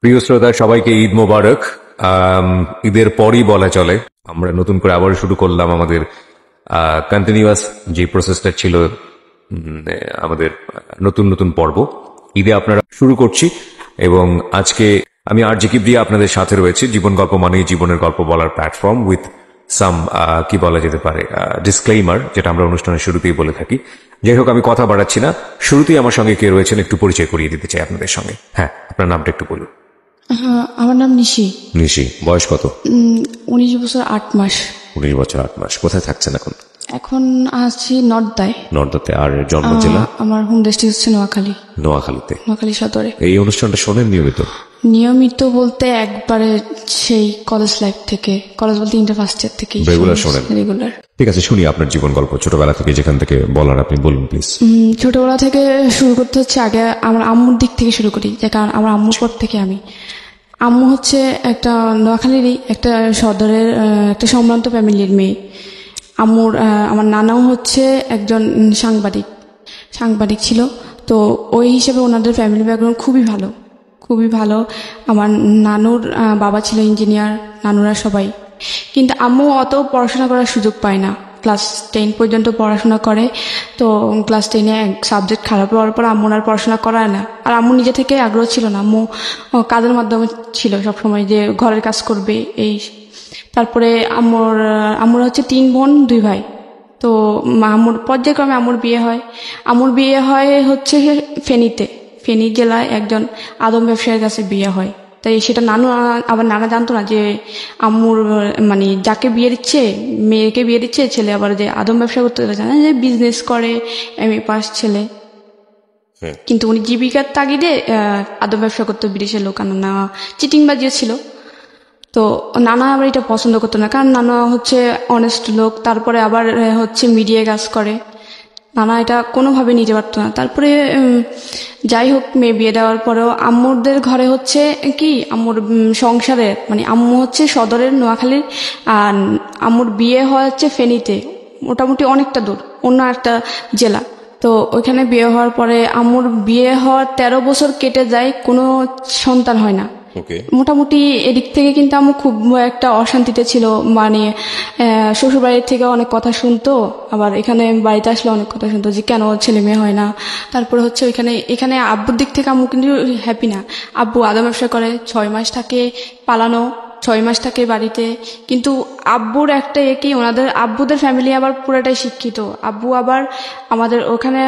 প্রিয় শ্রোতা সবাইকে ঈদ মোবারক। ঈদের পরই বলা চলে আমরা নতুন করে আবার শুরু করলাম আমাদের কন্টিনিউয়াস যে প্রসেসটা ছিল, আমাদের নতুন নতুন পর্ব ঈদে আপনারা শুরু করছি। এবং আজকে আমি আরজে কিবরিয়া আপনাদের সাথে রয়েছে। জীবন গল্প মানেই জীবনের গল্প বলার প্ল্যাটফর্ম উইথ সাম কি বলা যেতে পারে ডিসক্লেইমার, যেটা আমরা অনুষ্ঠানের শুরুতেই বলে থাকি। যাই হোক, আমি কথা বাড়াচ্ছি না, শুরুতেই আমার সঙ্গে কে রয়েছেন একটু পরিচয় করিয়ে দিতে চাই আপনাদের সঙ্গে। হ্যাঁ, আপনার নামটা একটু বলুন। আমার নাম নিশি। নিশি, বয়স কত? 19 বছর 8 মাস। 19 বছর 8 মাস। কোথায় থাকছেন এখন? এখন আছি নর্দায়। নর্দাতে। আর জন্ম জেলা? আমার হোম ডিস্ট্রিক্ট হচ্ছে নোয়াখালী। নোয়াখালীতে। নোয়াখালী সদরে। এই অনুষ্ঠানটা শোনেন নিয়মিত? নিয়মিত বলতে একবারে সেই কলেজ লাইফ থেকে, কলেজ বলতে ইন্টার ফার্স্ট ইয়ার থেকে রেগুলার শোনেন? রেগুলার। ঠিক আছে, শুনি আপনার জীবন গল্প ছোটবেলা থেকে, যেখান থেকে বলার আপনি বলুন প্লিজ। ছোটবেলা থেকে শুরু করতে হচ্ছে, আগে আমার আম্মুর দিক থেকে শুরু করি, যে কারণ আমার আম্মুর পর থেকে আম্মু হচ্ছে একটা নোয়াখালীরই একটা সদরের একটা সম্ভ্রান্ত ফ্যামিলির মেয়ে। আমার নানাও হচ্ছে একজন সাংবাদিক ছিল। তো ওই হিসেবে ওনাদের ফ্যামিলি ব্যাকগ্রাউন্ড খুবই ভালো। আমার নানুর বাবা ছিল ইঞ্জিনিয়ার, নানুরা সবাই। কিন্তু আম্মু অত পড়াশোনা করার সুযোগ পায় না। ক্লাস 10 পর্যন্ত পড়াশোনা করে। তো ক্লাস 10-এ এক সাবজেক্ট খারাপ হওয়ার পর আম্মুর আর পড়াশোনা করায় না। আর আম্মু নিজে থেকে আগ্রহ ছিল না। আম্মু কাজের মাধ্যমে ছিল সবসময়, যে ঘরের কাজ করবে এই। তারপরে আম্মুর হচ্ছে 3 বোন 2 ভাই। তো আম্মুর পর্যায়ক্রমে আম্মুর বিয়ে হয় হচ্ছে ফেনী জেলায় একজন আদম ব্যবসায়ীর কাছে বিয়ে হয়। তাই সেটা নানা জানতো না যে আম্মুর মানে যাকে মেয়েকে বিয়ে দিচ্ছে ছেলে আবার যে আদম ব্যবসা করতে জানে, যে বিজনেস করে, MA পাস ছেলে। কিন্তু উনি জীবিকার তাগিদে আদম ব্যবসা করতে বিদেশের লোক আনা, চিটিংবাজিও ছিল। তো নানা আবার এটা পছন্দ করতো না, কারণ নানা হচ্ছে অনেস্ট লোক। তারপরে আবার হচ্ছে মিডিয়ায় কাজ করে, নানা এটা কোনোভাবে নিতে পারতো না। তারপরে যাই হোক, মেয়ে বিয়ে দেওয়ার পরেও আম্মুরদের ঘরে হচ্ছে কি, আম্মুর সংসারে মানে আম্মু হচ্ছে সদরের নোয়াখালীর, আর আম্মুর বিয়ে হচ্ছে ফেনীতে, মোটামুটি অনেকটা দূর, অন্য একটা জেলা। তো ওইখানে বিয়ে হওয়ার পরে আম্মুর বিয়ে হওয়ার 13 বছর কেটে যায়, কোনো সন্তান হয় না। মোটামুটি এদিক থেকে কিন্তু আম্মু খুব একটা অশান্তিতে ছিল। মানে শ্বশুর বাড়ির থেকে অনেক কথা শুনতো, আবার এখানে বাড়িতে আসলে অনেক কথা শুনতো যে কেন ছেলে মেয়ে হয় না। তারপরে হচ্ছে এখানে আব্বুর দিক থেকে আম্মু কিন্তু হ্যাপি না। আব্বু আদা ব্যবসা করে, 6 মাস থাকে পালানো, 6 মাস থাকে বাড়িতে। কিন্তু আব্বুর একটা একই, ওনাদের আব্বুদের ফ্যামিলি আবার পুরোটাই শিক্ষিত। আব্বু আবার আমাদের ওখানে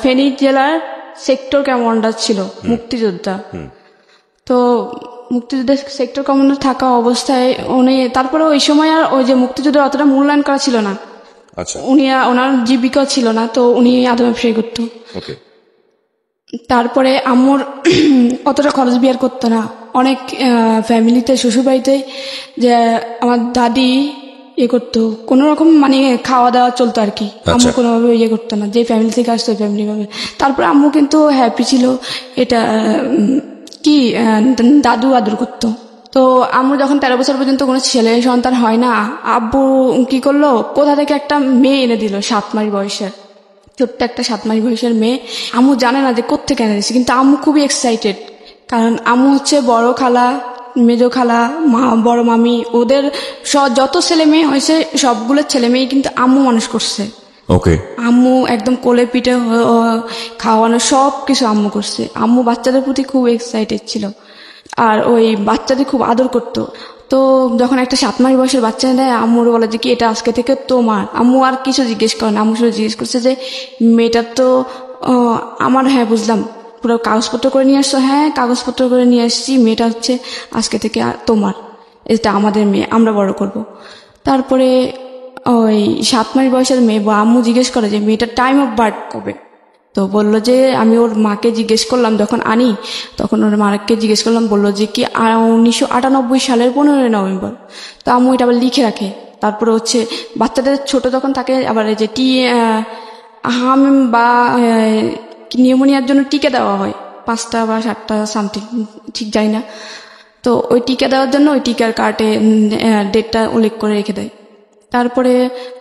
ফেনী জেলার সেক্টর কমান্ডার ছিল, মুক্তিযোদ্ধা। তো মুক্তিযুদ্ধের সেক্টর কমান্ডার থাকা অবস্থায় উনি, তারপরে ওই সময় আর ওই যে মুক্তিযুদ্ধের অতটা মূল্যায়ন করা ছিল না। উনি ওনার জীবিকা ছিল না, তো উনি আদৌ ব্যবসায়ী করতো। তারপরে আম্মুর অতটা খরচ বিয়ার করতো না। অনেক ফ্যামিলিতে শ্বশুরবাড়িতে যে আমার দাদি করতো, কোনো রকম মানে খাওয়া দাওয়া চলতো আর কি। আম্মু কোনোভাবে করতো না, যে ফ্যামিলি থেকে আসতো ওই ফ্যামিলি ভাবে। তারপরে আম্মু কিন্তু হ্যাপি ছিল, এটা কি দাদু আদর করতো। তো আম্মু যখন 13 বছর পর্যন্ত কোনো ছেলে সন্তান হয় না, আব্বু কি করলো, কোথা থেকে একটা মেয়ে এনে দিল, 7 মাস বয়সের, ছোট্ট একটা 7 মাস বয়সের মেয়ে। আম্মু জানে না যে কোত্থেকে এনে দিচ্ছে, কিন্তু আম্মু খুবই এক্সাইটেড, কারণ আম্মু হচ্ছে বড় খালা, মেজো খালা, বড় মামি, ওদের যত ছেলে মেয়ে হয়েছে সবগুলো ছেলে মেয়ে কিন্তু আম্মু মানুষ করছে। আম্মু একদম কোলে পিঠে খাওয়ানো সব কিছু আম্মু করছে। আম্মু বাচ্চাদের প্রতি খুব এক্সাইটেড ছিল, আর ওই বাচ্চাদের খুব আদর করতো। তো যখন একটা 7 মাস বয়সের বাচ্চা দেয়, আম্মুর বলে যে কি এটা আজকে থেকে তোমার। আম্মু আর কিছু জিজ্ঞেস করে না, আম্মু শুধু জিজ্ঞেস করছে যে মেয়েটার তো আমার। হ্যাঁ বুঝলাম, পুরো কাগজপত্র করে নিয়ে আসছো? হ্যাঁ কাগজপত্র করে নিয়ে আসছি, মেয়েটা হচ্ছে আজকে থেকে তোমার, এটা আমাদের মেয়ে, আমরা বড় করব। তারপরে ওই 7 মাস বয়সের মেয়ে, আম্মু জিজ্ঞেস করে যে মেয়েটার টাইম অফ বার্থ কবে। তো বললো যে, আমি ওর মাকে জিজ্ঞেস করলাম যখন আনি, তখন ওর মাকে জিজ্ঞেস করলাম, বললো যে কি 1998 সালের 15 নভেম্বর। তো আম্মু এটা আবার লিখে রাখে। তারপরে হচ্ছে বাচ্চাদের ছোট যখন থাকে, আবার এই যে হাম বা নিউমোনিয়ার জন্য টিকা দেওয়া হয়, 5টা বা 7টা সামথিং, ঠিক জানি না। তো ওই টিকা দেওয়ার জন্য ওই টিকার কার্ডে ডেটটা উল্লেখ করে রেখে দেয়। তারপরে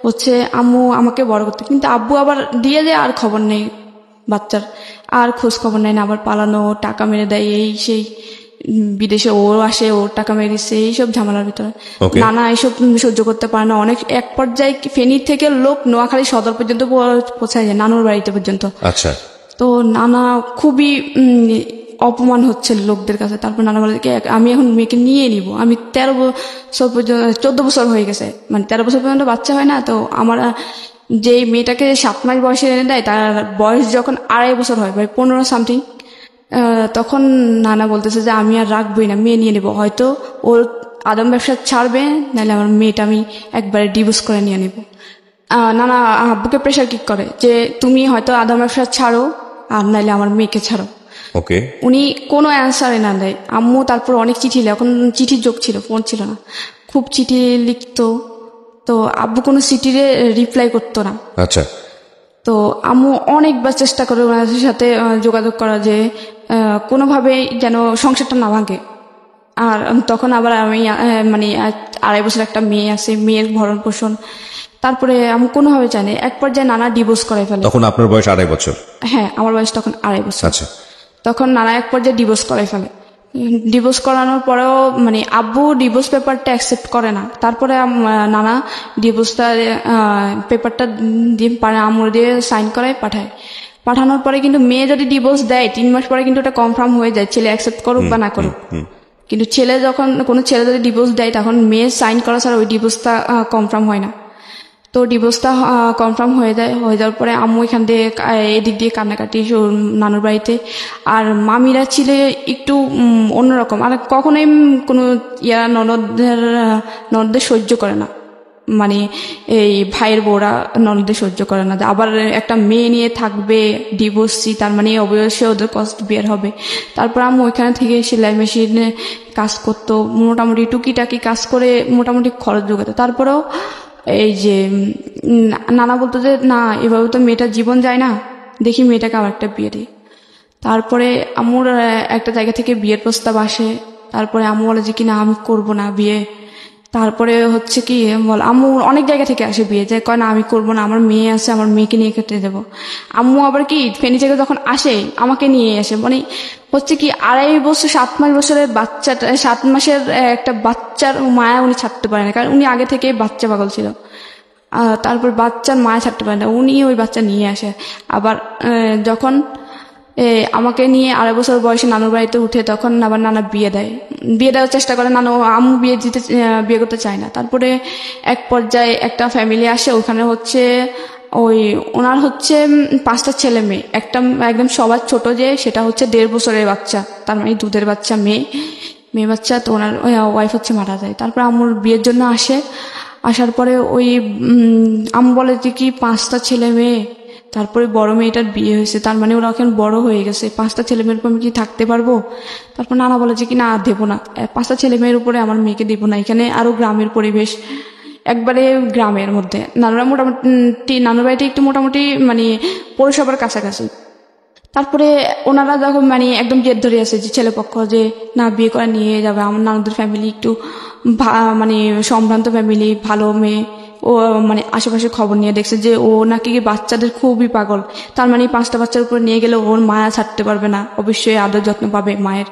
হচ্ছে আম্মু আমাকে বড় করতে, কিন্তু আব্বু আবার দিয়ে দেয়, আর খবর নেই বাচ্চার, আর খোঁজ খবর নেয় না, আবার পালানো, টাকা মেরে দেয়, এই সেই। বিদেশে ও আসে, ওর টাকা মেরে দিচ্ছে, এইসব ঝামেলার ভিতরে Okay. নানা এইসব সহ্য করতে পারে না। অনেক এক পর্যায়ে ফেনী থেকে লোক নোয়াখালী সদর পর্যন্ত পৌঁছায় যায়, নানুর বাড়িতে পর্যন্ত। আচ্ছা, তো নানা খুবই অপমান হচ্ছে লোকদের কাছে। তারপর নানা বলে কি আমি এখন মেয়েকে নিয়ে নিব, আমি 13 বছর পর্যন্ত 14 বছর হয়ে গেছে, মানে 13 বছর পর্যন্ত বাচ্চা হয় না। তো আমার যে মেয়েটাকে 7 মাস বয়সে এনে দেয়, তার বয়স যখন 2.5 বছর হয়, মানে 15 সামথিং, তখন নানা বলতেছে যে আমি আর রাখবোই না, মেয়ে নিয়ে নেবো। হয়তো ওর আদম ব্যবসা ছাড়বে, নাহলে আমার মেয়েটা আমি একবারে ডিভোর্স করে নিয়ে নেব। নানা আব্বুকে প্রেশার কিক করে যে তুমি হয়তো আদম ব্যবসা ছাড়ো, আর নাহলে আমার মেয়েকে ছাড়ো। ওকে। উনি কোনো অ্যান্সারে না দেয়। আম্মু তারপর অনেক চিঠি, এখন চিঠির যোগ ছিল, ফোন ছিল না, খুব চিঠি লিখতো। তো আব্বু কোনো চিঠিরে রিপ্লাই করতো না। আচ্ছা, তো আম্মু অনেকবার চেষ্টা করে ওনাদের সাথে যোগাযোগ করা, যে কোনোভাবেই যেন সংসারটা না ভাঙে। আর তখন আবার আমি মানে 2.5 বছর একটা মেয়ে আছে, মেয়ের ভরণ পোষণ। তারপরে আমি কোনোভাবে চাই না, এক পর্যায়ে নানা ডিভোর্স করে ফেলে। তখন আপনার বয়স 2.5 বছর? হ্যাঁ, আমার বয়স তখন 2.5 বছর। আচ্ছা, তখন নানা এক পর্যায়ে ডিভোর্স করে ফেলে। ডিভোর্স করানোর পরেও মানে আব্বু ডিভোর্স পেপারটা অ্যাকসেপ্ট করে না। তারপরে নানা ডিভোর্সটা পেপারটা দিয়ে আম্মুর দিয়ে সাইন করায় পাঠায়। পাঠানোর পরে কিন্তু মেয়ে যদি ডিভোর্স দেয় 3 মাস পরে কিন্তু ওটা কনফার্ম হয়ে যায়, ছেলে অ্যাকসেপ্ট করুক বা না করুক। কিন্তু ছেলে যখন কোনো ছেলে যদি ডিভোর্স দেয়, তখন মেয়ে সাইন করা ছাড়া ওই ডিভোর্সটা কনফার্ম হয় না। তো ডিভোর্সটা কনফার্ম হয়ে যায়। হয়ে যাওয়ার পরে আম্মু এখান দিয়ে এদিক দিয়ে কান্নাকাটি নানুর বাড়িতে। আর মামিরা ছিল একটু অন্যরকম, আর কখনোই কোনো ননদদের সহ্য করে না, মানে এই ভাইয়ের বউরা ননদদের সহ্য করে না। আবার একটা মেয়ে নিয়ে থাকবে ডিভোর্সি, তার মানে অবশ্যই ওদের কষ্ট বের হবে। তারপর আম্মু ওইখানে থেকে সেলাই মেশিনে কাজ করতো, মোটামুটি টুকিটাকি কাজ করে মোটামুটি খরচ জোগাতো। তারপরেও এই যে নানা বলতো যে না, এভাবে তো মেয়েটার জীবন যায় না, দেখি মেয়েটাকে আবার একটা বিয়ে দিই। তারপরে আম্মুর একটা জায়গা থেকে বিয়ের প্রস্তাব আসে। তারপরে আম্মু বলে যে কি না, আমি করব না বিয়ে। তারপরে হচ্ছে কি বল, আম্মু অনেক জায়গা থেকে আসে বিয়ে, যে কয় না আমি করব না, আমার মেয়ে আছে, আমার মেয়েকে নিয়ে কেটে দেবো। আম্মু আবার কি ফেনী থেকে যখন আসে আমাকে নিয়ে আসে, মানে হচ্ছে কি 2.5 বছর 7 মাস বছরের বাচ্চাটা, 7 মাসের একটা বাচ্চার মায়া উনি ছাড়তে পারে না, কারণ উনি আগে থেকে বাচ্চা পাগল ছিল। তারপর বাচ্চার মায়া ছাড়তে পারে না, উনি ওই বাচ্চা নিয়ে আসে। আবার যখন আমাকে নিয়ে 2.5 বছর বয়সে নানুর বাড়িতে উঠে, তখন আবার নানা বিয়ে দেওয়ার চেষ্টা করে। নানু আম্মু বিয়ে করতে চায় না। তারপরে এক পর্যায়ে একটা ফ্যামিলি আসে, ওখানে হচ্ছে ওনার হচ্ছে 5টা ছেলে মেয়ে। একটা একদম সবার ছোট, যে সেটা হচ্ছে 1.5 বছরের বাচ্চা, তার মানে দুধের বাচ্চা, মেয়ে বাচ্চা। তো ওনার ওয়াইফ হচ্ছে মারা যায়। তারপর আম্মুর বিয়ের জন্য আসার পরে আম্মু বলে যে কি 5টা ছেলে মেয়ে, তারপরে বড় মেয়েটার বিয়ে হয়েছে, তার মানে ওরা এখন বড় হয়ে গেছে, 5টা ছেলে মেয়ের উপর আমি কি থাকতে পারবো? তারপর নানা বলে যে কি না, দেবো না, 5টা ছেলে মেয়ের উপরে আমার মেয়েকে দেবো না। এখানে আরো গ্রামের পরিবেশ, একবারে গ্রামের মধ্যে। নানুর বাড়িতে একটু মোটামুটি মানে পৌরসভার কাছাকাছি। তারপরে ওনারা যখন মানে একদম জেদ ধরে আছে যে ছেলেপক্ষ, যে না বিয়ে করে নিয়ে যাবে। আমার নানুদের ফ্যামিলি একটু মানে সম্ভ্রান্ত ফ্যামিলি, ভালো মেয়ে। ও মানে আশেপাশে খবর নিয়ে দেখছে যে ও নাকি বাচ্চাদের খুবই পাগল, তার মানে 5টা বাচ্চার উপর নিয়ে গেলে ওর মায়া ছাড়তে পারবে না, অবশ্যই আদর যত্ন পাবে মায়ের।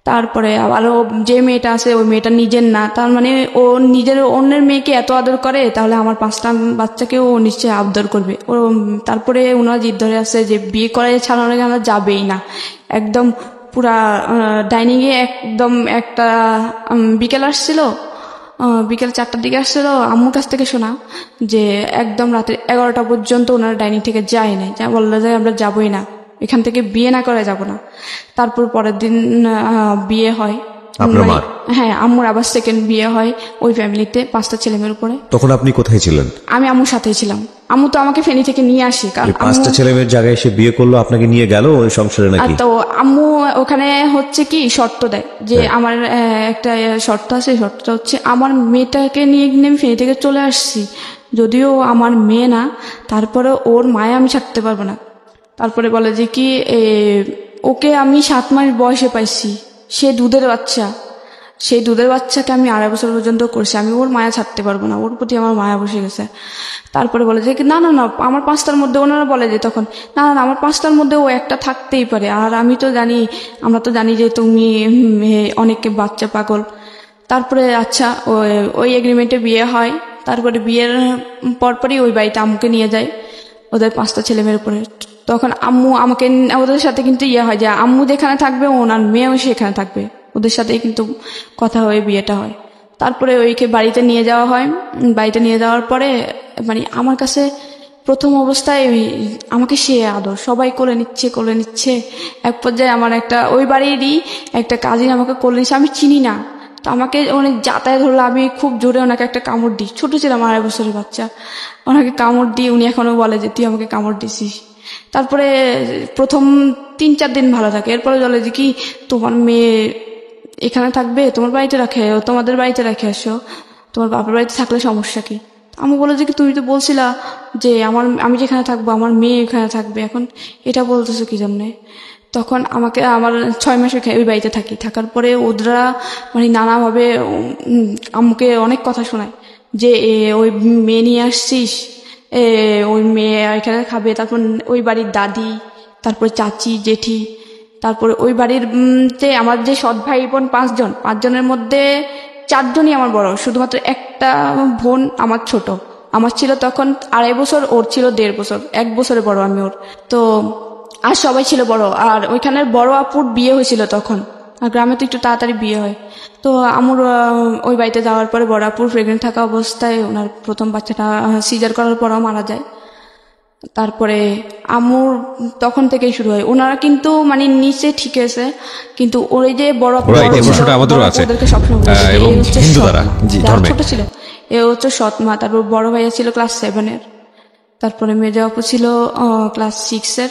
তারপরে আরো যে মেয়েটা আছে, ওই মেয়েটা নিজের না, তার মানে ও নিজের অন্যের মেয়েকে এত আদর করে, তাহলে আমার 5টা বাচ্চাকেও ও নিশ্চয়ই আদর করবে। ও তারপরে ওনারা জিদ ধরে আছে যে বিয়ে করে ছাড়ানো আমরা যাবেই না। একদম পুরা ডাইনিং এ একদম একটা বিকেল আসছিল, বিকেল 4টার দিকে আসছিল, আম্মুর কাছ থেকে শোনা যে একদম রাতে 11টা পর্যন্ত ওনারা ডাইনিং থেকে যায় নাই, যা বললো যে আমরা যাবোই না, এখান থেকে বিয়ে না করে যাব না। তারপর পরের দিন বিয়ে হয় আপনার মার? হ্যাঁ, আম্মুর আবার সেকেন্ড বিয়ে হয় ওই ফ্যামিলিতে 5টা ছেলেমেয়ের উপরে। তখন আপনি কোথায় ছিলেন? আমি আম্মুর সাথেই ছিলাম। আম্মু তো আমাকে ফেনী থেকে নিয়ে আসি, কারণ 5টা ছেলেমেয়ের জায়গায় এসে বিয়ে করলো, আপনাকে নিয়ে গেল ওই সংসারে নাকি? তো আম্মু ওখানে হচ্ছে কি শর্ত দেয় যে আমার একটা শর্ত আছে, শর্তটা হচ্ছে আমার মেয়েটাকে নিয়ে আমি ফেনী থেকে চলে আসছি, যদিও আমার মেয়ে না, তারপরে ওর মায়া আমি ছাড়তে পারবো না। তারপরে বলে যে কি ওকে আমি 7 মাস বয়সে পাইছি, সে দুধের বাচ্চা, সেই দুধের বাচ্চাকে আমি 2.5 বছর পর্যন্ত করছি, আমি ওর মায়া ছাড়তে পারবো না, ওর প্রতি আমার মায়া বসে গেছে। তারপরে বলে যে না না না, আমার 5টার মধ্যে, ওনারা বলে যে তখন না না আমার 5টার মধ্যে ও একটা থাকতেই পারে। আর আমি তো জানি, আমরা তো জানি যে তুমি অনেকে বাচ্চা পাগল। তারপরে আচ্ছা ওই এগ্রিমেন্টে বিয়ে হয়। তারপরে বিয়ের পরপরই ওই বাড়িতে আম্মুকে নিয়ে যায় ওদের 5টা ছেলে মেয়ের উপরে। তখন আম্মু আমাকে, ওদের সাথে কিন্তু হয় যে আম্মু যেখানে থাকবে ওনার মেয়েও সেখানে থাকবে, ওদের সাথেই কিন্তু কথা হয়ে বিয়েটা হয়। তারপরে ওইকে বাড়িতে নিয়ে যাওয়া হয়। বাড়িতে নিয়ে যাওয়ার পরে মানে আমার কাছে প্রথম অবস্থায় আমাকে সে আদর, সবাই কোলে নিচ্ছে। এক পর্যায়ে আমার একটা ওই বাড়িরই একটা কাজিন আমাকে কোলে নিচ্ছে, আমি চিনি না, তো আমাকে অনেক যাতায়াত হলো, আমি খুব জোরে ওনাকে একটা কামড় দিই, ছোট ছিলাম 2.5 বছরের বাচ্চা, ওনাকে কামড় দিই, উনি এখনো বলে যে তুই আমাকে কামড় দিছিস। তারপরে প্রথম 3-4 দিন ভালো থাকে, এরপরে বলে যে কি তোমার মেয়ে এখানে থাকবে, তোমার বাড়িতে রাখে, তোমাদের বাড়িতে রেখে আসো, তোমার বাপের বাড়িতে থাকলে সমস্যা কি? আমি বলে যে কি তুমি তো বলছিলা যে আমি যেখানে থাকবো আমার মেয়ে এখানে থাকবে, এখন এটা বলতেছো কি জন্যে? তখন আমাকে আমার 6 মাস ওই বাড়িতে থাকার পরে ওরা মানে নানাভাবে আম্মুকে অনেক কথা শোনায় যে ওই মেয়ে নিয়ে আসছিস, ওই মেয়ে এখানে খাবে। তারপর ওই বাড়ির দাদি, তারপর চাচি, জেঠি, তারপরে ওই বাড়ির যে আমার যে সৎ ভাই বোন 5জনের মধ্যে 4জনই আমার বড়, শুধুমাত্র একটা বোন আমার ছোট। আমার ছিল তখন 2.5 বছর, ওর ছিল 1.5 বছর, 1 বছরে বড় আমি ওর। তো আর সবাই ছিল বড়। আর ওইখানের বড় আপুর বিয়ে হয়েছিল তখন, আর গ্রামে তো একটু তাড়াতাড়ি বিয়ে হয়। তো আমার ওই বাড়িতে যাওয়ার পরে বড় আপুর প্রেগনেন্ট থাকা অবস্থায় ওনার প্রথম বাচ্চাটা সিজার করার পরও মারা যায়। তারপরে আমুর তখন থেকেই শুরু হয়, ওনারা কিন্তু মানে নিচে ঠিক আছে, কিন্তু ওই যে বড় আপু ওদেরকে সবসময় এবং হিন্দু দ্বারা ছোট ছিল এ হচ্ছে সৎমা। তারপর বড় ভাইয়া ছিল ক্লাস 7-এর, তারপরে মেজো আপু ছিল ক্লাস 6-এর,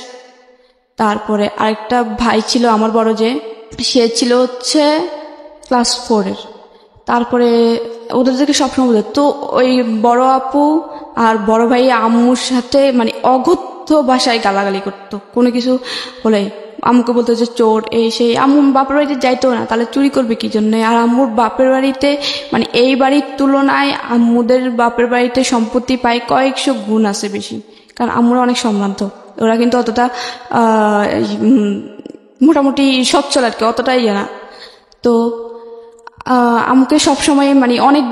তারপরে আরেকটা ভাই ছিল আমার বড়, যে সে ছিল হচ্ছে ক্লাস 4-এর। তারপরে ওদেরকে সবসময় বলে, তো ওই বড় আপু আর বড় ভাই আম্মুর সাথে মানে অগত্য ভাষায় গালাগালি করতো, কোনো কিছু বলে আম্মুকে বলতো যে চোর, এই সেই। আম্মু বাপের বাড়িতে যাইতো না, তাহলে চুরি করবে কি জন্য? আর আম্মুর বাপের বাড়িতে মানে এই বাড়ির তুলনায় আম্মুদের বাপের বাড়িতে সম্পত্তি পায় কয়েকশো গুণ আছে বেশি, কারণ আম্মুরা অনেক সম্ভ্রান্ত। ওরা কিন্তু অতটা মোটামুটি সচ্ছল আর কি, অতটাই না। তো আম্মুকে সবসময় মানে অনেক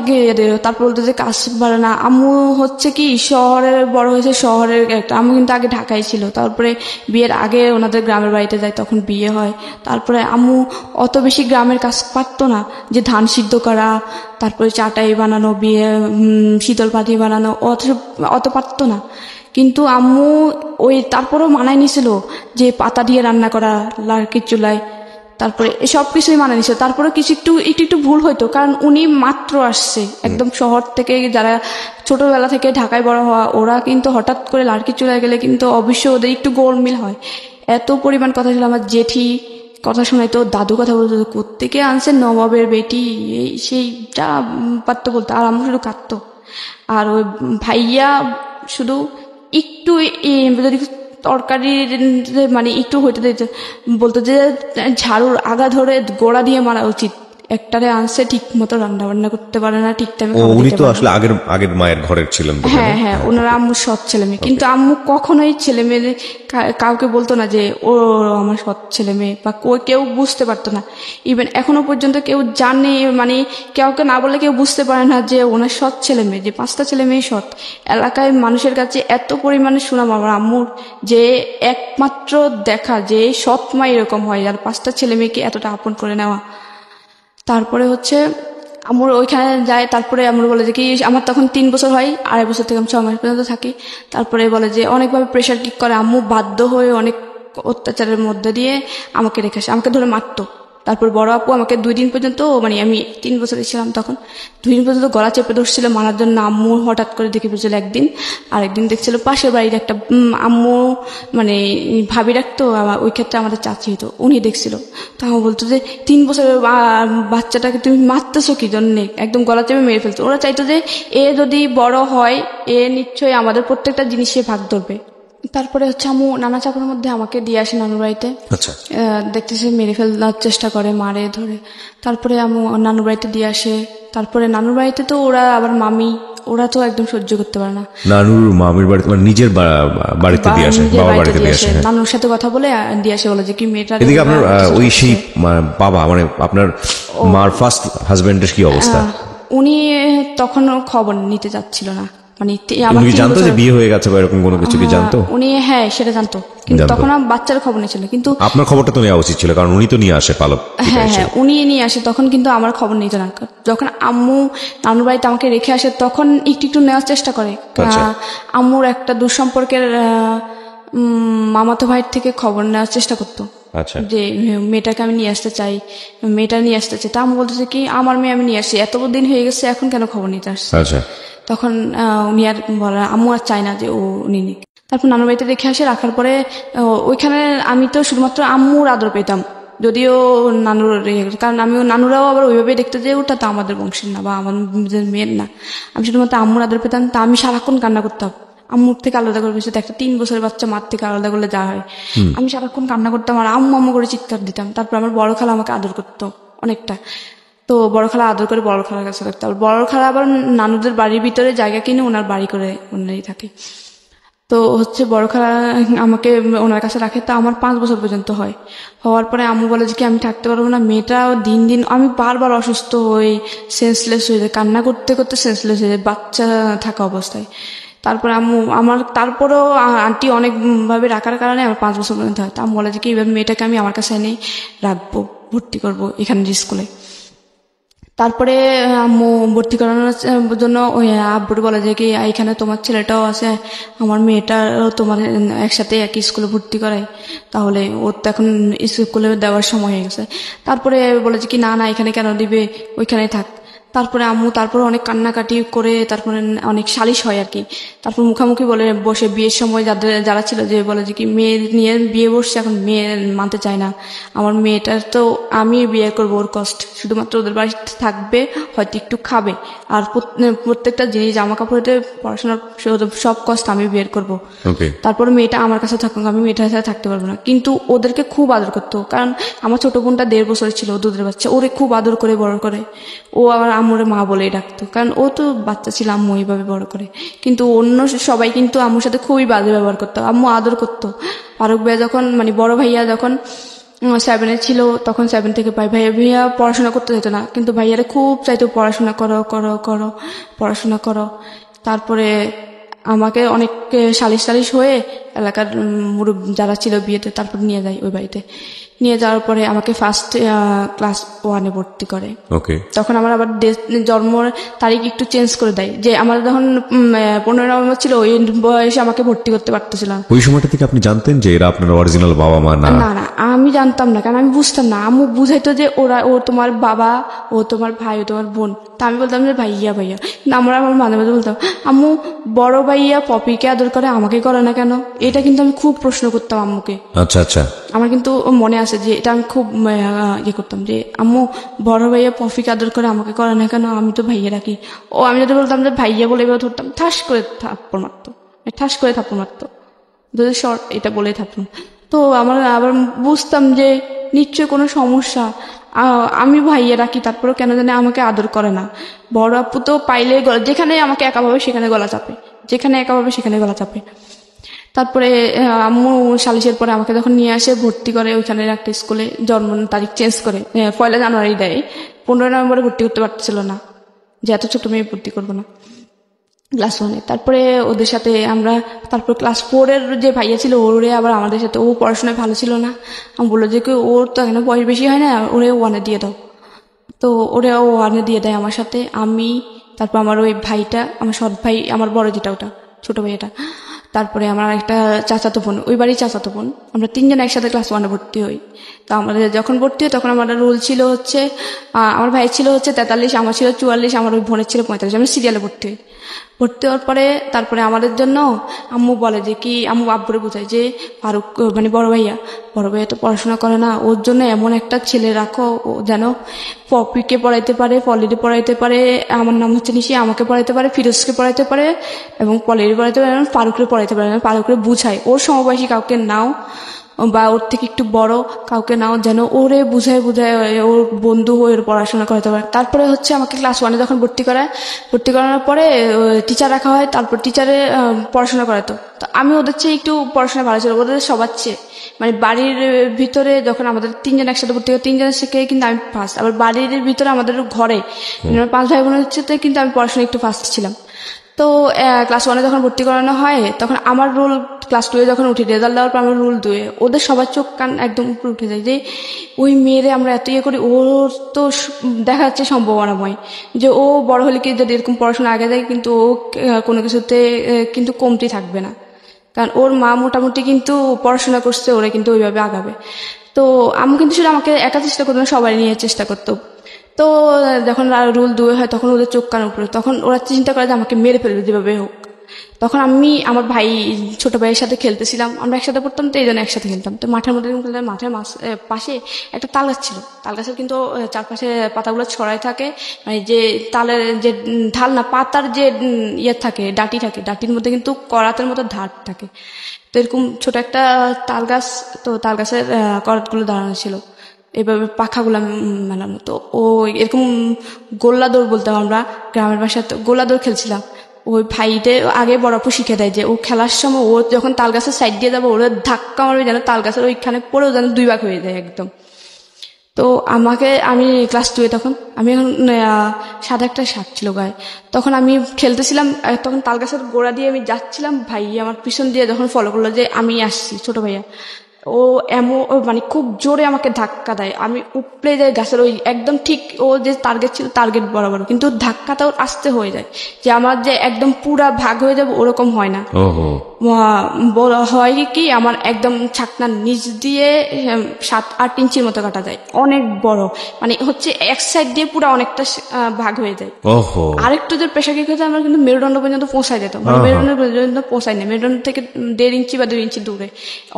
তারপর বলতো যে কাজ পারে না। আম্মু হচ্ছে কি শহরের বড় হয়েছে, শহরের একটা, আম্মু কিন্তু আগে ঢাকায় ছিল, তারপরে বিয়ের আগে ওনাদের গ্রামের বাড়িতে যায়, তখন বিয়ে হয়। তারপরে আম্মু অত বেশি গ্রামের কাজ পারতো না, যে ধান সিদ্ধ করা, তারপরে চাটাই বানানো, বিয়ে শীতল পাটি বানানো, অত পারতো না। কিন্তু আম্মু ওই তারপরেও মানায় নিছিল যে পাতা দিয়ে রান্না করা লার্কির চুলায়, তারপরে সব কিছুই মানে নিছে। তারপরে কিছু একটু ভুল হইতো, কারণ উনি মাত্র আসছে একদম শহর থেকে, যারা ছোটবেলা থেকে ঢাকায় বড় হওয়া, ওরা কিন্তু হঠাৎ করে লাড়কি চলে গেলে কিন্তু অবশ্যই ওদের একটু গোলমিল হয়। এত পরিমাণ কথা ছিল, আমার জেঠি কথা শোনাইতো, দাদু কথা বলতো, কোত্থেকে আনছে নবাবের বেটি, এই সেই যা পারতো বলতো। আর আমরা শুধু কাঁদতো। আর ওই ভাইয়া শুধু একটু যদি তরকারি মানে একটু হইতে দিতে বলতো যে ঝাড়ুর আগা ধরে গোড়া দিয়ে মারা উচিত, একটারে আনছে ঠিক মতো রান্না বান্না করতে পারে না, ঠিক টাইমে। উনি তো আসলে আগের মায়ের ঘরের ছিলেন। হ্যাঁ হ্যাঁ, ওনারা আম্মুর সৎ ছেলে মেয়ে, কিন্তু আম্মু কখনোই ছেলে মেয়ে কাউকে বলতো না যে ও আমার সৎ ছেলে মেয়ে, বা কেউ বুঝতে পারতো না। ইভেন এখনো পর্যন্ত কেউ জানে, মানে কাউকে না বলে কেউ বুঝতে পারে না যে ওনার সৎ ছেলে মেয়ে, যে 5টা ছেলে মেয়ে সৎ। এলাকায় মানুষের কাছে এত পরিমাণে সুনাম আমার আম্মুর, যে একমাত্র দেখা যে সৎ মা এরকম হয়, আর 5টা ছেলে মেয়েকে এতটা আপন করে নেওয়া। তারপরে হচ্ছে আমার ওইখানে যায়, তারপরে আমার বলে যে কি আমার তখন 3 বছর হয়, 2.5 বছর থেকে আমি 6 মাস পর্যন্ত থাকি। তারপরে বলে যে অনেকভাবে প্রেশার কিক করে, আম্মু বাধ্য হয়ে অনেক অত্যাচারের মধ্যে দিয়ে আমাকে রেখে আসে, আমাকে ধরে মারতো। তারপর বড় আপু আমাকে 2 দিন পর্যন্ত, মানে আমি 3 বছরে ছিলাম তখন, 2 দিন পর্যন্ত গলা চেপে ধরছিল মারার জন্য। আম্মু হঠাৎ করে দেখে ফেলছিল একদিন, আরেকদিন দেখছিল পাশের বাড়ির একটা আম্মু মানে ভাবি রাখতো, ওই ক্ষেত্রে আমাদের চাচি হতো, উনি দেখছিল। তো আমার বলতো যে 3 বছরের বাচ্চাটাকে তুমি মারতেছো কি জন্যে, একদম গলা চেপে মেরে ফেলতো। ওরা চাইতো যে এ যদি বড় হয়, এ নিশ্চয়ই আমাদের প্রত্যেকটা জিনিসে ভাগ ধরবে, তারপরে হচ্ছে আম্মু নানা চাপের মধ্যে আমাকে দিয়ে আসে নানুর বাড়িতে। আচ্ছা। দেখতেছে মেরে ফেলার চেষ্টা করে, মারে ধরে। তারপরে আম্মু নানুর বাড়িতে দিয়ে আসে। তারপরে নানুর বাড়িতে তো ওরা আবার মামি, ওরা তো একদম সহ্য করতে পারে না। নানুর মামির বাড়িতে মানে নিজের বাড়িতে দিয়ে আসে, নিজের বাবার বাড়িতে বাড়িতে দিয়ে দিয়ে আসে, আসে। নানুর সাথে কথা বলে দিয়ে আসে, বলে যে কি মেয়েটা। এদিকে আপনার ওই সেই বাবা মানে আপনার মার ফার্স্ট হাজবেন্ডের কি অবস্থা? উনি তখনও খবর নিতে যাচ্ছিল না, মানে উনি কি জানতো যে বিয়ে হয়ে গেছে বা এরকম কোনো কিছু কি জানতো? উনি হ্যাঁ সেটা জানতো, কিন্তু তখন বাচ্চার খবর নিয়েছিল। কিন্তু আপনার খবরটা তো নেওয়া উচিত ছিল, কারণ উনি তো নিয়ে আসে পালক। হ্যাঁ হ্যাঁ উনি নিয়ে আসে তখন, কিন্তু আমার খবর নিত না। যখন আম্মু নানুর বাড়িতে আমাকে রেখে আসে তখন একটু একটু নেওয়ার চেষ্টা করে। আম্মুর একটা দুঃসম্পর্কের মামাতো ভাইয়ের থেকে খবর নেওয়ার চেষ্টা করতো। আচ্ছা। যে মেয়েটাকে আমি নিয়ে আসতে চাই, মেয়েটা নিয়ে আসতে চাই। তা আম্মু বলতেছে কি আমার মেয়ে আমি নিয়ে আসি, এত দিন হয়ে গেছে এখন কেন খবর নিতে আসছে। আচ্ছা। তখন উনি আর বলে আম্মু আর চায় না যে ও উনি নিক। তারপর নানুর বাড়িতে রেখে আসে, রাখার পরে ওইখানে আমি তো শুধুমাত্র আম্মুর আদর পেতাম, যদিও নানুর, কারণ আমিও নানুরাও আবার ওইভাবে দেখতে যে ওটা তো আমাদের বংশের না বা আমাদের মেয়ের না। আমি শুধুমাত্র আম্মুর আদর পেতাম। তা আমি সারাক্ষণ কান্না করতাম আম্মুর থেকে আলাদা করে। বেশি একটা 3 বছরের বাচ্চা মার থেকে আলাদা করলে যা হয়, আমি সারাক্ষণ কান্না করতাম আর আম্মু আম্মু করে চিৎকার দিতাম। তারপর আমার বড় খালা আমাকে আদর করতো অনেকটা, তো বড় খালা আদর করে বড় খালার কাছে থাকতো। আর বড় খালা আবার নানুদের বাড়ির ভিতরে জায়গা কিনে ওনার বাড়ি করে ওনারই থাকে। তো হচ্ছে বড় খালা আমাকে ওনার কাছে রাখে। তা আমার 5 বছর পর্যন্ত হয়। হওয়ার পরে আম্মু বলে যে কি আমি থাকতে পারবো না। মেয়েটাও দিন দিন আমি বারবার অসুস্থ হই, সেন্সলেস হয়ে যায়, কান্না করতে করতে সেন্সলেস হয়ে যায় বাচ্চা থাকা অবস্থায়। তারপরে আম্মু আমার, তারপরেও আন্টি অনেকভাবে রাখার কারণে আমার 5 বছর পর্যন্ত হয়। তা আম্মু বলে যে কি এবার মেয়েটাকে আমি আমার কাছে এনে রাখবো, ভর্তি করবো এখানের স্কুলে। তারপরে আম্মু ভর্তি করানোর জন্য ওই আব্বুর বলে যে কি এখানে তোমার ছেলেটাও আছে, আমার মেয়েটাও তোমার একসাথে একই স্কুলে ভর্তি করাই, তাহলে ওর তো এখন স্কুলে দেওয়ার সময় হয়ে গেছে। তারপরে বলে যে কি না না এখানে কেন দিবে, ওইখানেই থাক। তারপরে আম্মু তারপরে অনেক কান্নাকাটি করে তারপরে অনেক সালিশ হয় আর কি। তারপর মুখামুখি বলে বসে বিয়ের সময় যারা ছিল যে বলে যে কি মেয়ে নিয়ে বিয়ে বসছে, এখন মেয়ে মানতে চায় না। আমার মেয়েটার তো আমি বিয়ে করবো, ওর কষ্ট শুধুমাত্র ওদের বাড়িতে থাকবে, হয়তো একটু খাবে, আর প্রত্যেকটা জিনিস জামা কাপড়েতে পড়াশোনার সব কষ্ট আমি বিয়ে করবো। তারপর মেয়েটা আমার কাছে থাকুক, আমি মেয়েটার সাথে থাকতে পারবো না। কিন্তু ওদেরকে খুব আদর করতো, কারণ আমার ছোট বোনটা 1.5 বছরের ছিল, দুধের বাচ্চা, ওরে খুব আদর করে বড় করে। ও আবার আম্মুরে মা বলেই ডাকতো, কারণ ও তো বাচ্চা ছিল, আম্মু এইভাবে বড় করে। কিন্তু অন্য সবাই কিন্তু আম্মুর সাথে খুবই বাজে ব্যবহার করতো। আম্মু আদর করতো। ফারুক ভাইয়া যখন মানে বড় ভাইয়া যখন 7-এ ছিল তখন 7 থেকে পাই, ভাইয়া পড়াশোনা করতে যেত না, কিন্তু ভাইয়ারা খুব চাইতো পড়াশোনা করো করো করো পড়াশোনা করো। তারপরে আমাকে অনেক সালিশ হয়ে এলাকার মুরব্বী যারা ছিল বিয়েতে তারপর নিয়ে যায় ওই বাড়িতে। নিয়ে যাওয়ার পরে আমাকে ফার্স্ট ক্লাস 1-এ ভর্তি করে। তখন আমার আবার জন্ম তারিখ একটু চেঞ্জ করে দেয়, যে আমার যখন 15 নভেম্বর ছিল ওই বয়সে আমাকে ভর্তি করতে পারতেছিল না। ওই সময়টা থেকে আপনি জানতেন যে এরা আপনার অরিজিনাল বাবা মা না? না না আমি জানতাম না, কারণ আমি বুঝতাম না। আম্মু বুঝাইতো যে ও তোমার বাবা, ও তোমার ভাই, ও তোমার বোন। তা আমি বলতাম যে ভাইয়া ভাইয়া। কিন্তু আমার মাঝে মাঝে বলতাম আম্মু বড় ভাইয়া পপিকে আদর করে আমাকে করে না কেন, এটা কিন্তু আমি খুব প্রশ্ন করতাম আম্মুকে। আচ্ছা আচ্ছা। আমার কিন্তু মনে আছে যে এটা আমি খুব ইয়ে করতাম যে আম্মু বড় ভাইয়া পপিকে আদর করে আমাকে করে না কেন, আমি তো ভাইয়া রাখি। ও আমি যদি বলতাম যে ভাইয়া বলে এবার ধরতাম, ঠাস করে থাপ্পড় মারতো, যদি শর্ট এটা বলে থাকতাম। তো আমার আবার বুঝতাম যে নিশ্চয় কোনো সমস্যা, আমি ভাইয়া রাখি তারপরেও কেন জানি আমাকে আদর করে না। বড় আপু তো পাইলে যেখানে আমাকে একা ভাবে সেখানে গলা চাপে, যেখানে একা ভাবে সেখানে গলা চাপে। তারপরে আম্মু সালিশের পরে আমাকে যখন নিয়ে আসে ভর্তি করে ওইখানের একটা স্কুলে, জন্ম তারিখ চেঞ্জ করে 1 জানুয়ারি দেয়। 15 নভেম্বরে ভর্তি করতে পারছিল না, যে এত ছোট মেয়ে ভর্তি করবো না ক্লাস 1-এ। তারপরে ওদের সাথে আমরা, তারপর ক্লাস 4-এর যে ভাইয়া ছিল ওরে আবার আমাদের সাথে, ও পড়াশোনায় ভালো ছিল না। আমি বললো যে ওর তো এখনো বয়স বেশি হয় না, ওরে 1-এ দিয়ে দাও। তো ওরে 1-এ দিয়ে দেয় আমার সাথে। আমি, তারপর আমার ওই ভাইটা, আমার সৎ ভাই, আমার বড় যেটা ওটা ছোট ভাইটা, তারপরে আমার একটা চাচাতো বোন, ওই বাড়ির চাচাতো বোন, আমরা 3 জন একসাথে ক্লাস 1-এ ভর্তি হই। তো আমাদের যখন ভর্তি হয় তখন আমার রোল ছিল হচ্ছে, আমার ভাই ছিল হচ্ছে 43, আমার ছিল 44, আমার ওই বোনের ছিল 45, আমি সিরিয়ালে ভর্তি হই। ভর্তি হওয়ার পরে তারপরে আমাদের জন্য আম্মু বলে যে কি, আম্মু আব্বুরে বোঝায় যে ফারুক মানে বড় ভাইয়া তো পড়াশোনা করে না, ওর জন্য এমন একটা ছেলে রাখো ও যেন পপিকে পড়াইতে পারে, পলিরে পড়াইতে পারে, আমার নাম হচ্ছে নিশি, আমাকে পড়াইতে পারে, ফিরোজকে পড়াইতে পারে এবং পলিরে পড়াইতে পারে, ফারুকরে পড়াইতে পারে, ফারুকরে বুঝায় ওর সমবয়সী কাউকে নাও বা ওর থেকে একটু বড় কাউকে নাও, যেন ওরে বুঝায় ওর বন্ধু হয়ে ওর পড়াশোনা করাতে পারে। তারপরে হচ্ছে আমাকে ক্লাস 1-এ যখন ভর্তি করানোর পরে টিচার রাখা হয়, তারপর টিচারে পড়াশোনা করাতো। তো আমি ওদের চেয়ে একটু পড়াশোনা ভালো ছিল, ওদের সবার চেয়ে। মানে বাড়ির ভিতরে যখন আমাদের 3 জন একসাথে ভর্তি হয়, 3 জনের থেকে কিন্তু আমি ফার্স্ট। আবার বাড়ির ভিতরে আমাদের ঘরে 5 ভাই বোনের হচ্ছে কিন্তু আমি পড়াশোনা একটু ফার্স্ট ছিলাম। তো ক্লাস 1-এ যখন ভর্তি করানো হয় তখন আমার রোল ক্লাস 2-এ যখন উঠি, রেজাল্ট দেওয়ার পর আমার রোল 2-এ, ওদের সবার চোখ কান একদম উপরে উঠে যায় যে ওই মেয়েরে আমরা এত ইয়ে করি, ওর তো দেখা যাচ্ছে সম্ভাবনাময় যে ও বড় হলে কি যদি এরকম পড়াশোনা আগে যায় কিন্তু ও কোনো কিছুতে কিন্তু কমতি থাকবে না, কারণ ওর মা মোটামুটি কিন্তু পড়াশোনা করছে, ওরা কিন্তু ওইভাবে আগাবে। তো আমি কিন্তু শুধু আমাকে একা চেষ্টা করতো না, সবাই নিয়ে চেষ্টা করতো। তো যখন রুল 2 হয় তখন ওদের চোখ কান উপরে, তখন ওরা চিন্তা করে যে আমাকে মেরে ফেলবে যেভাবে হোক। তখন আমি আমার ভাই ছোট ভাইয়ের সাথে খেলতেছিলাম, আমরা একসাথে পড়তাম, তো এই জন্য একসাথে খেলতাম। তো মাঠের মধ্যে খেলতাম, মাঠের পাশে একটা তাল গাছ ছিল, তাল গাছের কিন্তু চারপাশে পাতাগুলো ছড়াই থাকে, মানে যে তালের যে ঢাল না, পাতার যে ইয়ে থাকে, ডাঁটি থাকে, ডাঁটির মধ্যে কিন্তু করাতের মতো ধার থাকে। তো এরকম ছোট একটা তাল গাছ, তো তাল গাছের করাতগুলো দাঁড়ানো ছিল, এভাবে পাখাগুলো মেলানো। তো ও এরকম গোল্লা দৌড় বলতাম আমরা গ্রামের ভাষায়, তো গোল্লা দৌড় খেলছিলাম। ওই ভাইতে আগে বড় আপু শিখে দেয় যে ও খেলার সময় ও যখন তাল গাছের সাইড দিয়ে যাবো, ওরা ধাক্কা মারবে যেন তাল গাছের ওইখানে পড়েও যেন 2 ভাগ হয়ে যায় একদম। তো আমি ক্লাস 2-এ তখন, আমি এখন সাদা একটা শার্ট ছিল গায়ে, তখন আমি খেলতেছিলাম, তখন তাল গাছের গোড়া দিয়ে আমি যাচ্ছিলাম, ভাই আমার পিছন দিয়ে যখন ফলো করলো যে আমি আসছি, ছোট ভাইয়া, ও মানে খুব জোরে আমাকে ধাক্কা দেয়, আমি উপড়ে যাই গাছের ওই একদম ঠিক ও যে টার্গেট ছিল টার্গেট বরাবর, কিন্তু ধাক্কাটাও আসতে হয়ে যায় যে আমার যে একদম পুরা ভাগ হয়ে যাবে ওরকম হয় না। হয় কি আমার একদম ছাকনার নিচ দিয়ে 7-8 ইঞ্চির মতো কাটা যায়, অনেক বড়, মানে হচ্ছে এক সাইড দিয়ে পুরো অনেকটা ভাগ হয়ে যায়। আরেকটু যে প্রেশার কিক হয়েছে আমার কিন্তু মেরুদণ্ড পর্যন্ত পৌঁছায় যেত, মানে মেরুদণ্ড পর্যন্ত পৌঁছায় না, মেরুদণ্ড থেকে 1.5 ইঞ্চি বা 2 ইঞ্চি দূরে,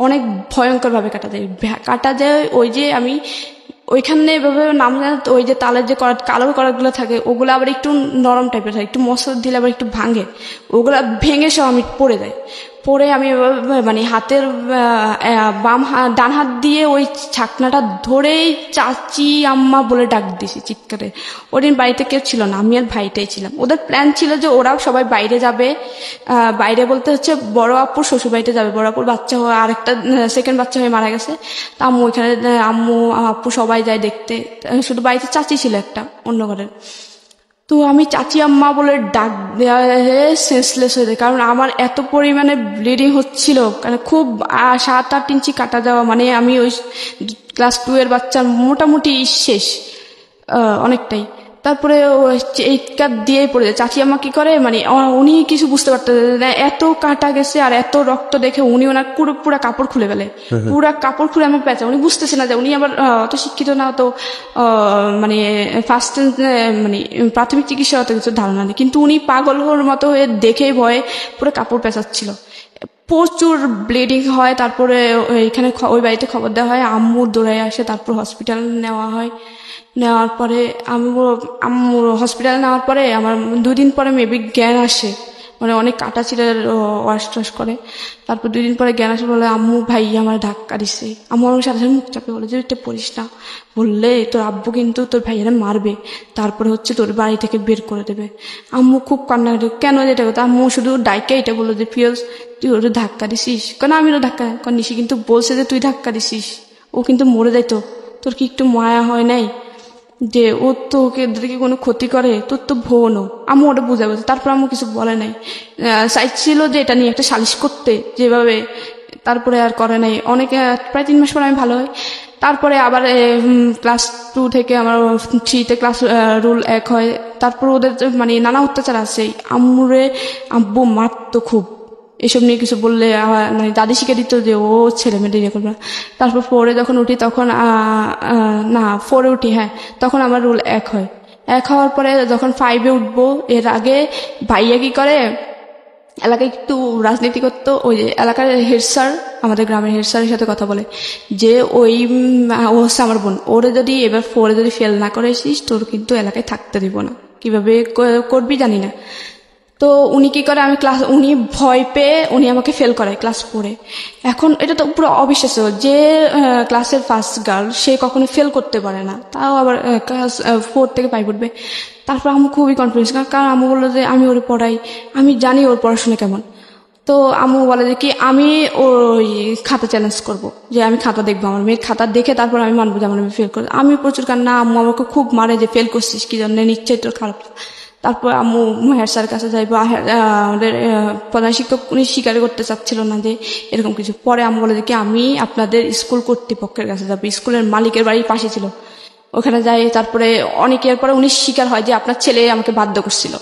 অনেক ভয়ঙ্কর ভাবে কাটা যায়। ওই যে আমি ওইখানে এভাবে নাম জানা, ওই যে তালের যে কালো করাতগুলো থাকে ওগুলো আবার একটু নরম টাইপের থাকে, একটু মশলা দিলে আবার একটু ভাঙে, ওগুলা ভেঙে সব আমি পড়ে যাই। পরে আমি মানে হাতের ডান হাত দিয়ে ওই ছাকনাটা ধরেই চাচি আম্মা বলে ডাক দিছি চিৎকারে। ওদিন বাড়িতে কেউ ছিল না, আমি আর ভাইটাই ছিলাম। ওদের প্ল্যান ছিল যে ওরাও সবাই বাইরে যাবে, বাইরে বলতে হচ্ছে বড় আপুর শ্বশুর বাড়িতে যাবে, বড় আপুর বাচ্চা হয়ে আরেকটা সেকেন্ড বাচ্চা হয়ে মারা গেছে। তা আম্মু ওইখানে, আম্মু আপু সবাই যায় দেখতে, শুধু বাড়িতে চাচি ছিল একটা অন্য ঘরের। তো আমি চাচি আম্মা বলে ডাক দেওয়া সেন্সলেস হয়ে যায়, কারণ আমার এত পরিমাণে ব্লিডিং হচ্ছিল, কারণ খুব 7-8 ইঞ্চি কাটা যাওয়া, মানে আমি ওই ক্লাস 2-এর বাচ্চার মোটামুটি শেষ অনেকটাই। তারপরে এই কাট দিয়েই পড়ে যায়। চাচি আম্মা কি করে, মানে উনি কিছু বুঝতে পারতেন না, এত কাটা গেছে আর এত রক্ত দেখে উনি ওনার পুরা কাপড় খুলে ফেলে, পুরা কাপড় খুলে আমার পেঁচা। উনি বুঝতেছে না যে, উনি আবার অত শিক্ষিত না, তো মানে ফার্স্ট মানে প্রাথমিক চিকিৎসা অত কিছু ধারণা নেই, কিন্তু উনি পাগল হওয়ার মতো হয়ে দেখেই ভয়ে পুরো কাপড় পেঁচাচ্ছিল, প্রচুর ব্লিডিং হয়। তারপরে এখানে ওই বাড়িতে খবর দেওয়া হয়, আম্মু দৌড়ায় আসে, তারপর হসপিটাল নেওয়া হয়। নেওয়ার পরে আম্মু হসপিটালে নেওয়ার পরে আমার 2 দিন পরে মেবি জ্ঞান আসে, মানে অনেক কাটা ছিল, ওয়াশ টাশ করে। তারপর 2 দিন পরে জ্ঞান আসে, বলে আম্মু ভাই আমার ধাক্কা দিছে। আম্মু আমার সাথে সাথে মুখ চাপে বলে যে এটা পড়িস না, বললে তোর আব্বু কিন্তু তোর ভাইয়ারা মারবে, তারপরে হচ্ছে তোর বাড়ি থেকে বের করে দেবে। আম্মু খুব কান্না করে, কেন যেটা কথা, আম্মু শুধু ডাইকে এটা বললো যে ফিরোজ তুই ওটা ধাক্কা দিছিস, কেন আমি ওটা ধাক্কা, কারণ নিশি কিন্তু বলছে যে তুই ধাক্কা দিছিস, ও কিন্তু মরে যেত, তোর কি একটু মায়া হয় নাই যে ও তো ওদেরকে কোনো ক্ষতি করে, তোর তো বোনও। আম্মু ওটা বুঝে বলছে, তারপর আম্মু কিছু বলে নাই, চাইছিল যে এটা নিয়ে একটা সালিশ করতে যেভাবে, তারপরে আর করে নাই। অনেকে প্রায় 3 মাস পরে আমি ভালো হই। তারপরে আবার ক্লাস 2 থেকে আমার 3-তে ক্লাস রুল 1 হয়। তারপর ওদের মানে নানা অত্যাচার আছে, আব্বু মারতো খুব, এসব নিয়ে কিছু বললে মানে দাদি শিখে দিত যে ও ছেলে মেয়েদের ইয়ে করবে। তারপর 4-এ যখন উঠি তখন না 4-এ উঠি, হ্যাঁ, তখন আমার রুল 1 হয়। এক হওয়ার পরে যখন 5-এ উঠবো, এর আগে ভাইয়া কি করে, এলাকায় একটু রাজনীতি করতো। ওই যে এলাকার হেড স্যার, আমাদের গ্রামের হেড স্যারের সাথে কথা বলে যে ওই ও হচ্ছে আমার বোন, ওরে যদি এবার 4-এ যদি ফেল না করে আসিস, তোর কিন্তু এলাকায় থাকতে দিব না। কিভাবে করবি জানি না। তো উনি কি করে, উনি ভয় পেয়ে উনি আমাকে ফেল করায় ক্লাস 4-এ। এখন এটা তো পুরো অবিশ্বাস্য যে ক্লাসের ফার্স্ট গার্ল সে কখনো ফেল করতে পারে না, তাও আবার ক্লাস 4 থেকে 5 উঠবে। তারপর আমি খুবই কনফিডেন্স, কারণ আমি বললো যে আমি ওরে পড়াই, আমি জানি ওর পড়াশোনা কেমন। তো আম্মু বলে যে কি আমি ওই খাতা চ্যালেঞ্জ করব, যে আমি খাতা দেখবো, আমার মেয়ের খাতা দেখে তারপর আমি মানবো যে আমার মেয়ে ফেল করে। আমি প্রচুর কান্না, আম্মু আমাকে খুব মারে যে ফেল করছিস কি জন্য, নিশ্চয়ই তোর খারাপ। তারপর আম্মু হেড স্যারের কাছে যাই, বা আমাদের প্রধান শিক্ষক উনি স্বীকার করতে চাচ্ছিল না যে এরকম কিছু। পরে আম্মু বলে যে কি আমি আপনাদের স্কুল কর্তৃপক্ষের কাছে যাবো, স্কুলের মালিকের বাড়ির পাশে ছিল, ওখানে যাই। তারপরে অনেকের পরে উনি স্বীকার হয় যে আপনার ছেলে আমাকে বাধ্য করছিল,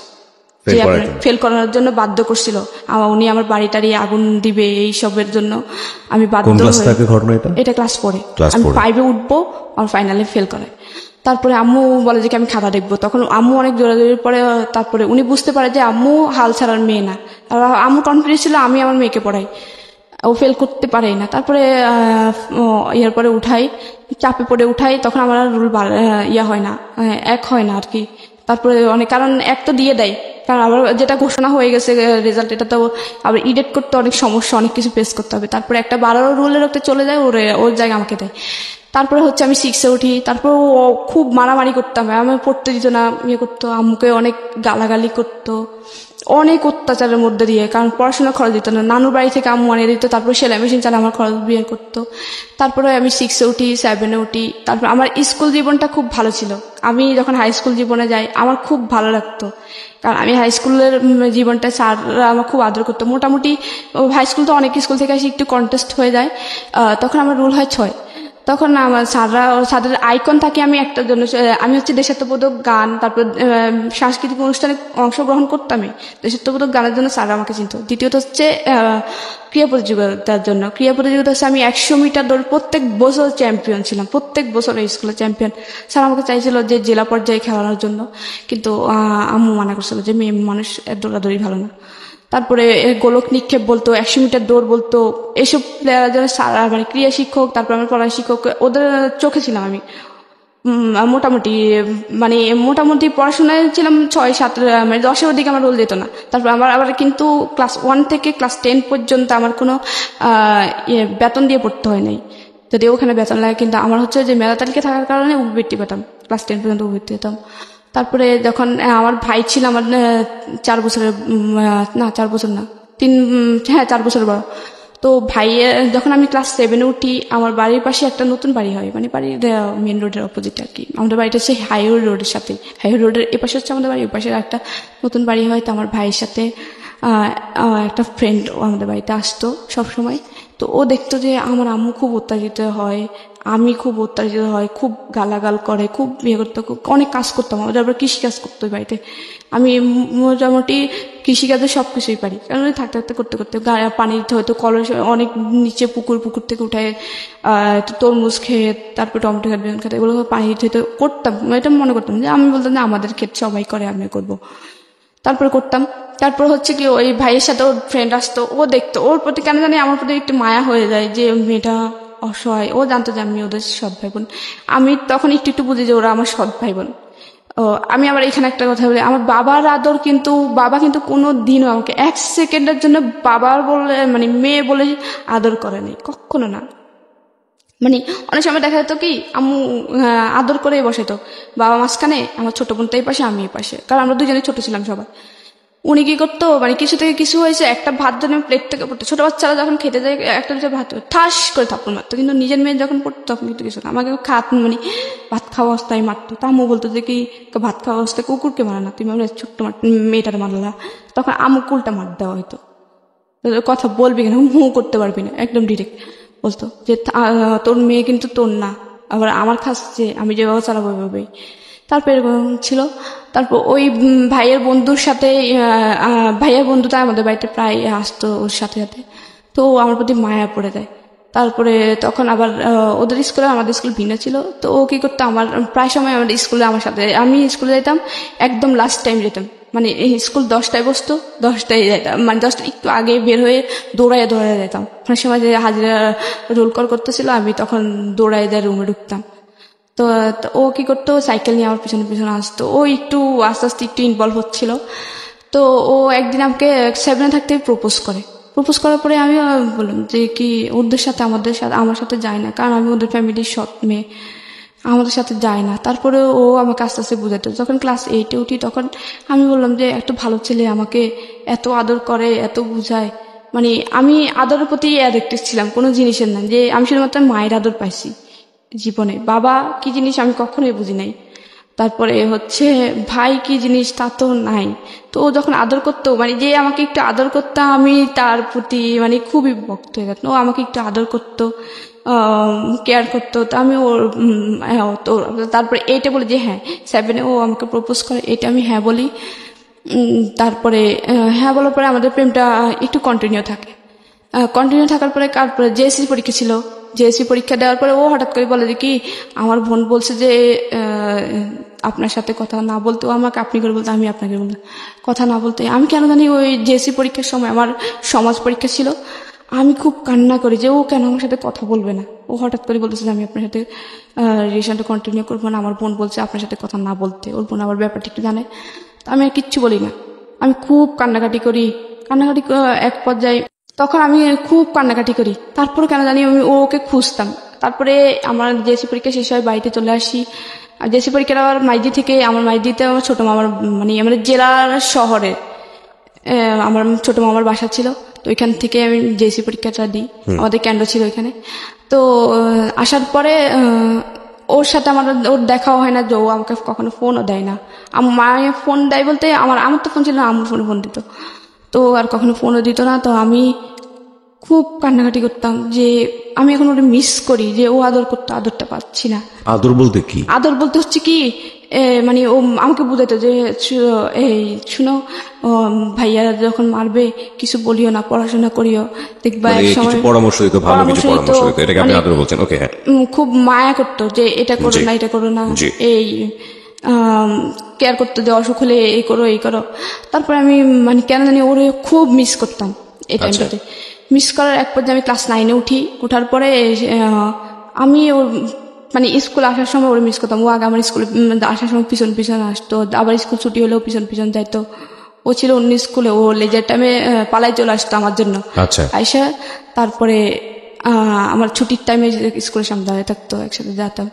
যে ফেল করার জন্য বাধ্য করছিল। উনি আমার বাড়িটারি আগুন দিবে এই সবের জন্য আমি বাধ্য হই। এটা ক্লাস 4-এ, আমি 5-এ উঠবো আর ফাইনালে ফেল করে। তারপরে আম্মু বলে যে আমি খাতা দেখবো, তখন আম্মু অনেক জোরাজোরির পরে তারপরে উনি বুঝতে পারে যে আম্মু হাল ছাড়ার মেয়ে না। আর আম্মু কনফিডেন্স ছিল আমি আমার মেয়েকে পড়াই, ও ফেল করতে পারেই না। তারপরে ইয়ার পরে উঠাই, চাপে পড়ে উঠাই, তখন আমার আর রুল ইয়া হয় না, এক হয় না আর কি। তারপরে অনেক কারণ এক তো দিয়ে দেয়, কারণ আবার যেটা ঘোষণা হয়ে গেছে রেজাল্ট, এটা তো আবার ইডিট করতে অনেক সমস্যা, অনেক কিছু ফেস করতে হবে। তারপরে একটা 12 রুলের ওতে চলে যায়, ওর জায়গা আমাকে দেয়। তারপরে হচ্ছে আমি 6-এ উঠি। তারপর ও খুব মারামারি করতাম, আমি পড়তে দিত না, ইয়ে করতো, আম্মুকে অনেক গালাগালি করতো, অনেক অত্যাচারের মধ্যে দিয়ে, কারণ পড়াশোনা খরচ দিত না, নানুর বাড়ি থেকে আম্মু আনিয়ে দিত, তারপর সেলাই মেশিন চালা আমার খরচ বিয়ে করতো। তারপরে আমি 6-এ উঠি, 7-এ উঠি। তারপর আমার স্কুল জীবনটা খুব ভালো ছিল। আমি যখন হাই স্কুল জীবনে যাই আমার খুব ভালো লাগতো, কারণ আমি হাই স্কুলের জীবনটা স্যাররা আমার খুব আদর করতো। মোটামুটি হাই স্কুল তো অনেক স্কুল থেকে আসি একটু কন্টেস্ট হয়ে যায়, তখন আমার রুল হয় 6। তখন আমার স্যারদের আইকন থাকে আমি একটার জন্য, আমি হচ্ছে দেশাত্মবোধক গান, তারপর সাংস্কৃতিক অনুষ্ঠানে অংশগ্রহণ করতামই, দেশাত্মবোধক গানের জন্য স্যাররা আমাকে চিনত। দ্বিতীয়ত হচ্ছে ক্রীড়া প্রতিযোগিতার জন্য। ক্রীড়া প্রতিযোগিতা হচ্ছে আমি 100 মিটার দৌড় প্রত্যেক বছর চ্যাম্পিয়ন ছিলাম, প্রত্যেক বছর এই স্কুলে চ্যাম্পিয়ন। স্যার আমাকে চাইছিল যে জেলা পর্যায়ে খেলানোর জন্য, কিন্তু আম্মু মানা করছিল যে মেয়ে মানুষ দৌড়াদৌড়ি ভালো না। তারপরে গোলক নিক্ষেপ বলতো, 100 মিটার দৌড় বলতো, এসব প্লেয়ার যেন সারা মানে ক্রীড়া শিক্ষক, তারপর আমার পড়া শিক্ষক, ওদের চোখে ছিলাম আমি। মোটামুটি পড়াশোনায় ছিলাম 6-7, মানে 10-এর দিকে আমার রোল যেত না। তারপর আবার কিন্তু ক্লাস 1 থেকে ক্লাস 10 পর্যন্ত আমার কোনো বেতন দিয়ে পড়তে হয় নাই, যদি ওখানে বেতন লাগে। কিন্তু আমার হচ্ছে যে মেধা তালিকা থাকার কারণে উপবৃত্তি পেতাম, ক্লাস 10 পর্যন্ত উপবৃত্তি পেতাম। তারপরে যখন আমার ভাই ছিল আমার 4 বছরের, না 4 বছর না 4 বছর বড়। তো ভাইয়ের যখন আমি ক্লাস 7-এ উঠি, আমার বাড়ির পাশে একটা নতুন বাড়ি হয়, মানে বাড়ির মেন রোডের অপোজিট আর কি। আমাদের বাড়িটা হচ্ছে হাইওয়ে রোডের সাথে, হাইওয়ে রোডের এপাশে হচ্ছে আমাদের বাড়ি, ওই পাশে একটা নতুন বাড়ি হয়। তো আমার ভাইয়ের সাথে একটা ফ্রেন্ড আমাদের বাড়িতে আসতো সব সময়। তো ও দেখতো যে আমার আম্মু খুব অত্যাচারিত হয়, আমি খুব অত্যাচারিত হয়, খুব গালাগাল করে, খুব বিয়ে করতো, অনেক কাজ করতাম। আমাদের আবার কৃষিকাজ করতো বাড়িতে, আমি মোটামুটি কৃষিকাজে সব কিছুই পারি, কারণ থাকতে থাকতে করতে করতে পানি দিতে হয়তো কলের অনেক নিচে পুকুর থেকে উঠায় তরমুজ ক্ষেত, তারপর টমেটো ক্ষেত, বেগুন ক্ষেত, এগুলো পানি দিতে হয়তো করতাম। এটা মনে করতাম যে আমি বলতাম যে আমাদের ক্ষেত সবাই করে, আমিও করবো। তারপরে করতাম। তারপর হচ্ছে কি ওই ভাইয়ের সাথে ওর ফ্রেন্ড আসতো, ও দেখতো, ওর প্রতি কেন জানি আমার প্রতি একটু মায়া হয়ে যায় যে মেয়েটা অসহায়। ও জানতো যে আমি ওদের সৎ ভাই বোন, আমি তখন একটু একটু বুঝি যে ওরা আমার সৎ ভাই বোন। আমি আবার এখানে একটা কথা বলি, আমার বাবার আদর কিন্তু, বাবা কিন্তু কোনো দিনও আমাকে 1 সেকেন্ডের জন্য বাবার বলে মানে মেয়ে বলে আদর করে নাই, কখনো না। মানে অনেক সময় দেখা যেত কি আম্মু আদর করে বসাইতো, বাবা মাঝখানে, আমার ছোট বোনটা এই পাশে, আমি এই পাশে, কারণ আমরা দুজনে ছোট ছিলাম সবাই। উনি কি করতো, মানে কিছু থেকে কিছু হয়েছে, একটা ভাত যেন প্লেট থেকে পড়তো, ছোট বাচ্চারা যখন খেতে যায় একটা দুটো ভাত ঠাস করে থাপ্পড় মারতো, কিন্তু নিজের মেয়ে যখন পড়তো তখন কিন্তু কিছু না, আমাকে মানে ভাত খাওয়া অবস্থায় মারতো। তা আম্মু বলতো যে কি ভাত খাওয়া অবস্থায় কুকুরকে মারা না, তুমি আমরা ছোট্ট মেয়েটার মারলা। তখন আম্মু উল্টা মার দেওয়া হয়তো, কথা বলবি কেন, হুঁ করতে পারবি না, একদম ডিরেক্ট বলতো যে তোর মেয়ে কিন্তু তোর না, আবার আমার খাচ্ছে, আমি যেভাবে চালাবো ওইভাবেই। তারপর এরকম ছিল। তারপর ওই ভাইয়ের বন্ধুর সাথে, ভাইয়ের বন্ধুটা আমাদের বাড়িতে প্রায় আসতো ওর সাথে সাথে, তো আমার প্রতি মায়া পড়ে যায়। তারপরে তখন আবার ওদের স্কুলে আমাদের স্কুল ভিন্ন ছিল, তো ও কি করতো, আমার প্রায় সময় আমাদের স্কুলে আমার সাথে, আমি স্কুলে যেতাম একদম লাস্ট টাইম যেতাম, মানে স্কুল 10টায় বসতো, 10টায় যেতাম, মানে 10টা একটু আগে বের হয়ে দৌড়াইয়া যেতাম। অনেক সময় যে হাজিরা রোল কল করতেছিল, আমি তখন দৌড়াই দিয়ে রুমে ঢুকতাম। তো ও কি করতো, সাইকেল নিয়ে আমার পিছনে পিছনে আসতো। ও একটু আস্তে আস্তে একটু ইনভলভ হচ্ছিল। তো ও একদিন আমাকে 7 থাকতে প্রপোজ করে। প্রপোজ করার পরে আমি বললাম যে কি ওদের সাথে আমার সাথে যায় না, কারণ আমি ওদের ফ্যামিলির সৎ মেয়ে, আমাদের সাথে যায় না। তারপরে ও আমাকে আস্তে আস্তে বুঝাতো। যখন ক্লাস 8-এ উঠি তখন আমি বললাম যে একটা ভালো ছেলে আমাকে এত আদর করে, এত বুঝায়, মানে আমি আদরের প্রতি অ্যাডিক্টেড ছিলাম, কোনো জিনিসের না, যে আমি শুধুমাত্র মায়ের আদর পাইছি জীবনে, বাবা কি জিনিস আমি কখনোই বুঝি নাই। তারপরে হচ্ছে ভাই কি জিনিস তা তো নাই। তো ও যখন আদর করতো, মানে যে আমাকে একটু আদর করতো, আমি তার প্রতি মানে খুবই ভক্ত হয়ে গেতাম। ও আমাকে একটু আদর করতো, কেয়ার করতো। তো আমি ওর তো তারপরে 8-এ বলি যে হ্যাঁ, 7-এ ও আমাকে প্রপোজ করে, এটা আমি হ্যাঁ বলি। তারপরে হ্যাঁ বলার পরে আমাদের প্রেমটা একটু কন্টিনিউ থাকে। কন্টিনিউ থাকার পরে তারপরে জেএসসি পরীক্ষা ছিল। জেএসসি পরীক্ষা দেওয়ার পরে ও হঠাৎ করে বলে যে কি, আমার বোন বলছে যে আপনার সাথে কথা না বলতে, ও আমাকে আপনি করে বলতে, আমি আপনাকে বলতে, কথা না বলতে। আমি কেন জানি ওই জেএসসি পরীক্ষার সময় আমার সমাজ পরীক্ষা ছিল, আমি খুব কান্না করি যে ও কেন আমার সাথে কথা বলবে না। ও হঠাৎ করে বলতেছে যে আমি আপনার সাথে রিলেশনটা কন্টিনিউ করবো না, আমার বোন বলছে আপনার সাথে কথা না বলতে। ওর বোন আবার ব্যাপারটা একটু জানে। তো আমি আর কিচ্ছু বলি না, আমি খুব কান্নাকাটি করি। এক পর্যায়ে তখন আমি খুব কান্নাকাটি করি। তারপরে কেন জানি আমি ওকে খুঁজতাম। তারপরে আমার জেএসসি পরীক্ষা শেষ হয়, বাড়িতে চলে আসি। আর জেএসসি পরীক্ষার আবার আমার মাইদিতে আমার ছোট মামার, মানে আমাদের জেলার শহরে আমার ছোট মামার বাসা ছিল। তো ওইখান থেকে আমি জেএসসি পরীক্ষাটা দিই, আমাদের কেন্দ্র ছিল ওইখানে। তো আসার পরে ওর সাথে ওর দেখাও হয় না, যে ও আমাকে কখনো ফোনও দেয় না। মায়ে ফোন দেয় বলতে আমার তো ফোন ছিল না, আমার ফোন দিত। তো আর কখনো ফোনও দিত না। তো আমি খুব কান্নাকাটি করতাম যে আমি এখন ওটা মিস করি, যে ও আদর করতো, আদরটা পাচ্ছি না। আদর বলতে কি? আদর বলতে হচ্ছে কি, মানে ও আমাকে বুঝাইতো যে এই শুনো, ভাইয়া যখন মারবে কিছু বলিও না, পড়াশোনা করিও, দেখবা এক সময় পরামর্শ দিত, ভালো কিছু পরামর্শ দিত, এটাকে আপনি আদর বলছেন? ওকে, হ্যাঁ। খুব মায়া করতো যে এটা করো না, এটা করো না, এই কেয়ার করতো যে অসুখ হলে এই করো এই করো। তারপরে আমি মানে কেন জানি ওরে খুব মিস করতাম এই টাইমটাতে। মিস করার এক পর্যায়ে আমি ক্লাস 9-এ উঠি। ওঠার পরে আমি ওর মানে স্কুল আসার সময় ওর মিস করতাম। ও আগে আমার স্কুলে আসার সময় পিছন পিছন আসতো, আবার স্কুল ছুটি হলেও পিছন পিছন যাইতো। ও ছিল অন্য স্কুলে, ও লেজার টাইমে পালাই চলে আসতো আমার জন্য। আইসা তারপরে আমার ছুটির টাইমে স্কুলের সামনে দাঁড়িয়ে থাকতো, একসাথে যেতাম।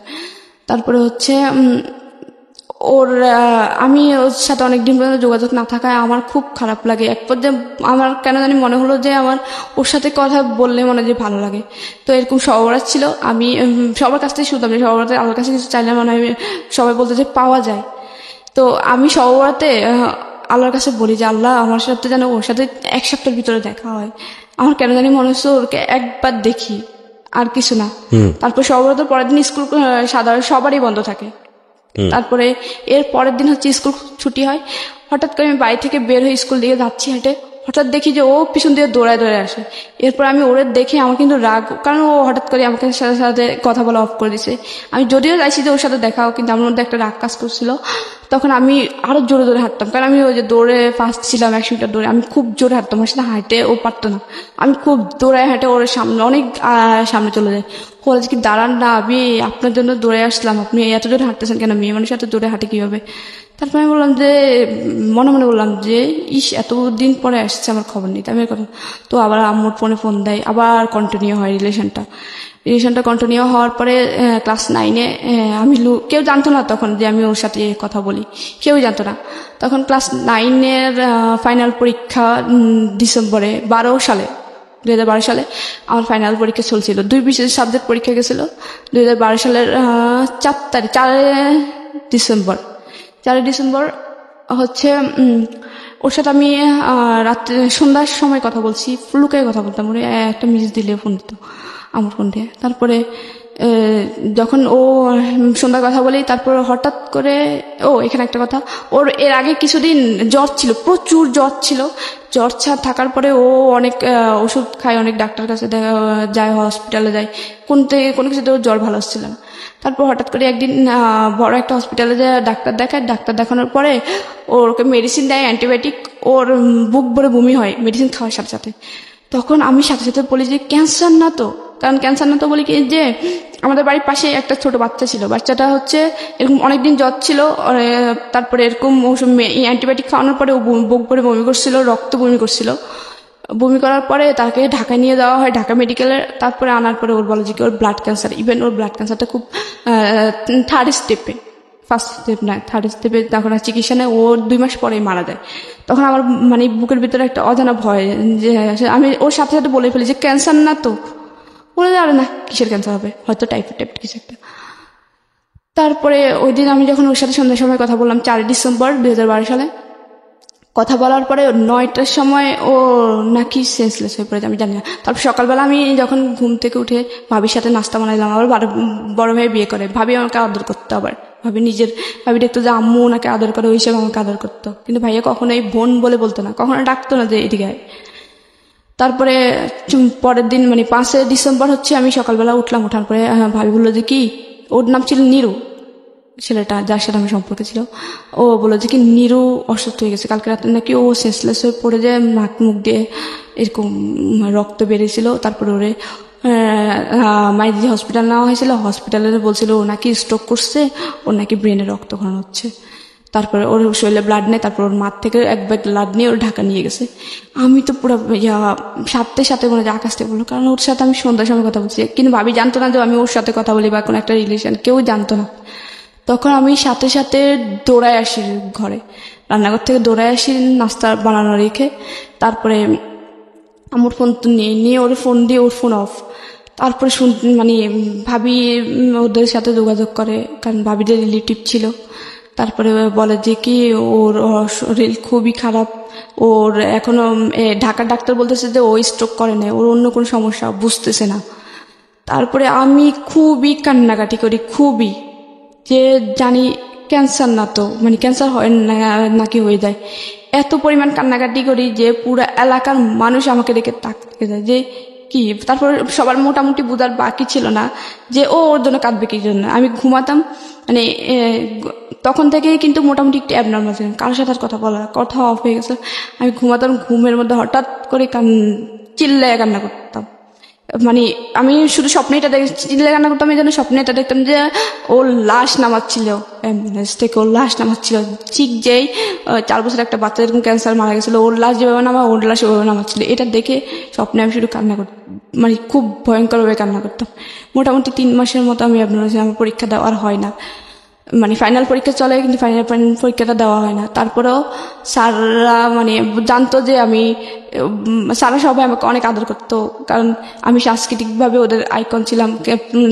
তারপরে হচ্ছে আমি ওর সাথে অনেকদিন পর্যন্ত যোগাযোগ না থাকায় আমার খুব খারাপ লাগে। এক পর্যায়ে আমার কেন জানি মনে হলো যে আমার ওর সাথে কথা বললে মনে যে ভালো লাগে। তো এরকম সবার ছিল, আমি সবার কাছ থেকে শুনতাম যে সবার আমার কাছে কিছু চাইলে মনে হয় সবাই বলতে যে পাওয়া যায়। তো আমি সবারতে আল্লাহর কাছে বলি যে আল্লাহ আমার সাথে যেন ওর সাথে 1 সপ্তাহের ভিতরে দেখা হয়। আমার কেন জানি মনে হচ্ছে ওকে একবার দেখি, আর কিছু না। তারপর সবার পরের দিন স্কুল সাধারণ সবারই বন্ধ থাকে। তারপরে এর পরের দিন হচ্ছে স্কুল ছুটি হয়। হঠাৎ করে আমি বাড়ি থেকে বের হয়ে স্কুল দিকে যাচ্ছি হেঁটে, হঠাৎ দেখি যে ও পিছন দিয়ে দৌড়ায় আসে। এরপর আমি ওরে দেখে আমার কিন্তু রাগ, কারণ ও হঠাৎ করে আমাকে সাথে সাথে কথা বলা অফ করে দিছে। আমি যদিও চাইছি যে ওর সাথে দেখাও, কিন্তু আমার মধ্যে একটা রাগ কাজ করছিল। তখন আমি আরো জোরে জোরে হাঁটতাম, কারণ আমি ওই যে দৌড়ে ফার্স্ট ছিলাম 100 মিটার দৌড়ে। আমি খুব জোরে হাঁটতাম, আমার সাথে হাঁটে ও পারতো না। আমি খুব দৌড়ায় হাঁটে ওর সামনে, অনেক সামনে চলে যায়। বলে কি দাঁড়ান না, আমি আপনার জন্য দৌড়ে আসলাম, আপনি এত জোরে হাঁটতেছেন কেন, মেয়ে মানুষ এত দৌড়ে হাঁটে কিভাবে? তারপর আমি বললাম যে মনে মনে বললাম যে এতদিন পরে আসছে, আমার খবর নেই। আমি কথা তো আবার আম্মুর ফোন দেয়, আবার কন্টিনিউ হয় রিলেশনটা কন্টিনিউ হওয়ার পরে ক্লাস 9-এ আমি কেউ জানতো না তখন যে আমি ওর সাথে কথা বলি, কেউ জানতো না তখন। ক্লাস 9-এর ফাইনাল পরীক্ষা ডিসেম্বরে 2012 সালে আমার ফাইনাল পরীক্ষা চলছিল। 2 বিশেষ সাবজেক্ট পরীক্ষা গেছিল 2012 সালের 4 ডিসেম্বর হচ্ছে। ওর সাথে আমি রাত্রে সন্ধ্যার সময় কথা বলছি, লুকায় কথা বলতাম। ওরে একটা মিস দিলে ফোন দিত আমার ফোন দিয়ে। তারপরে যখন ও সন্ধ্যার কথা বলি, তারপর হঠাৎ করে এখানে একটা কথা, ওর এর আগে কিছুদিন জ্বর ছিল, প্রচুর জ্বর ছিল। জ্বর থাকার পরে ও অনেক ওষুধ খায়, অনেক ডাক্তার কাছে যায়, হসপিটালে যায়, কোনো কিছুতে ওর জ্বর ভালো হচ্ছিল না। তারপর হঠাৎ করে একদিন বড় একটা হসপিটালে যায় ডাক্তার দেখায়। ডাক্তার দেখানোর পরে ওকে মেডিসিন দেয়, অ্যান্টিবায়োটিক। ওর বুক ভরে বমি হয় মেডিসিন খাওয়ার সাথে সাথে। তখন আমি সাথে সাথে বলি যে ক্যান্সার না তো, কারণ ক্যান্সার না তো বলি কি যে আমাদের বাড়ির পাশে একটা ছোট বাচ্চা ছিল, বাচ্চাটা হচ্ছে এরকম অনেকদিন জ্বর ছিল, তারপরে এরকম ওষুধ অ্যান্টিবায়োটিক খাওয়ানোর পরে ও বুক ভরে বমি করছিল, রক্ত বমি করছিল। বমি করার পরে তাকে ঢাকায় নিয়ে যাওয়া হয়, ঢাকা মেডিকেলে। তারপরে আনার পরে ওর বলে যে ওর ব্লাড ক্যান্সার। ইভেন ওর ব্লাড ক্যান্সারটা খুব থার্ড স্টেপে, ফার্স্ট স্টেপ না, থার্ড স্টেপে। তখন চিকিৎসা নেয়, ও 2 মাস পরেই মারা যায়। তখন আমার মানে বুকের ভিতরে একটা অজানা ভয়, যে আমি ওর সাথে সাথে বলে ফেলি যে ক্যান্সার না তো। বলে আরে না, কিসের ক্যান্সার হবে, হয়তো টাইফয়েড কিছু একটা। তারপরে ওই দিন আমি যখন ওর সাথে সন্ধ্যার সময় কথা বললাম, 4 ডিসেম্বর 2012 সালে, কথা বলার পরে 9টার সময় ও নাকি সেন্সলেস হয়ে পড়েছে, আমি জানি না। তারপর সকালবেলা আমি যখন ঘুম থেকে উঠে ভাবির সাথে নাস্তা বানাইলাম, আবার বড় ভাই বিয়ে করে, ভাবি আমাকে আদর করতো। আবার ভাবি দেখতো যে আম্মু ওনাকে আদর করে, ওই হিসেবে আমাকে আদর করতো। কিন্তু ভাইয়া কখনোই বোন বলে বলতো না, কখনো ডাকতো না যে এদিকে আয়। তারপরে পরের দিন মানে 5 ডিসেম্বর হচ্ছে আমি সকালবেলা উঠলাম, ওঠার পরে ভাবি বললো যে কি, ওর নাম ছিল নিরু, ছেলেটা যার সাথে আমার সম্পর্কে ছিল। ও বললো যে কি নিরু অসুস্থ হয়ে গেছে, কালকে রাতে নাকি ও সেন্সলেস হয়ে পড়ে যায়, নাক মুখ দিয়ে এরকম রক্ত বেরিয়েছিল। তারপরে ওরে মাইদি হসপিটাল নেওয়া হয়েছিল, হসপিটালে বলছিল ও নাকি স্ট্রোক করছে, ওর নাকি ব্রেনে রক্তক্ষরণ হচ্ছে। তারপরে ওর শরীরে ব্লাড নেই, তারপর ওর মাঠ থেকে 1 ব্যাগ ব্লাড নিয়ে ওর ঢাকা নিয়ে গেছে। আমি তো পুরো সাথে সাথে মনে হয় আকাশ থেকে বললো, কারণ ওর সাথে আমি সন্ধ্যার সময় কথা বলছি, কিন্তু ভাবি জানতো না যে আমি ওর সাথে কথা বলি বা কোনো একটা রিলেশন, কেউ জানতো না। তখন আমি সাথে সাথে দৌড়ায় আসি ঘরে, রান্নাঘর থেকে দৌড়ায় আসি নাস্তা বানানো রেখে। তারপরে আমার ফোন নিয়ে ওর ফোন দিয়ে, ওর ফোন অফ। তারপরে মানে ভাবি ওদের সাথে যোগাযোগ করে, কারণ ভাবিদের রিলেটিভ ছিল। তারপরে বলে যে কি ওর শরীর খুবই খারাপ, ওর এখনো ঢাকার ডাক্তার বলতেছে যে ও স্ট্রোক করে না, ওর অন্য কোনো সমস্যা, বুঝতেছে না। তারপরে আমি খুবই কান্নাকাটি করি, খুবই, যে জানি ক্যান্সার না তো, মানে ক্যান্সার হয় নাকি হয়ে যায়। এত পরিমাণ কান্নাকাটি করি যে পুরো এলাকার মানুষ আমাকে দেখে তাকিয়ে যায় যে কি। তারপর সবার মোটামুটি বোঝার বাকি ছিল না যে ওর জন্য কাঁদবে কি জন্য। আমি ঘুমাতাম, মানে তখন থেকে কিন্তু মোটামুটি একটু অ্যাবনর্মাল ছিলাম, কারোর সাথে কথা অফ হয়ে গেছে। আমি ঘুমাতাম, ঘুমের মধ্যে হঠাৎ করে চিল্লায় কান্না করতাম। মানে আমি শুধু স্বপ্নে এটা চিল্লায় কান্না করতাম, এই জন্য স্বপ্নে এটা দেখতাম যে ওর লাশ নামাচ্ছিল অ্যাম্বুলেন্স থেকে, ওর লাশ নামাচ্ছিল ঠিক যেই 4 বছরের একটা বাচ্চা এরকম ক্যান্সার মারা গেছিল, ওর লাশ যেভাবে নামা, ওর লাশ ওভাবে নামাচ্ছিল। এটা দেখে স্বপ্নে আমি শুধু কান্না করতাম, মানে খুব ভয়ঙ্করভাবে কান্না করতাম। মোটামুটি 3 মাসের মতো আমি অ্যাবনর্মাল ছিলাম, আমার পরীক্ষা দেওয়ার হয় না, মানে ফাইনাল পরীক্ষা চলে কিন্তু ফাইনাল পরীক্ষাটা দেওয়া হয় না। তারপরেও স্যাররা মানে জানতো যে আমি, স্যাররা সবাই আমাকে অনেক আদর করতো, কারণ আমি সাংস্কৃতিকভাবে ওদের আইকন ছিলাম।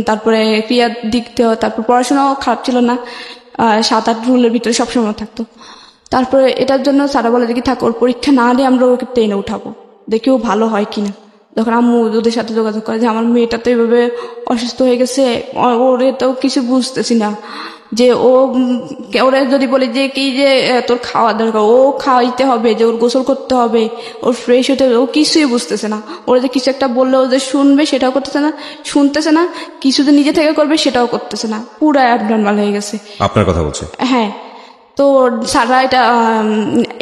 তারপরে ক্রিয়ার দিক দিয়েও, তারপর পড়াশোনাও খারাপ ছিল না, 7-8 রুলের ভিতরে সবসময় থাকতো। তারপরে এটার জন্য স্যাররা বলে দেখি থাক, ওর পরীক্ষা না দিয়ে আমরা ওকে টেনে উঠাবো, দেখি ও ভালো হয় কিনা। যখন আম্মু ওদের সাথে যোগাযোগ করে যে আমার মেয়েটা তো এইভাবে অসুস্থ হয়ে গেছে, ওরে তো কিছু বুঝতেছি না, যে ওরা যদি বলে যে কি যে তোর খাওয়া দরকার, ও খাওয়াইতে হবে, যে ওর গোসল করতে হবে, ওর ফ্রেশ হতে হবে, ও কিছুই বুঝতেছে না। ওরা যে কিছু একটা বললে ও যে শুনবে সেটাও করতেছে না, শুনতেছে না, কিছু যে নিজে থেকে করবে সেটাও করতেছে না, পুরো অ্যাবনর্মাল হয়ে গেছে। আপনার কথা বলছে? হ্যাঁ। তো স্যাররা এটা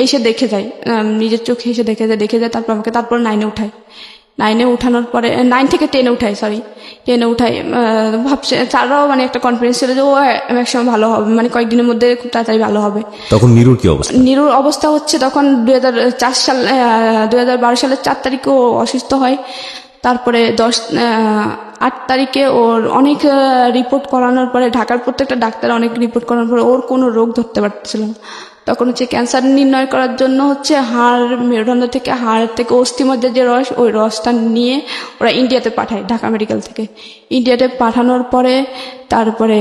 এসে দেখে যায়, নিজের চোখে এসে দেখে যায়। তারপর আমাকে 9-এ উঠায়। 9-এ উঠানোর পরে 9 থেকে 10-এ উঠায়, 10-এ উঠায়। ভাবছে স্যাররাও মানে একটা কনফিডেন্স ছিল যে ও একসময় ভালো হবে, মানে কয়েকদিনের মধ্যে খুব তাড়াতাড়ি ভালো হবে। তখন নিরুর কি অবস্থা? নিরুর অবস্থা হচ্ছে তখন 2012 সালের 4 তারিখে ও অসুস্থ হয়। তারপরে 8 তারিখে ওর অনেক রিপোর্ট করানোর পরে, ঢাকার প্রত্যেকটা ডাক্তার অনেক রিপোর্ট করানোর পরে ওর কোনো রোগ ধরতে পারছিল না। তখন হচ্ছে ক্যান্সার নির্ণয় করার জন্য হচ্ছে হাড়, মেরুদণ্ড থেকে, হাড় থেকে অস্থি মধ্যে যে রস, ওই রসটা নিয়ে ওরা ইন্ডিয়াতে পাঠায়, ঢাকা মেডিকেল থেকে। ইন্ডিয়াতে পাঠানোর পরে তারপরে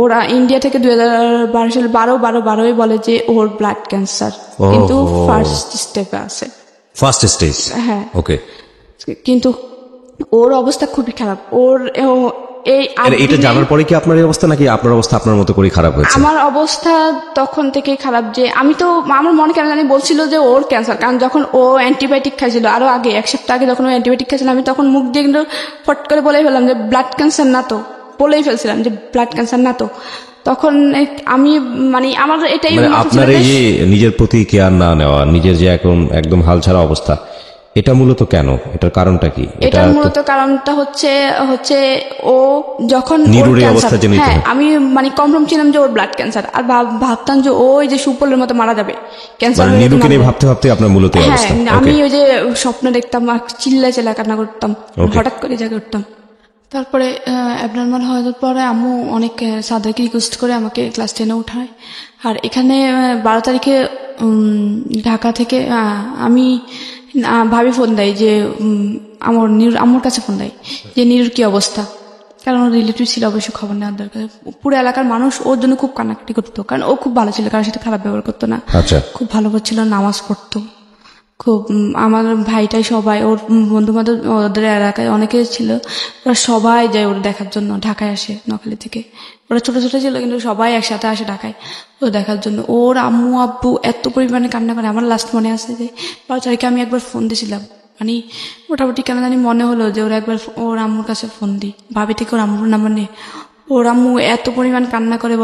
ওরা ইন্ডিয়া থেকে 2012 সালে 12 বলে যে ওর ব্লাড ক্যান্সার, কিন্তু ফার্স্ট স্টেপে আছে। First stage? হ্যাঁ। ওকে। কিন্তু ওর অবস্থা খুবই খারাপ। ওর এই এটা জানার পরে কি আপনার এই অবস্থা, নাকি আপনার অবস্থা আপনার মতো করে খারাপ হয়েছে? আমার অবস্থা তখন থেকে খারাপ যে আমি তো আমার মনে কেন জানি বলছিল যে ওর ক্যান্সার, কারণ যখন ও অ্যান্টিবায়োটিক খাইছিল আরো আগে 1 সপ্তাহ আগে যখন ও অ্যান্টিবায়োটিক খাইছিল, আমি তখন মুখ দিয়ে কিন্তু ফট করে বলেই ফেললাম যে ব্লাড ক্যান্সার না তো, বলেই ফেলছিলাম যে ব্লাড ক্যান্সার না তো। তখন আমি মানে আমার এটাই আপনার এই যে নিজের প্রতি কেয়ার না নেওয়া, নিজের যে এখন একদম হাল ছাড়া অবস্থা, এটা মূলত কেন? এটার কারণটা কি? এটার মূলত কারণটা হচ্ছে ও যখন নিরুর এই অবস্থা জেনেই তো। হ্যাঁ, আমি মানে কনফার্ম ছিলাম যে ওর ব্লাড ক্যান্সার, আর ভাবতাম যে ও ওই যে সুপলের মতো মারা যাবে ক্যান্সার। নিরুকে নিয়ে ভাবতে ভাবতে আপনার মূলত এই হ্যাঁ, অবস্থা। আমি ওই যে স্বপ্ন দেখতাম আর চিল্লা কান্না করতাম, হঠাৎ করে জাগে উঠতাম। তারপরে অ্যাবনর্মাল হওয়ার পরে আম্মু অনেক স্যারদেরকে রিকোয়েস্ট করে আমাকে ক্লাস 10-এ উঠায়। আর এখানে 12 তারিখে ঢাকা থেকে আমি ভাবি ফোন দেয় যে আমার আম্মুর কাছে ফোন দেয় যে নিরুর কি অবস্থা, কারণ ওর রিলেটিভ ছিল, অবশ্যই খবর নেওয়ার দরকার। পুরো এলাকার মানুষ ওর জন্য খুব কান্নাকাটি করতো, কারণ ও খুব ভালো ছিল, কারোর সাথে খারাপ ব্যবহার করতো না, আচ্ছা, খুব ভালো ছিল, নামাজ পড়তো খুব। আমার ভাইটাই সবাই ওর বন্ধু বান্ধব ওদের এলাকায় অনেকে ছিল, ওরা সবাই যায় ওর দেখার জন্য, ঢাকায় আসে নোয়াখালী থেকে। ওরা ছোট ছোট ছিল কিন্তু সবাই একসাথে আসে ঢাকায় ও দেখার জন্য। ওর আম্মু আব্বু এত পরিমাণে কান্না করে। আমার লাস্ট মনে আছে যে 12 তারিখে আমি একবার ফোন দিয়েছিলাম, মানে মোটামুটি কেন জানি মনে হলো যে ওরা একবার ওর আম্মুর কাছে ফোন দিই, ভাবি থেকে ওর আম্মুর নাম্বার নেই। ওর আম্মু এত পরিমাণ কান্না করে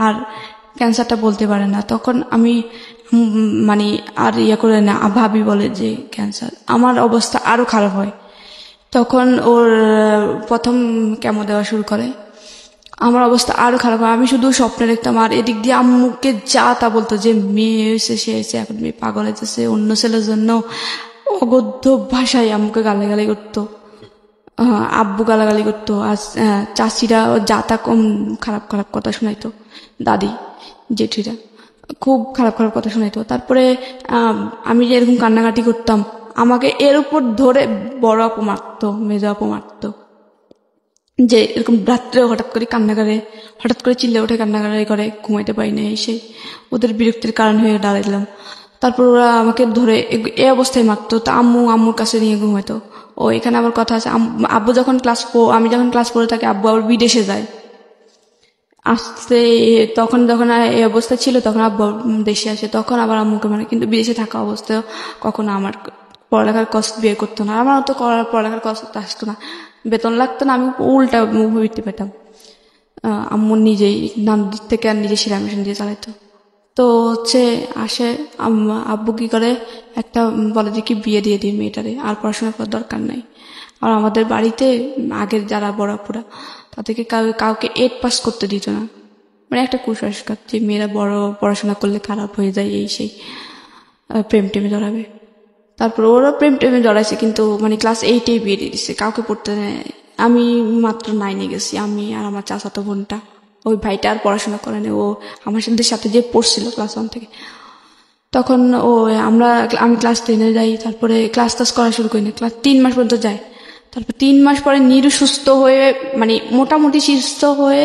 আর ক্যান্সারটা বলতে পারে না। তখন আমি মানে আর করে না, ভাবি বলে যে ক্যান্সার। আমার অবস্থা আরো খারাপ হয়। তখন ওর প্রথম কেমো দেওয়া শুরু করে, আমার অবস্থা আরো খারাপ হয়। আমি শুধু স্বপ্নে দেখতাম, আর এদিক দিয়ে আম্মুকে যা তা বলতো যে মেয়ে হয়েছে, সে হয়েছে, এখন মেয়ে পাগল হয়েছে, অন্য ছেলের জন্য অগদ্য ভাষায় আম্মুকে গালাগালি করতো, আব্বু গালাগালি করতো, আর চাচিরা যা তা কম খারাপ খারাপ কথা শোনাইতো, দাদি জেঠিরা খুব খারাপ খারাপ কথা শোনাইতো। তারপরে আমি যে এরকম কান্নাকাটি করতাম, আমাকে এর উপর ধরে বড় আপু মারতো, মেজো আপু মারতো, যে এরকম রাত্রে হঠাৎ করে কান্না করে, হঠাৎ করে চিল্লে উঠে কান্নাকাটি করে, ঘুমাইতে পারি না, এসে ওদের বিরক্তির কারণ হয়ে দাঁড়াইলাম। তারপর ওরা আমাকে ধরে এই অবস্থায় মারতো। তা আম্মুর কাছে নিয়ে ঘুমাইতো। ও এখানে আবার কথা আছে, আব্বু যখন আমি যখন ক্লাস 4 থাকি, আব্বু আবার বিদেশে যায় আসতে, তখন যখন এই অবস্থা ছিল তখন আব্বু দেশে আসে, তখন আবার আম্মুকে মানে, কিন্তু বিদেশে থাকা অবস্থায় কখনো আমার পড়ালেখার কষ্ট বিয়ে করতো না, আমার তো পড়ালেখার কষ্ট আসতো না, বেতন লাগতো না, আমি উল্টা মুভি পেতাম। আম্মু নিজেই নাম থেকে আর নিজে সেলাই মেশিন দিয়ে চালাইতো। তো আসে আব্বু কি করে, একটা বলে যে কি বিয়ে দিয়ে দিই মেয়েটারে, আর পড়াশোনা করার দরকার নাই। আর আমাদের বাড়িতে আগের যারা বড় আপুরা, তাদেরকে কাউকে 8 পাস করতে দিত না, মানে একটা কুসংস্কার যে মেয়েরা বড় পড়াশোনা করলে খারাপ হয়ে যায়, এই সেই প্রেম টেমে জড়াবে। তারপর ওরা প্রেম টেমে জড়াইছে, কিন্তু মানে ক্লাস 8-এই বিয়ে দিয়ে দিচ্ছে, কাউকে পড়তে নেয়। আমি মাত্র 9-এ গেছি, আমি আর আমার চাচাতো বোনটা। ওই ভাইটা আর পড়াশোনা করেনি, ও আমার সাথে যে পড়ছিল ক্লাস 1 থেকে। তখন আমি ক্লাস 10-এ যাই, তারপরে ক্লাস করা শুরু করি না, ক্লাস 3 মাস পর্যন্ত যাই। তারপর 3 মাস পরে নিরু সুস্থ হয়ে, মানে মোটামুটি সুস্থ হয়ে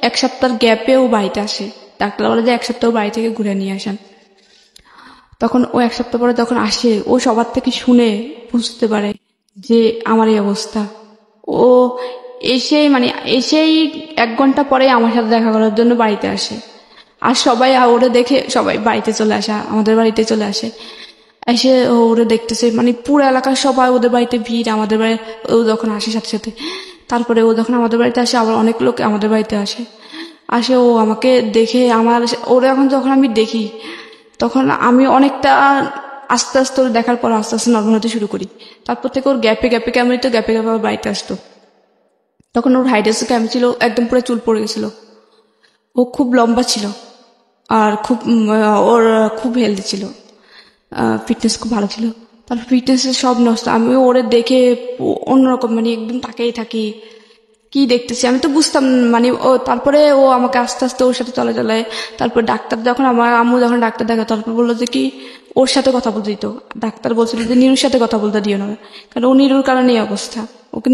1 সপ্তাহের গ্যাপেও বাড়িতে আসে। ডাক্তার বলে যে 1 সপ্তাহ বাড়ি থেকে ঘুরে নিয়ে আসেন। তখন ও 1 সপ্তাহ পরে যখন আসে, ও সবার থেকে শুনে বুঝতে পারে যে আমার এই অবস্থা। ও এসেই 1 ঘন্টা পরে আমার সাথে দেখা করার জন্য বাড়িতে আসে, আর সবাই ওরে দেখে সবাই বাড়িতে চলে আসে, আমাদের বাড়িতে চলে আসে। এসে ওরে দেখতেছে, মানে পুরো এলাকার সবাই ওদের বাড়িতে ভিড়, আমাদের বাড়ি ও যখন আসে সাথে সাথে। তারপরে ও যখন আমাদের বাড়িতে আসে, আবার অনেক লোক আমাদের বাড়িতে আসে ও আমাকে দেখে, ওরা এখন যখন আমি দেখি, তখন আমি অনেকটা আস্তে আস্তে ওর দেখার পর আস্তে আস্তে নর্মাল হতে শুরু করি। তারপর থেকে ওর গ্যাপে গ্যাপে বাড়িতে আসতো। তখন ওর হাইড্রেস ক্যাম্প ছিল, একদম পুরো চুল পড়ে গেছিল, ও খুব লম্বা ছিল, আর ওর খুব হেলদি ছিল, ফিটনেস খুব ভালো ছিল। তারপর ফিটনেসের সব নষ্ট। আমি ওরে দেখে অন্যরকম, মানে একদম তাকেই থাকি, কি দেখতেছি আমি তো বুঝতাম, মানে তারপরে ও আমাকে আস্তে আস্তে ওর সাথে চলে। তারপর ডাক্তার যখন আমার আম্মু যখন ডাক্তার দেখা, তারপর বললো যে কি ওর সাথে কথা বলতে দিত। ডাক্তার বলছিল যে নিরুর সাথে কথা বলতে দিও না, কারণ ও নিরুর কারণে এই অবস্থা। ওকে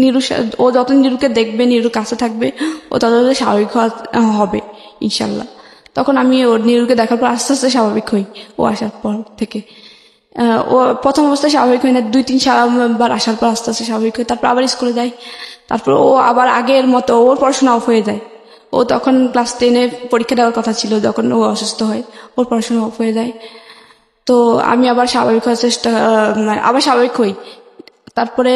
ও যত নিরুকে দেখবে, নিরুর কাছে থাকবে, ও তত স্বাভাবিক হবে ইনশাল্লাহ। তখন আমি ওর নিরুকে দেখার পর আস্তে আস্তে স্বাভাবিক হই ও আসার পর থেকে। ও প্রথম অবস্থায় স্বাভাবিক হয় না, 2-3 বার আসার পর আস্তে আস্তে স্বাভাবিক হয়, তারপর আবার স্কুলে যায়। তারপর ও আবার আগের মতো ওর পড়াশোনা অফ হয়ে যায়। ও তখন ক্লাস 10-এ পরীক্ষা দেওয়ার কথা ছিল, যখন ও অসুস্থ হয় ওর পড়াশোনা অফ হয়ে যায়। তো আমি আবার স্বাভাবিক হওয়ার চেষ্টা, আবার স্বাভাবিক হই। তারপরে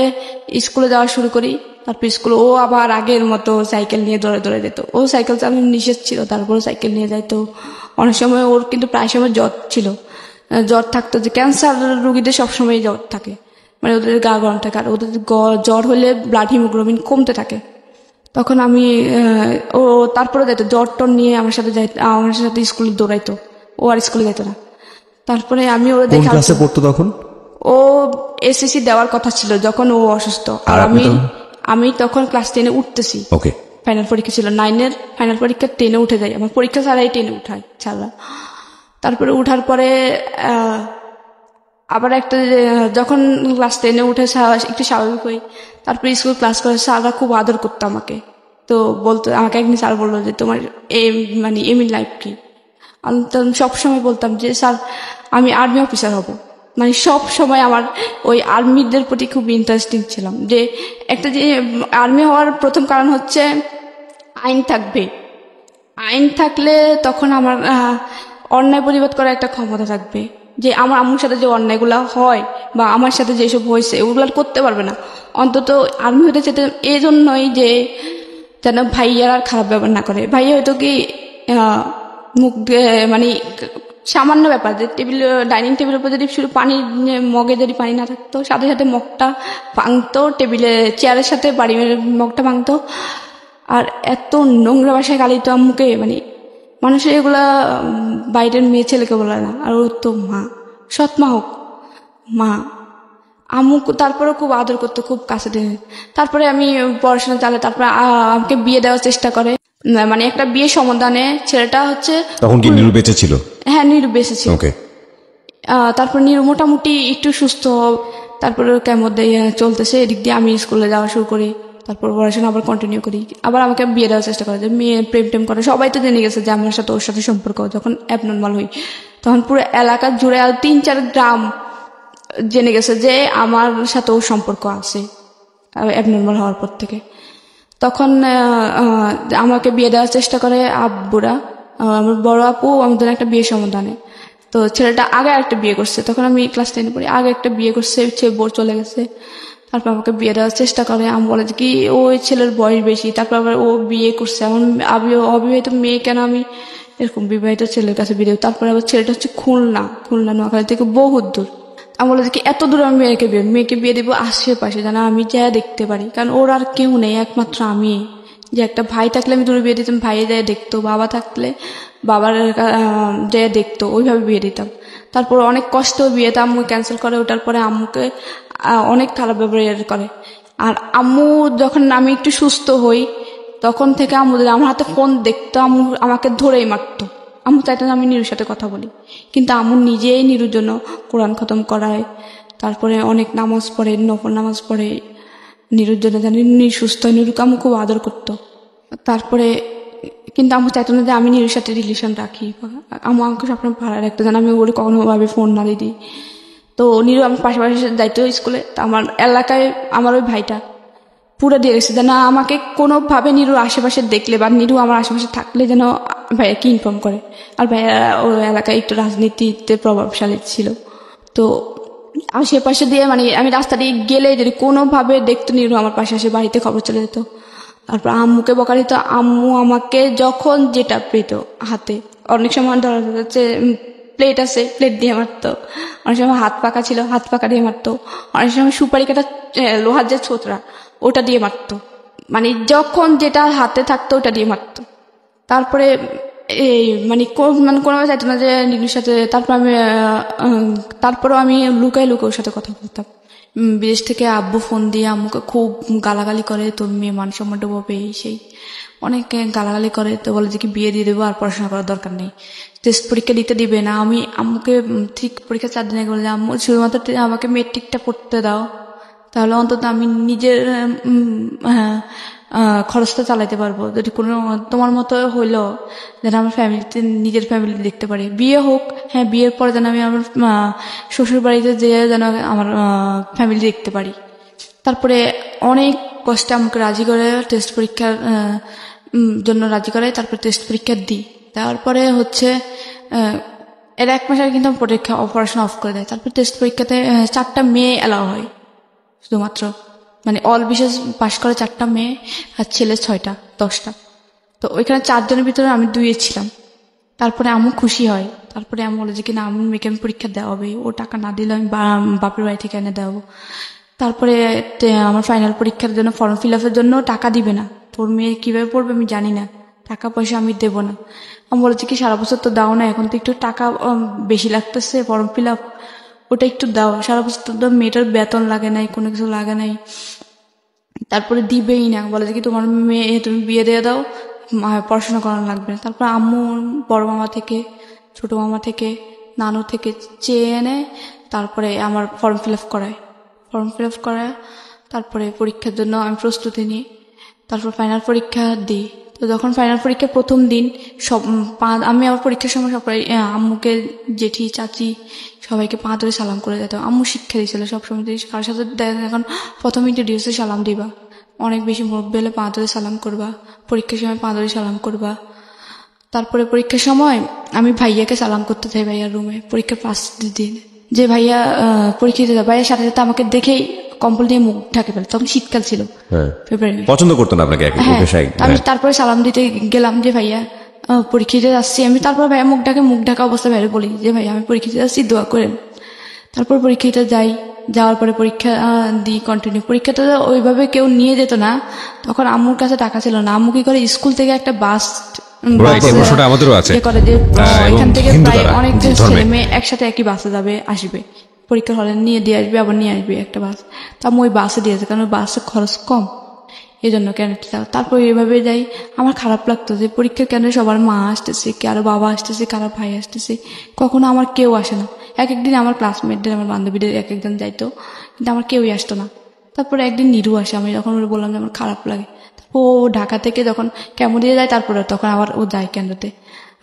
স্কুলে যাওয়া শুরু করি। তারপর স্কুলে ও আবার আগের মতো সাইকেল নিয়ে দৌড়ে দৌড়ে যেত। ও সাইকেল চালানো নিষেধ ছিল, তারপরে সাইকেল নিয়ে যাইতো। অনেক সময় ওর কিন্তু প্রায় সময় জ্বর ছিল, জ্বর থাকতো, যে ক্যান্সার রোগীদের সবসময় জ্বর থাকে, মানে ওদের গা গরম থাকে, আর ওদের জ্বর হলে ব্লাড হিমোগ্লোবিন কমতে থাকে। তখন আমি ও তারপরে যাইতো জ্বর টর নিয়ে আমার সাথে স্কুলে দৌড়াইতো। ও আর স্কুলে যেত না। তারপরে আমি ওরা কোন দেখে ক্লাসে পড়তো তখন? ও এসএসসি দেওয়ার কথা ছিল যখন ও অসুস্থ, আর আর আপনি আমি তখন ক্লাস 10-এ উঠতেছি। ওকে। ফাইনাল পরীক্ষা ছিল 9-এর ফাইনাল পরীক্ষা, 10-এ উঠে যাই। আমার পরীক্ষা ছাড়াই 10-এ উঠাই ছাড়া। তারপরে উঠার পরে আবার একটা যখন ক্লাস 10-এ উঠে একটু স্বাভাবিক হই, তারপরে স্কুল ক্লাস করে স্যাররা খুব আদর করতো আমাকে। তো বলতো, আমাকে একদিন স্যার বললো যে তোমার মানে এম ইন লাইফ কি? আমি তো সবসময় বলতাম যে স্যার আমি আর্মি অফিসার হব। মানে সব সময় আমার ওই আর্মিদের প্রতি খুব ইন্টারেস্টিং ছিলাম। যে একটা যে আর্মি হওয়ার প্রথম কারণ হচ্ছে আইন থাকবে, আইন থাকলে তখন আমার অন্যায় প্রতিবাদ করার একটা ক্ষমতা থাকবে। যে আমার আম্মুর সাথে যে অন্যায়গুলো হয় বা আমার সাথে যেসব হয়েছে ওগুলো করতে পারবে না। অন্তত আর্মি হতে চেতে এই জন্যই যে যেন ভাইয়ার আর খারাপ ব্যবহার না করে। ভাইয়া হয়তো কি মুখ মানে সামান্য ব্যাপার, যে ডাইনিং টেবিলের উপর যদি শুধু পানি, মগে যদি পানি না থাকতো, সাথে সাথে মগটা ভাঙতো, টেবিলে চেয়ারের সাথে বাড়ি মেরে মগটা ভাঙতো। আর এত নোংরা ভাষায় গালি তো আম্মুকে, মানে মানুষের এগুলা বাইরের মেয়ে ছেলেকে বলে না। আর ওর তো মা, সৎ মা হোক, মা আম্মু তারপরে খুব আদর করতো, খুব কাছে দিয়ে। তারপরে আমি পড়াশোনা চালে, তারপরে আমাকে বিয়ে দেওয়ার চেষ্টা করে। মানে একটা বিয়ে সমাধানে ছেলেটা হচ্ছে, তখন কি নীরু বেঁচে ছিল? হ্যাঁ নীরু বেঁচে ছিল। ওকে। তারপর নীরু মোটামুটি একটু সুস্থ, তারপরে কেমন চলতেছে, এদিক দিয়ে আমি স্কুলে যাওয়া শুরু করি। তারপর পড়াশোনা আবার কন্টিনিউ করি। আবার আমাকে বিয়ে দেওয়ার চেষ্টা করে, যে মেয়ে প্রেম টেম করে। সবাই তো জেনে গেছে যে আমার সাথে ওর সাথে সম্পর্ক। যখন অ্যাবনর্মাল হই তখন পুরো এলাকা জুড়ে আর 3-4 গ্রাম জেনে গেছে যে আমার সাথে ওর সম্পর্ক আছে অ্যাবনর্মাল হওয়ার পর থেকে। তখন আমাকে বিয়ে দেওয়ার চেষ্টা করে আব্বুরা। আমার বড় আপু আমাদের একটা বিয়ে সমাধানে। তো ছেলেটা আগে একটা বিয়ে করছে, তখন আমি ক্লাস 10-এ পড়ি। আগে একটা বিয়ে করছে, সে বোর চলে গেছে। তারপর আমাকে বিয়ে দেওয়ার চেষ্টা করে। আমি বলে যে কি ওই ছেলের বয়স বেশি, তারপর আবার ও বিয়ে করছে, এমন অবিবাহিত মেয়ে কেন আমি এরকম বিবাহিত ছেলের কাছে বিয়ে দেবো? তারপরে আবার ছেলেটা হচ্ছে খুলনা নোয়াখালী থেকে বহুত দূর। আমি বলে যে কি এত দূর আমি মেয়েকে বিয়ে দেবো আশেপাশে, যেন আমি যা দেখতে পারি, কারণ ওর আর কেউ নেই, একমাত্র আমি। যে একটা ভাই থাকলে আমি দূরে বিয়ে দিতাম, ভাইয়ে যায় দেখতো, বাবা থাকলে বাবার যায় দেখতো, ওইভাবে বিয়ে দিতাম। তারপর অনেক কষ্ট বিয়েতে আম্মু ক্যান্সেল করে। ওটার পরে আম্মুকে অনেক খারাপ ব্যবহার করে। আর আম্মু যখন আমি একটু সুস্থ হই তখন থেকে আম্মু আমার হাতে ফোন দেখতো, আম্মু আমাকে ধরেই মারতো। আম্মু চাইতো না আমি নীরুর সাথে কথা বলি, কিন্তু আম্মু নিজেই নীরুর জন্য কোরআন খতম করায়, তারপরে অনেক নামাজ পড়ে, নফল নামাজ পড়ে নীরুর জন্য, জানি নীর সুস্থ হয়। নীরুকে আম্মু খুব আদর করতো। তারপরে কিন্তু আম্মু চাইতো না যে আমি নীরুর সাথে রিলেশন রাখি। আম্মু আমাকে সবসময় ভাড়া রাখতো, যেন আমি ওরে কখনো ভাবে ফোন না দিই। তো নীরু আমার পাশাপাশি যাইতো স্কুলে। তো আমার এলাকায় আমার ওই ভাইটা পুরো দিয়ে গেছে, যেন আমাকে কোনোভাবে নীরুর আশেপাশে দেখলে বা নীরু আমার আশেপাশে থাকলে যেন ভাইয়াকে ইনফর্ম করে। আর ভাইয়া ওই এলাকায় একটু রাজনীতিতে প্রভাবশালী ছিল। তো আশেপাশে দিয়ে মানে আমি রাস্তা দিয়ে গেলে যদি কোনোভাবে দেখতো নীরু আমার পাশে আসে, বাড়িতে খবর চলে যেত। তারপর আম্মুকে বকা দিত। আম্মু আমাকে যখন যেটা পেত হাতে, অনেক সময় ধরা যাচ্ছে প্লেট আছে, প্লেট দিয়ে মারতো। অনেক সময় হাত পাকা ছিল, হাত পাকা দিয়ে মারতো। অনেক সময় সুপারি কাটা লোহার যে ছোতরা, ওটা দিয়ে মারতো। মানে যখন যেটা হাতে থাকতো ওটা দিয়ে মারতো। তারপরে এই মানে কোনোভাবে চাইতো না যে নীলুর সাথে। তারপরেও আমি লুকায় ওর সাথে কথা বলতাম। বিদেশ থেকে আব্বু ফোন দিয়ে আম্মুকে খুব গালাগালি করে, তোর মেয়ে মান সম্মান ডুবোবে, এই সেই অনেক গালাগালি করে। তো বলে যে কি বিয়ে দিয়ে দেবো, আর পড়াশোনা করার দরকার নেই, টেস্ট পরীক্ষা দিতে দিবে না। আমি আম্মুকে ঠিক পরীক্ষা 4 দিন আগে বলে, আম্মু শুধুমাত্র আমাকে মেট্রিকটা পড়তে দাও, তাহলে অন্তত আমি নিজের খরচটা চালাইতে পারবো। যদি কোনো তোমার মতো হইলো যেন আমার ফ্যামিলিতে, নিজের ফ্যামিলি দেখতে পারি, বিয়ে হোক হ্যাঁ বিয়ের পরে যেন আমি আমার শ্বশুর বাড়িতে যেয়ে যেন আমার ফ্যামিলি দেখতে পারি। তারপরে অনেক কষ্টে আমাকে রাজি করে টেস্ট পরীক্ষার জন্য রাজি করে, তারপরে টেস্ট পরীক্ষা দিই। তারপরে হচ্ছে এর 1 মাস আগে কিন্তু আমার পড়াশোনা অফ করে দেয়। তারপর টেস্ট পরীক্ষাতে 4টা মেয়ে অ্যালাউ হয় শুধুমাত্র, মানে অল বিশেষ পাশ করে 4টা মেয়ে আর ছেলে 6টা 10টা। তো ওইখানে 4 জনের ভিতরে আমি 2 ছিলাম। তারপরে আম্মু খুশি হয়। তারপরে আমি বলে যে কিনা আমি মেয়েকে আমি পরীক্ষা দেওয়া হবে, ও টাকা না দিলে আমি বাপের বাড়ি থেকে এনে দেওয়াবো। তারপরে আমার ফাইনাল পরীক্ষার জন্য ফর্ম ফিল আপের জন্য টাকা দিবে না, তোর মেয়ে কিভাবে পড়বে আমি জানি না, টাকা পয়সা আমি দেবো না। আমি বলেছি কি সারা বছর তো দাও না, এখন তো একটু টাকা বেশি লাগতেছে ফর্ম ফিল আপ, ওটা একটু দাও, সারা বছর তো মেয়েটার বেতন লাগে নাই, কোনো কিছু লাগে নাই। তারপরে দিবেই না, বলে যে কি তোমার মেয়ে তুমি বিয়ে দিয়ে দাও, পড়াশোনা করানো লাগবে না। তারপর আম্মু বড় মামা থেকে, ছোট মামা থেকে, নানু থেকে চেয়ে এনে তারপরে আমার ফর্ম ফিল আপ করায় তারপরে পরীক্ষার জন্য আমি প্রস্তুতি নিই। তারপর ফাইনাল পরীক্ষা দিই। তো যখন ফাইনাল পরীক্ষার প্রথম দিন সব আমি আমার পরীক্ষার সময় সবাই আম্মুকে, জেঠি, চাচি সবাইকে পা ধরে সালাম করে যেতাম। আম্মু শিক্ষা দিয়েছিল সবসময় কার সাথে এখন প্রথম ইন্ট্রোডিউসে সালাম দিবা, অনেক বেশি মুরব্বি হলে পা ধরে সালাম করবা, পরীক্ষার সময় পা ধরে সালাম করবা। তারপরে পরীক্ষার সময় আমি ভাইয়াকে সালাম করতে চাই ভাইয়ার রুমে পরীক্ষার ফার্স্ট দিন, যে ভাইয়া পরীক্ষা দিতে, ভাইয়ার সাথে সাথে আমাকে দেখেই কম্বল দিয়ে মুখ ঢাকে ফেলে, তখন শীতকাল ছিল, ফেব্রুয়ারি। পছন্দ করতো না আপনাকে? আমি তারপরে সালাম দিতে গেলাম যে ভাইয়া পরীক্ষা দিতে যাচ্ছি আমি। তারপর ভাইয়া মুখ ঢাকা অবস্থা বাইরে বলি যে ভাইয়া আমি পরীক্ষা দিতে যাচ্ছি, দোয়া করেন। তারপর পরীক্ষাটা যাই, যাওয়ার পরে পরীক্ষা দিই কন্টিনিউ। পরীক্ষাটা ওইভাবে কেউ নিয়ে যেত না, তখন আম্মুর কাছে টাকা ছিল না। আম্মু কি করে স্কুল থেকে একটা বাস করে যে এখান থেকে প্রায় অনেক ছেলে মেয়ে একসাথে একই বাসে যাবে আসবে, পরীক্ষার হলে নিয়ে দিয়ে আসবে আবার নিয়ে আসবে একটা বাস। তা আমি ওই বাসে দিয়েছে, কারণ ওই বাসে খরচ কম, এই জন্য কেন। তারপর এইভাবে যাই। আমার খারাপ লাগতো যে পরীক্ষার কেন সবার মা আসতেছে, কারো বাবা আসতেছে, কারো ভাই আসতেছে, কখনো আমার কেউ আসে না। একদিন আমার ক্লাসমেটদের, আমার বান্ধবীদের একজন যাইতো, কিন্তু আমার কেউই আসতো না। তারপরে একদিন নিরু আসে, আমি যখন ওরা বললাম যে আমার খারাপ লাগে, ও ঢাকা থেকে যখন কেমন দিয়ে যায় তারপরে তখন আবার ও যায় কেন্দ্রতে।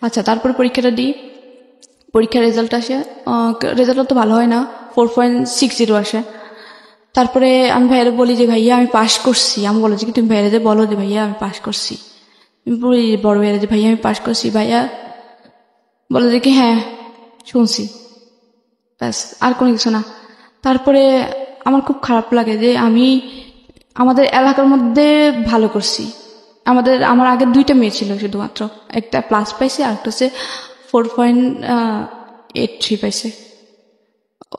আচ্ছা, তারপরে পরীক্ষাটা দিই, পরীক্ষার রেজাল্ট আসে, রেজাল্ট তো ভালো হয় না, 4.60 আসে। তারপরে আমি ভাইয়ারে বলি যে ভাইয়া আমি পাশ করছি। আমি বলে যে কি তুমি ভাইয়ারে যে বলো যে ভাইয়া আমি পাশ করছি। আমি বলি বড় ভাইয়ারে যে ভাইয়া আমি পাশ করছি। ভাইয়া বলে যে কি হ্যাঁ শুনছি, ব্যাস আর কোনো কিছু না। তারপরে আমার খুব খারাপ লাগে যে আমি আমাদের এলাকার মধ্যে ভালো করছি। আমার আগে 2টা মেয়ে ছিল শুধুমাত্র, একটা প্লাস পাইছে আর একটা হচ্ছে 4.83 পাইছে।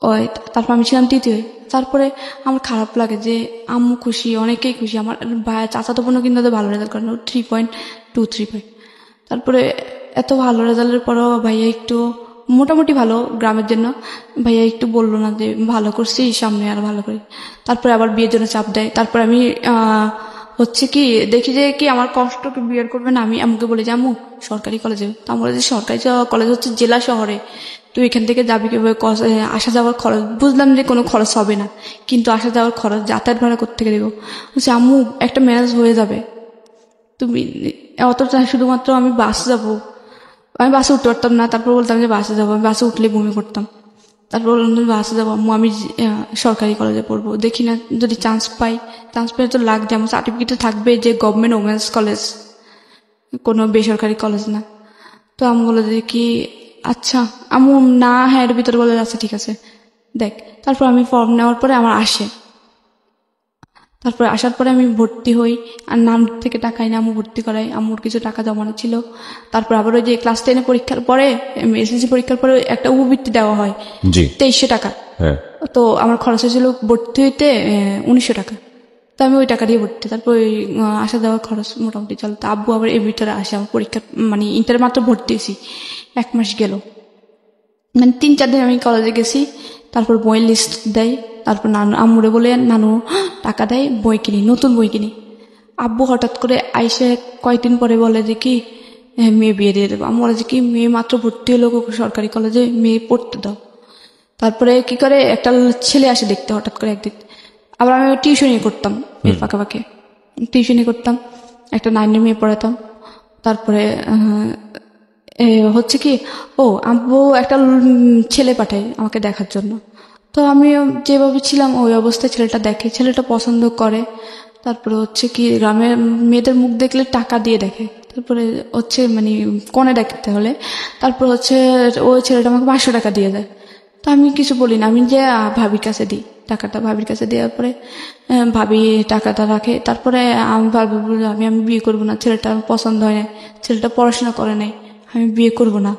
ওই তারপর আমি ছিলাম তৃতীয়। তারপরে আমার খারাপ লাগে যে আম্মু খুশি, অনেকেই খুশি, আমার ভাই চাচাতো বোনও কিন্তু ভালো রেজাল্ট করেন, 3.23 পাই। তারপরে এত ভালো রেজাল্টের পরও ভাইয়া একটু মোটামুটি ভালো গ্রামের জন্য, ভাইয়া একটু বললো না যে ভালো করছি, সামনে আর ভালো করি। তারপরে আবার বিয়ের জন্য চাপ দেয়। তারপরে আমি হচ্ছে কি দেখি যে কি আমার কষ্টকে বিয়ের করবে না, আমি আমাকে বলে যে আম্মু সরকারি কলেজে। তা বলে যে সরকারি কলেজ হচ্ছে জেলা শহরে, তুই এখান থেকে যাবি কিভাবে, আসা যাওয়ার খরচ। বুঝলাম যে কোনো খরচ হবে না, কিন্তু আসা যাওয়ার খরচ, যাতায়াত ভাড়া কোত্থেকে দেবো। বলছি আম্মু একটা ম্যানেজ হয়ে যাবে, তুমি অতটা শুধুমাত্র আমি বাসে যাবো। আমি বাসে উঠতে পারতাম না, তারপর বলতাম যে বাসে যাবো, আমি বাসে উঠলে বমি করতাম। তারপর বললাম যে বাসে যাবো আম্মু, আমি সরকারি কলেজে পড়বো, দেখি না যদি চান্স পাই তো লাগবে, আমার সার্টিফিকেটে থাকবে যে গভর্নমেন্ট ওমেন্স কলেজ, কোনো বেসরকারি কলেজ না। তো আমি বলে যে কি আচ্ছা আম্মু না, হ্যাঁ এর ভিতরে বলে আচ্ছা ঠিক আছে দেখ। তারপর আমি ফর্ম নেওয়ার পরে আমার আসে, তারপরে আসার পরে আমি ভর্তি হই, আর নাম থেকে টাকা এনে আম্মু ভর্তি করাই, আম্মুর কিছু টাকা জমানো ছিল। তারপর আবার ওই যে ক্লাস 10 পরীক্ষার পরে, এসএসসি পরীক্ষার পরে একটা উপবৃত্তি দেওয়া হয় 2300 টাকা। তো আমার খরচ হয়েছিল ভর্তি হইতে 1900 টাকা। তো আমি ওই টাকা দিয়ে ভর্তি, তারপর ওই আসা যাওয়ার খরচ মোটামুটি চলো। তো আব্বু আবার এর ভিতরে আসে, আমার পরীক্ষা মানে ইন্টার মাত্র ভর্তি হয়েছি, 1 মাস গেল, মানে 3-4 দিন আমি কলেজে গেছি। তারপর বইয়ের লিস্ট দেয়, তারপর আম্মুরে বলে নানু টাকা দেয়, বই কিনি, নতুন বই কিনি। আব্বু হঠাৎ করে আইসে কয়েকদিন পরে বলে যে কি মেয়ে বিয়ে দিয়ে দেবো। আমি বলে যে কি মেয়ে মাত্র ভর্তি হলো সরকারি কলেজে, মেয়ে পড়তে দাও। তারপরে কি করে একটা ছেলে আসে দেখতে হঠাৎ করে একদিন। আবার আমি টিউশনি করতাম, এর ফাঁকে টিউশনি করতাম, একটা 9 মেয়ে পড়াতাম। তারপরে হচ্ছে কি, আব্বু একটা ছেলে পাঠায় আমাকে দেখার জন্য। তো আমি যেভাবে ছিলাম ওই অবস্থায় ছেলেটা দেখে, ছেলেটা পছন্দ করে। তারপরে হচ্ছে কি, গ্রামের মেয়েদের মুখ দেখলে টাকা দিয়ে দেখে। তারপরে হচ্ছে মানে কনে দেখতে হলে তারপর হচ্ছে ওই ছেলেটা আমাকে 500 টাকা দিয়ে দেয়। তো আমি কিছু বলি না, আমি যে ভাবির কাছে দিই টাকাটা। ভাবির কাছে দেওয়ার পরে ভাবি টাকাটা রাখে। তারপরে আমি ভাবি বলি, আমি বিয়ে করবো না, ছেলেটা আমার পছন্দ হয় না, ছেলেটা পড়াশোনা করে নাই, আমি বিয়ে করব না।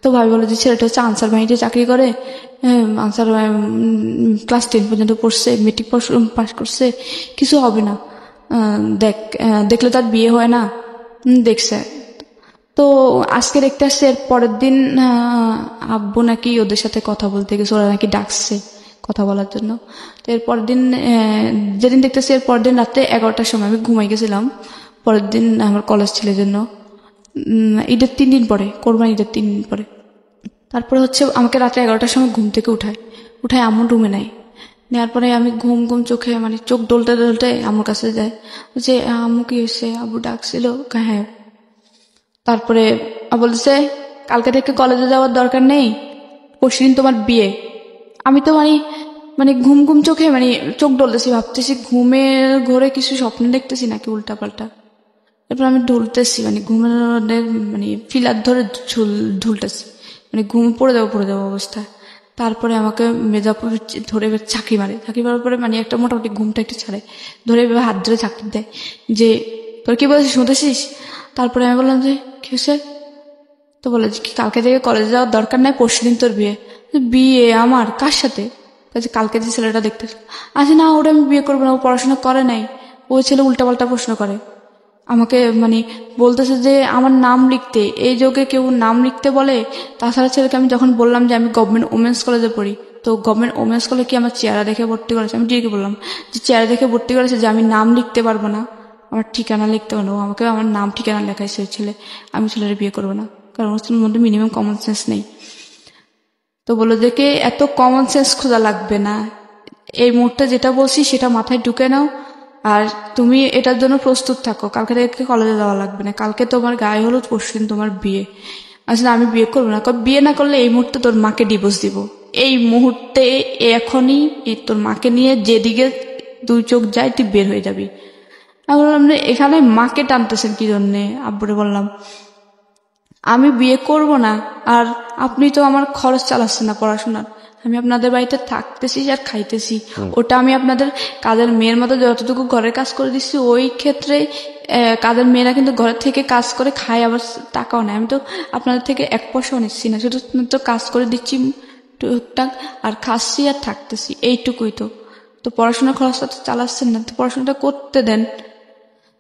তো ভাবি বলে যে ছেলেটা হচ্ছে আনসার বাহিনীতে চাকরি করে, আনসার ক্লাস 10 পর্যন্ত পড়ছে, মেট্রিক পাস করছে, কিছু হবে না। দেখলে তার বিয়ে হয় না। দেখছে। তো আজকে দেখতে আসছে, এর পরের দিন আব্বু নাকি ওদের সাথে কথা বলতে গেছে, ওরা নাকি ডাকছে কথা বলার জন্য। তো এর পরের দিন যেদিন দেখতেছি, এর পরের দিন রাত্রে 11টার সময় আমি ঘুমাই গেছিলাম। পরের দিন আমার কলেজ ছিল জন্য ঈদের 3 দিন পরে, কোরবানি ঈদের 3 দিন পরে। তারপরে হচ্ছে আমাকে রাত্রে 11টার সময় ঘুম থেকে উঠায় আম্মুর রুমে নাই। নেওয়ার পরে আমি ঘুম চোখে মানে চোখ ডলতে ডলতে আম্মুর কাছে যাই, যে আম্মু কি হয়েছে, আব্বু ডাকছিল? হ্যাঁ। তারপরে বলতেছে কালকে থেকে কলেজে যাওয়ার দরকার নেই, পরশুদিন তোমার বিয়ে। আমি তো মানে ঘুম চোখে মানে চোখ ডলতেছি, ভাবতেছি ঘুমের ঘোরে কিছু স্বপ্ন দেখতেছি নাকি উল্টা পাল্টা। এরপর আমি ঢুলতেছি, মানে ঘুমের মানে ফিলার ধরে ঢুলতেছি, মানে ঘুম পড়ে যাবো অবস্থায়। তারপরে আমাকে মেজাপুর ধরে চাকরি মারার পরে মানে একটা মোটামুটি ঘুমটা একটু ছাড়ে, ধরে হাত ধরে চাকরি দেয়, যে তোর কি বলছিস শুনতেছিস? তারপরে আমি বললাম যে কি হয়েছে? তো বলে যে কালকে থেকে কলেজে যাওয়ার দরকার নাই, পরশুদিন তোর বিয়ে। বিয়ে আমার কার সাথে? কালকে যে ছেলেটা দেখতে, আচ্ছা না, ওটা আমি বিয়ে করবো না, ও পড়াশোনা করে নাই, ওই ছেলে উল্টাপাল্টা প্রশ্ন করে আমাকে, মানে বলতেছে যে আমার নাম লিখতে, এই যুগে কেউ নাম লিখতে বলে? তাছাড়া ছেলেকে আমি যখন বললাম যে আমি গভর্নমেন্ট ওমেন্স কলেজে পড়ি, তো গভর্নমেন্ট ওমেন্স কলেজে কি আমার চেহারা দেখে ভর্তি করেছে? আমি ডিরেক্ট বললাম যে চেহারা দেখে ভর্তি করেছে, যে আমি নাম লিখতে পারবো না, আমার ঠিকানা লিখতে পারবো, আমাকে আমার নাম ঠিকানা লেখাইছে ওই ছেলে। আমি ছেলের বিয়ে করবো না, কারণ ওর মধ্যে মিনিমাম কমন সেন্স নেই। তো বললো যে কে এত কমন সেন্স খোঁজা লাগবে না, এই মুহূর্তে যেটা বলছি সেটা মাথায় ঢুকে নাও, আর তুমি এটার জন্য প্রস্তুত থাকো, কালকে থেকে কলেজে যাওয়া লাগবে না, কালকে তোমার গায়ে হলুদ, পরশুদিন তোমার বিয়ে। আচ্ছা আমি বিয়ে করবো না, বিয়ে না করলে এই মুহূর্তে তোর মাকে ডিভোর্স দিব, এই মুহূর্তে এখনই তোর মাকে নিয়ে যেদিকে 2 চোখ যায় তুই বের হয়ে যাবি। আমি বললাম যে এখানে মাকে টানতেছেন কি জন্যে? আব্বুরে বললাম আমি বিয়ে করব না, আর আপনি তো আমার খরচ চালাচ্ছেন না পড়াশোনার, আমি আপনাদের বাড়িতে থাকতেছি আর খাইতেছি, ওটা আমি আপনাদের কাজের মেয়ের মতো যতটুকু ঘরের কাজ করে দিচ্ছি, ওই ক্ষেত্রে কাজের মেয়েরা কিন্তু ঘরের থেকে কাজ করে খায়, আবার টাকাও নেয়। আমি তো আপনাদের থেকে 1 পয়সাও নিচ্ছি না, শুধু তো কাজ করে দিচ্ছি টুকটাক, আর খাচ্ছি আর থাকতেছি, এইটুকুই। তো পড়াশোনার খরচটা তো চালাচ্ছেন না, তো পড়াশোনাটা করতে দেন।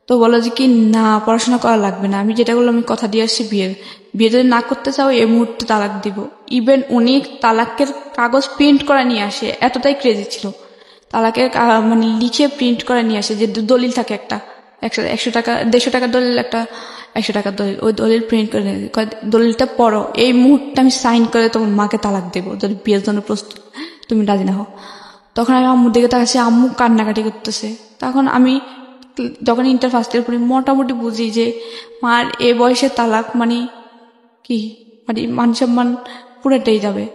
তো বলো যে কি না, পড়াশোনা করা লাগবে না, আমি যেটা বললাম আমি কথা দিয়ে আসছি, বিয়ে যদি না করতে চাও এই মুহূর্তে তালাক দিব। ইভেন উনি তালাকের কাগজ প্রিন্ট করে নিয়ে আসে, এতটাই ক্রেজি ছিল। তালাকের মানে লিখে প্রিন্ট করে নিয়ে আসে, যে দলিল থাকে একটা 100 টাকা 150 টাকার দলিল, একটা 100 টাকার দলিল, ওই দলিল প্রিন্ট করে নিয়ে দলিলটা পড়ো, এই মুহূর্তে আমি সাইন করে তোমার মাকে তালাক দেবো, যদি বিয়ের জন্য প্রস্তুত তুমি রাজি না হও। তখন আমি আম্মুর দিকে তাকাচ্ছি, আম্মু কান্নাকাটি করতেছে। তখন আমি যখন ইন্টার ফার্স্ট ইয়ার পড়ি মোটামুটি বুঝি যে মার এ বয়সে তালাক মানে কি, মানে মান সম্মান পুরোটাই যাবে।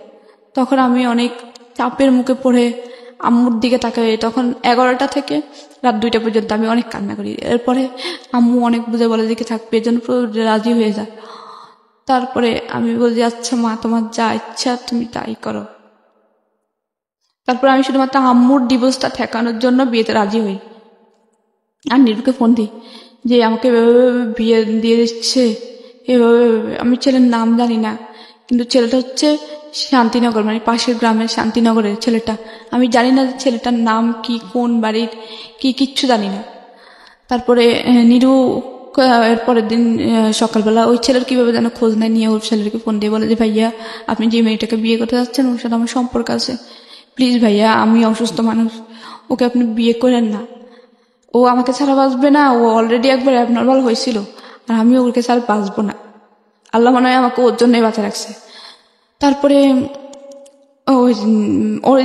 তখন আমি অনেক চাপের মুখে পড়ে আম্মুর দিকে তাকাই। তখন 11টা থেকে রাত 2টা পর্যন্ত আমি অনেক কান্না করি। এরপরে আম্মু অনেক বুঝে বলে দিকে থাকবে, এর জন্য পুরো রাজি হয়ে যায়। তারপরে আমি বলি আচ্ছা মা, তোমার যা ইচ্ছা তুমি তাই করো। তারপরে আমি শুধুমাত্র আম্মুর ডিভোর্সটা ঠেকানোর জন্য বিয়েতে রাজি হই, আর নিরুকে ফোন দিই যে আমাকে বিয়ে দিয়ে দিচ্ছে এভাবে। আমি ছেলের নাম জানি না, কিন্তু ছেলেটা হচ্ছে শান্তিনগর, মানে পাশের গ্রামের শান্তিনগরের ছেলেটা। আমি জানি না ছেলেটার নাম কি, কোন বাড়ির কি, কিচ্ছু জানি না। তারপরে নিরু এর পরের দিন সকালবেলা ওই ছেলের কিভাবে যেন খোঁজ নেয়, নিয়ে ওর ছেলেকে ফোন দিয়ে বলে যে ভাইয়া আপনি যে মেয়েটাকে বিয়ে করতে যাচ্ছেন ওর সাথে আমার সম্পর্ক আছে, প্লিজ ভাইয়া আমি অসুস্থ মানুষ, ওকে আপনি বিয়ে করেন না, ও আমাকে ছাড়া বাঁচবে না, ও অলরেডি একবার অ্যাবনর্মাল হয়েছিল, আর আমি ওকে ছাড়া বাঁচবো না, আল্লাহ মনে হয় আমাকে ওর জন্যই বাঁচা রাখছে। তারপরে ওই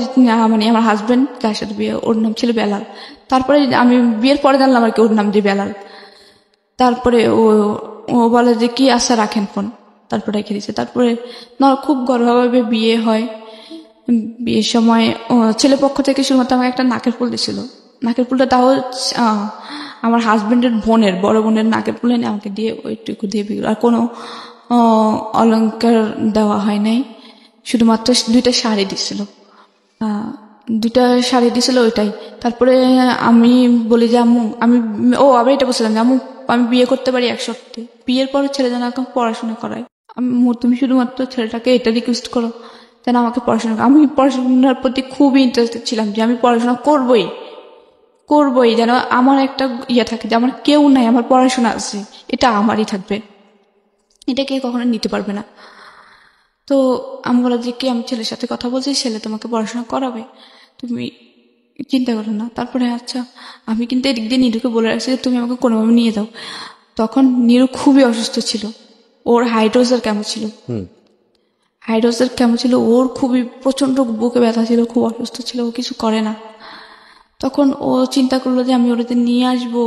মানে আমার হাজবেন্ড যার সাথে বিয়ে, ওর নাম ছিল বেলাল। তারপরে আমি বিয়ের পরে জানলাম আর কি ওর নাম যে বেলাল। তারপরে ও বলে যে কি আচ্ছা রাখেন ফোন। তারপরে রেখে দিয়েছে। তারপরে খুব গর্ভভাবে বিয়ে হয়। বিয়ের সময় ছেলে পক্ষ থেকে শুধুমাত্র আমাকে একটা নাকের ফুল দিয়েছিল। নাকের ফুলটা তাও আমার হাজবেন্ডের বড় বোনের নাকের ফুল এনে আমাকে দিয়ে ওইটুকু দিয়ে বিয়ে, আর কোনো অলংকার দেওয়া হয় নাই। শুধুমাত্র 2টা শাড়ি দিছিল, 2টা শাড়ি দিছিল ওইটাই। তারপরে আমি বলি যে আম্মু আবার এটা বলছিলাম যে আম্মু আমি বিয়ে করতে পারি এক শর্তে, বিয়ের পরে ছেলে যেন এখন পড়াশোনা করায়। আম্মু তুমি শুধুমাত্র ছেলেটাকে এটা রিকোয়েস্ট করো যেন আমাকে পড়াশোনা, আমি পড়াশোনার প্রতি খুবই ইন্টারেস্টেড ছিলাম যে আমি পড়াশোনা করবই, যেন আমার একটা থাকে যে আমার কেউ নাই, আমার পড়াশোনা আছে, এটা আমারই থাকবে, এটা কে কখনো নিতে পারবে না। তো আমি বলা যে কি আমি ছেলের সাথে কথা বলছি, ছেলে তোমাকে পড়াশোনা করাবে, তুমি চিন্তা করো না। তারপরে আচ্ছা আমি কিন্তু এদিক দিয়ে নীরুকে বলে রাখছি যে তুমি আমাকে কোনোভাবে নিয়ে যাও। তখন নীরু খুবই অসুস্থ ছিল, ওর হাইড্রোজার কেমন ছিল, ওর খুবই প্রচন্ড বুকে ব্যথা ছিল, খুব অসুস্থ ছিল, ও কিছু করে না। তখন ও চিন্তা করলো যে আমি ওদের নিয়ে আসবো।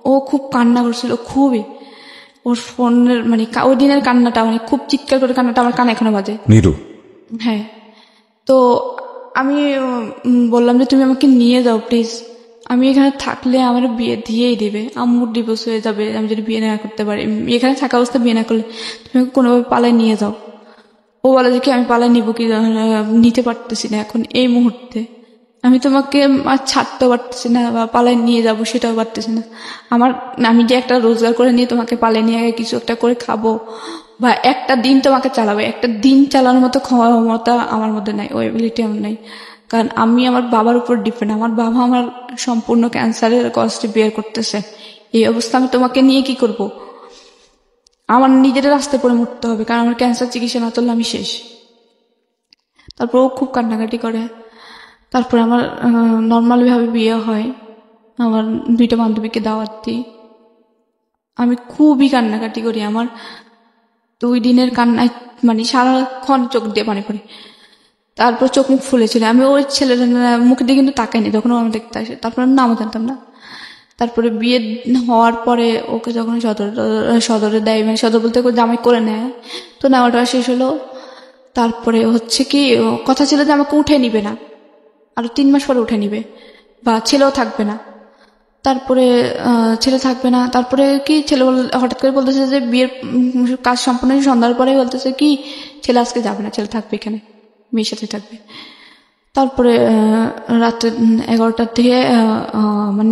ও খুব কান্না করছিল, খুবই, ওর ফোনের ওই দিনের কান্নাটা খুব চিৎকার করে কান্নাটা আমার কানে এখনো বাজে। নীরু, হ্যাঁ। তো আমি বললাম যে তুমি আমাকে নিয়ে যাও প্লিজ, আমি এখানে থাকলে আমার বিয়ে দিয়েই দেবে, আম্মুর ডিভোর্স হয়ে যাবে আমি যদি বিয়ে না করতে পারি, এখানে থাকা অবস্থা বিয়ে না করলে তুমি আমাকে কোনোভাবে পালায় নিয়ে যাও। ও বলে যে কি আমি পালায় নিব কি, নিতে পারতেছি না এখন এই মুহূর্তে, আমি তোমাকে আর ছাড়তেও পারতেছি না, বা পালায় নিয়ে যাব সেটাও পারতেছি না। আমি যে একটা রোজগার করে নিয়ে তোমাকে পালায় নিয়ে কিছু একটা করে খাবো বা একটা দিন তোমাকে চালাবো, একটা দিন চালানোর মতো ক্ষমতা আমার মধ্যে নাই, ওই এবিলিটি আমার নাই। কারণ আমি আমার বাবার উপর ডিপেন্ড, আমার বাবা আমার সম্পূর্ণ ক্যান্সারের কষ্টে বের করতেছে, এই অবস্থা আমি তোমাকে নিয়ে কি করব? আমার নিজের রাস্তায় পড়ে মরতে হবে, কারণ আমার ক্যান্সার চিকিৎসা না চললে আমি শেষ। তারপর ও খুব কান্নাকাটি করে। তারপরে আমার নর্মালি ভাবে বিয়ে হয়, আমার 2টা বান্ধবীকে দাওয়াত দিই, আমি খুবই কান্নাকাটি করি। আমার 2 দিনের কান্নায় সারাক্ষণ চোখ দিয়ে পানি পড়ে, তারপর চোখ মুখ ফুলেছিল। আমি ওই ছেলের মুখে দিয়ে কিন্তু তাকাইনি যখন আমি দেখতে আসে, তারপর নামও জানতাম না। তারপরে বিয়ে হওয়ার পরে ওকে যখন সদরে দেয়, সদর বলতে জামাই করে নেয়, তো নেওয়াটা শেষ হলো। তারপরে হচ্ছে কি কথা ছিল যে আমাকে উঠে নিবে না, আরো 3 মাস পরে উঠে নিবে, বা ছেলেও থাকবে না। তারপরে ছেলে থাকবে না, তারপরে কি ছেলে হঠাৎ করে বলতেছে যে বিয়ের কাজ সম্পূর্ণ সন্ধ্যার পরে বলতেছে কি ছেলে আজকে যাবে না, ছেলে থাকবে এখানে, মেয়ের সাথে থাকবে। তারপরে রাত্রে 11টার থেকে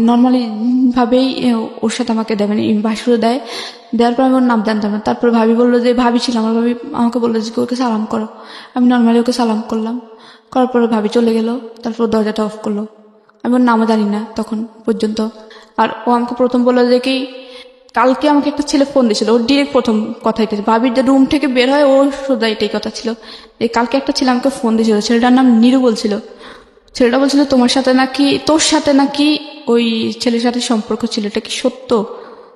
নর্মালি ভাবেই ওর সাথে আমাকে দেবে, বাসুরে দেওয়ার পর আমি ওর নাম জানতাম না। তারপরে ভাবি বললো যে ভাবি ছিল আমার, ভাবি আমাকে বললো যে ওকে সালাম করো। আমি নর্মালি ওকে সালাম করলাম, করার পরে ভাবি চলে গেল। তারপর দরজাটা অফ করলো, আমি ওর নামও জানি না তখন পর্যন্ত। আর ও আমাকে প্রথম বললো যে কি কালকে আমাকে একটা ছেলে ফোন দিয়েছিল, ওর ডিরেক্ট প্রথম কথা এটাই, ভাবির যে রুম থেকে বের হয় ওর সোজা এটাই কথা ছিল, এই কালকে একটা ছেলে আমাকে ফোন দিয়েছিল, ছেলেটার নাম নীরু ছিল। ছেলেটা বলছিল তোর সাথে নাকি ওই ছেলের সাথে সম্পর্ক ছিল, এটা কি সত্য?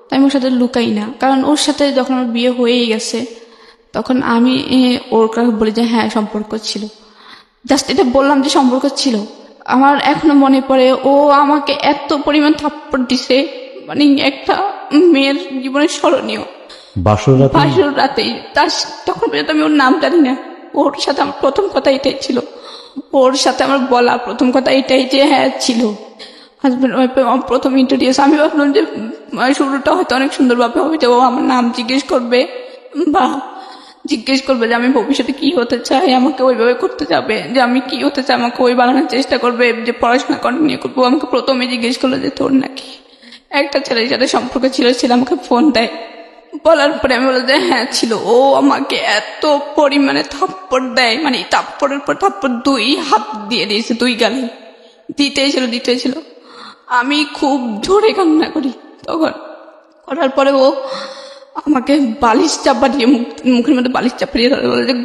তাই ওর সাথে লুকাই না, কারণ ওর সাথে যখন আমার বিয়ে হয়েই গেছে তখন আমি ওর কাছে বলি যে হ্যাঁ সম্পর্ক ছিল, জাস্ট এটা বললাম যে সম্পর্ক ছিল। আমার এখনো মনে পড়ে ও আমাকে এত পরিমাণ থাপ্পড় দিছে, একটা মেয়ের জীবনে স্মরণীয়। বাসর রাতেই তখন পর্যন্ত আমি ওর নাম জানি না, ওর সাথে আমার প্রথম কথা এটাই ছিল, ওর সাথে আমার বলা প্রথম কথা এটাই যে হ্যাঁ ছিল হাজবেন্ড ওয়াইফে প্রথম ইন্ট্রোডিউস। আমি ভাবলাম যে শুরুটা হয়তো অনেক সুন্দরভাবে হবে, যে ও আমার নাম জিজ্ঞেস করবে বা জিজ্ঞেস করবে যে আমি ভবিষ্যতে কি হতে চাই, আমাকে ওইভাবে করতে যাবে, যে আমি কি হতে চাই আমাকে ওই বানানোর চেষ্টা করবে, যে পড়াশোনা কন্টিনিউ করবো। আমাকে প্রথমে জিজ্ঞেস করলো যে তোর নাকি একটা ছেলের সাথে সম্পর্ক ছিল, আমাকে ফোন দেয়, বলার পরে আমি বললাম যে হ্যাঁ ছিল। ও আমাকে এত পরিমাণে থাপ্পড় দেয়, থাপ্পড়ের পর থাপ্পড় 2 হাত দিয়ে দিয়েছে, 2 গালে দিতেই ছিল। আমি খুব জোরে কান্না করি তখন, করার পরে ও আমাকে বালিশ চাপা দিয়ে মুখের মধ্যে বালিশ চাপা দিয়ে ধরে বলে যে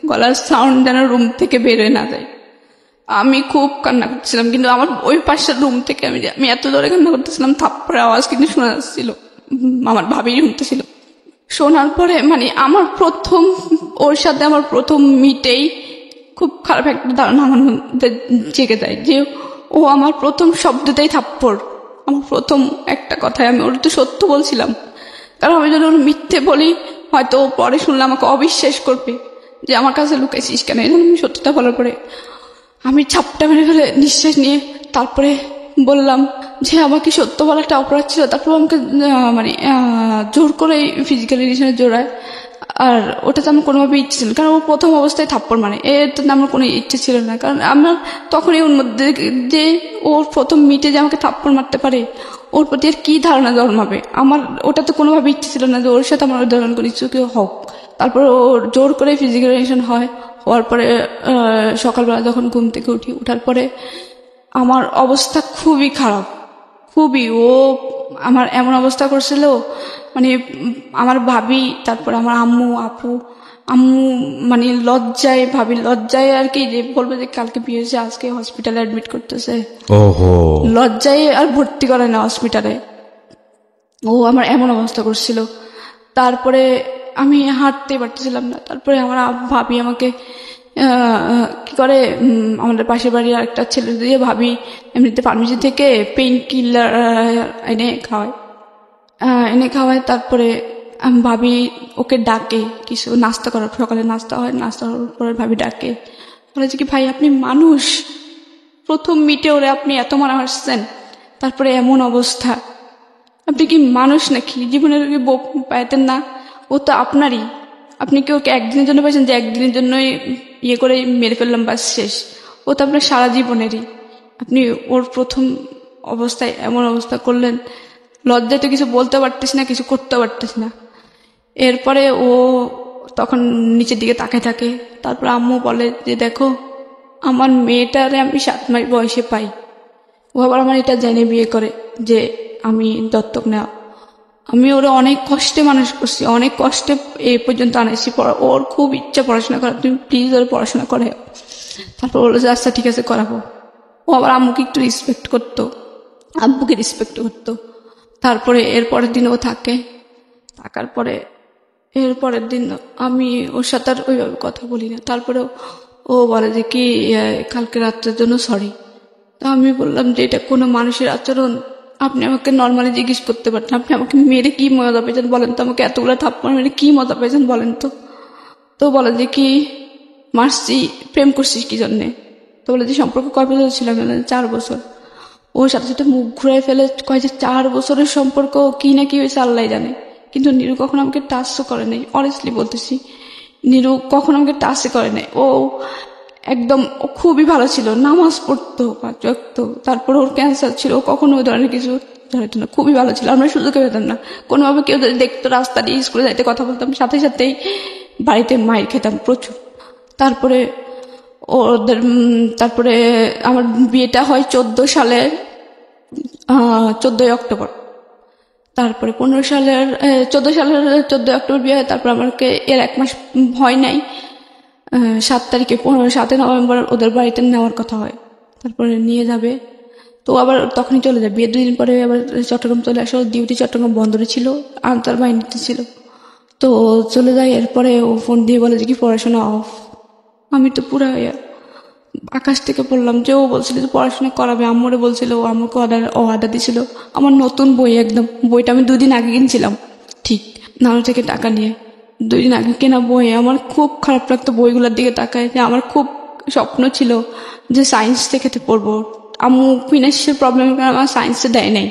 গলার সাউন্ড যেন রুম থেকে বেরোয় না যায়। আমি খুব কান্না করছিলাম, কিন্তু আমার ওই পাশের রুম থেকে আমি এত জোরে কান্না করতেছিলাম, থাপ্পড়ের আওয়াজ কিন্তু শোনা যাচ্ছিল, আমার ভাবির শুনতেছিল। শোনার পরে আমার প্রথম ওর সাথে আমার প্রথম মিটেই খুব খারাপ একটা ধারণা আমার মধ্যে জেগে যায় যে ও আমার প্রথম শব্দতেই থাপ্পড়, আমার প্রথম একটা কথায় আমি ওর তো সত্য বলছিলাম, কারণ আমি যদি ওর মিথ্যে বলি হয়তো ও পরে শুনলে আমাকে অবিশ্বাস করবে যে আমার কাছে লুকাইছিস কেন। এই জন্য আমি সত্যিটা বলার পরে আমি ছাপটা মেরে ফেলে নিঃশ্বাস নিয়ে তারপরে বললাম যে আমাকে সত্য বলা একটা অপরাধ ছিল। তারপর আমাকে জোর করে ফিজিক্যাল রিলেশনে জোড়ায়। আর ওটা তো আমার কোনোভাবে ইচ্ছে ছিল না, কারণ ও প্রথম অবস্থায় থাপ্পড় মানে তো আমার কোনো ইচ্ছে ছিল না। কারণ আমার তখনই ওর মধ্যে যে ওর প্রথম মিটে যে আমাকে থাপ্পড় মারতে পারে, ওর প্রতি আর কি ধারণা জন্মাবে। আমার ওটা তো কোনোভাবে ইচ্ছে ছিল না যে ওর সাথে আমার ধরন করে ইচ্ছুকে হোক। তারপর ওর জোর করে ফিজিক্যাল রিলেশন হওয়ার পরে সকালবেলা যখন ঘুম থেকে ওঠার পরে আমার অবস্থা খুবই খারাপ, খুবই। ও আমার এমন অবস্থা করছিল, মানে আমার ভাবি, তারপর আমার আম্মু, আপু, আম্মু মানে লজ্জায় আর কি, যে বলবে যে কালকে বিয়ে হয়েছে, আজকে হসপিটালে অ্যাডমিট করতেছে। ওহো, লজ্জায় আর ভর্তি করে না হসপিটালে। ও আমার এমন অবস্থা করছিল। তারপরে আমি হাঁটতে পারতেছিলাম না। তারপরে আমার ভাবি আমাকে কি করে, আমাদের পাশের বাড়ির একটা ছেলে দিয়ে ভাবি এমনিতে ফার্মেসি থেকে পেইন কিলার এনে খাওয়ায়। তারপরে ভাবি ওকে ডাকে কিছু নাস্তা করার, সকালে নাস্তা হয়, নাস্তা করার পরে ভাবি ডাকে, বলে যে কি ভাই আপনি মানুষ, প্রথম মিটে ওরে আপনি এত মারা হাসছেন, তারপরে এমন অবস্থা, আপনি কি মানুষ নাকি? জীবনের বউ পাইতেন না? ও তো আপনারই, আপনি কি ওকে একদিনের জন্য পাইছেন যে একদিনের জন্যই ইয়ে করে মেরে ফেললাম বাস শেষ? ও তো আপনার সারা জীবনেরই। আপনি ওর প্রথম অবস্থায় এমন অবস্থা করলেন, লজ্জায় তো কিছু বলতে পারতেছি না, কিছু করতে পারতেছি না। এরপরে ও তখন নিচের দিকে তাকায় থাকে। তারপর আম্মু বলে যে দেখো আমার মেয়েটারে আমি 7 মাস বয়সে পাই, ও আবার আমার এটা জেনে বিয়ে করে যে আমি দত্তক নেওয়া। আমি ওরা অনেক কষ্টে মানুষ করছি, অনেক কষ্টে এই পর্যন্ত আনাইছি। ওর খুব ইচ্ছা পড়াশোনা করার, তুমি প্লিজ ওর পড়াশোনা করে। তারপর বললো যে আচ্ছা ঠিক আছে করাবো। ও আবার আম্মুকে একটু রেসপেক্ট করতো, আব্বুকে রেসপেক্ট করতো। তারপরে এরপরের দিন ও থাকার পরে এরপরের দিন আমি ওর সাথে আর ওইভাবে কথা বলি না। তারপরে ও বলে যে কি কালকে রাত্রের জন্য সরি। তো আমি বললাম যে এটা কোনো মানুষের আচরণ? আপনি আমাকে নর্মালি জিজ্ঞেস করতে পারতেন, আপনি আমাকে মেরে কি মজা পেয়েছেন বলেন তো, আমাকে এতগুলো থাপ্পড় মেরে কি মজা পেয়েছেন বলেন তো। তো বলে যে কি মারছি, প্রেম করছিস কি জন্যে? তো বলে যে সম্পর্ক কয় বছর ছিল? 4 বছর। ওর সাথে সাথে মুখ ঘুরাই ফেলে কয় যে 4 বছরের সম্পর্ক, কি না কি হয়েছে আল্লাহ জানে। কিন্তু নিরু কখনো আমাকে টাচও করে নাই, অনেস্টলি বলতেছি, নিরু কখনো আমাকে টাচই করে নাই। ও একদম খুবই ভালো ছিল, নামাজ পড়তো 5 ওয়াক্ত। তারপর ওর ক্যান্সার ছিল, ও কখনো ওই ধরনের কিছু ধরতো না, খুবই ভালো ছিল। আমরা সুযোগ পেতাম না, কোনোভাবে কেউ যদি দেখতো রাস্তা দিয়ে স্কুলে যাইতে কথা বলতাম, সাথে সাথেই বাড়িতে মাইর খেতাম প্রচুর। তারপরে তারপরে আমার বিয়েটা হয় 14 সালের 14ই অক্টোবর। তারপরে 14 সালের 14ই অক্টোবর বিয়ে হয়। তারপর আমাকে এর 1 মাস হয় নাই, 7 তারিখে 7 নভেম্বর ওদের বাড়িতে নেওয়ার কথা হয়। তারপরে নিয়ে যাবে, তো আবার তখনই চলে যায়। বিয়ের 2 দিন পরে আবার চট্টগ্রাম চলে আসে, ডিউটি চট্টগ্রাম বন্দরে ছিল, আনসার বাহিনীতে ছিল। তো চলে যায়। এরপরে ও ফোন দিয়ে বলে যে কি পড়াশোনা অফ। আমি তো পুরো আকাশ থেকে পড়লাম যে ও বলছিল যে পড়াশোনা করাবে। আম্মুরে বলছিল, ও আমাকে অর্ডার দিছিল আমার নতুন বই, একদম বইটা আমি 2 দিন আগে কিনছিলাম, ঠিক নানু থেকে টাকা নিয়ে 2 দিন আগে কেনা বই। আমার খুব খারাপ লাগতো বইগুলোর দিকে তাকায়, যে আমার খুব স্বপ্ন ছিল যে সায়েন্স থেকে পড়বো। আম্মু ফিনান্সিয়াল প্রবলেমের কারণে আমার সায়েন্সে দেয় নাই।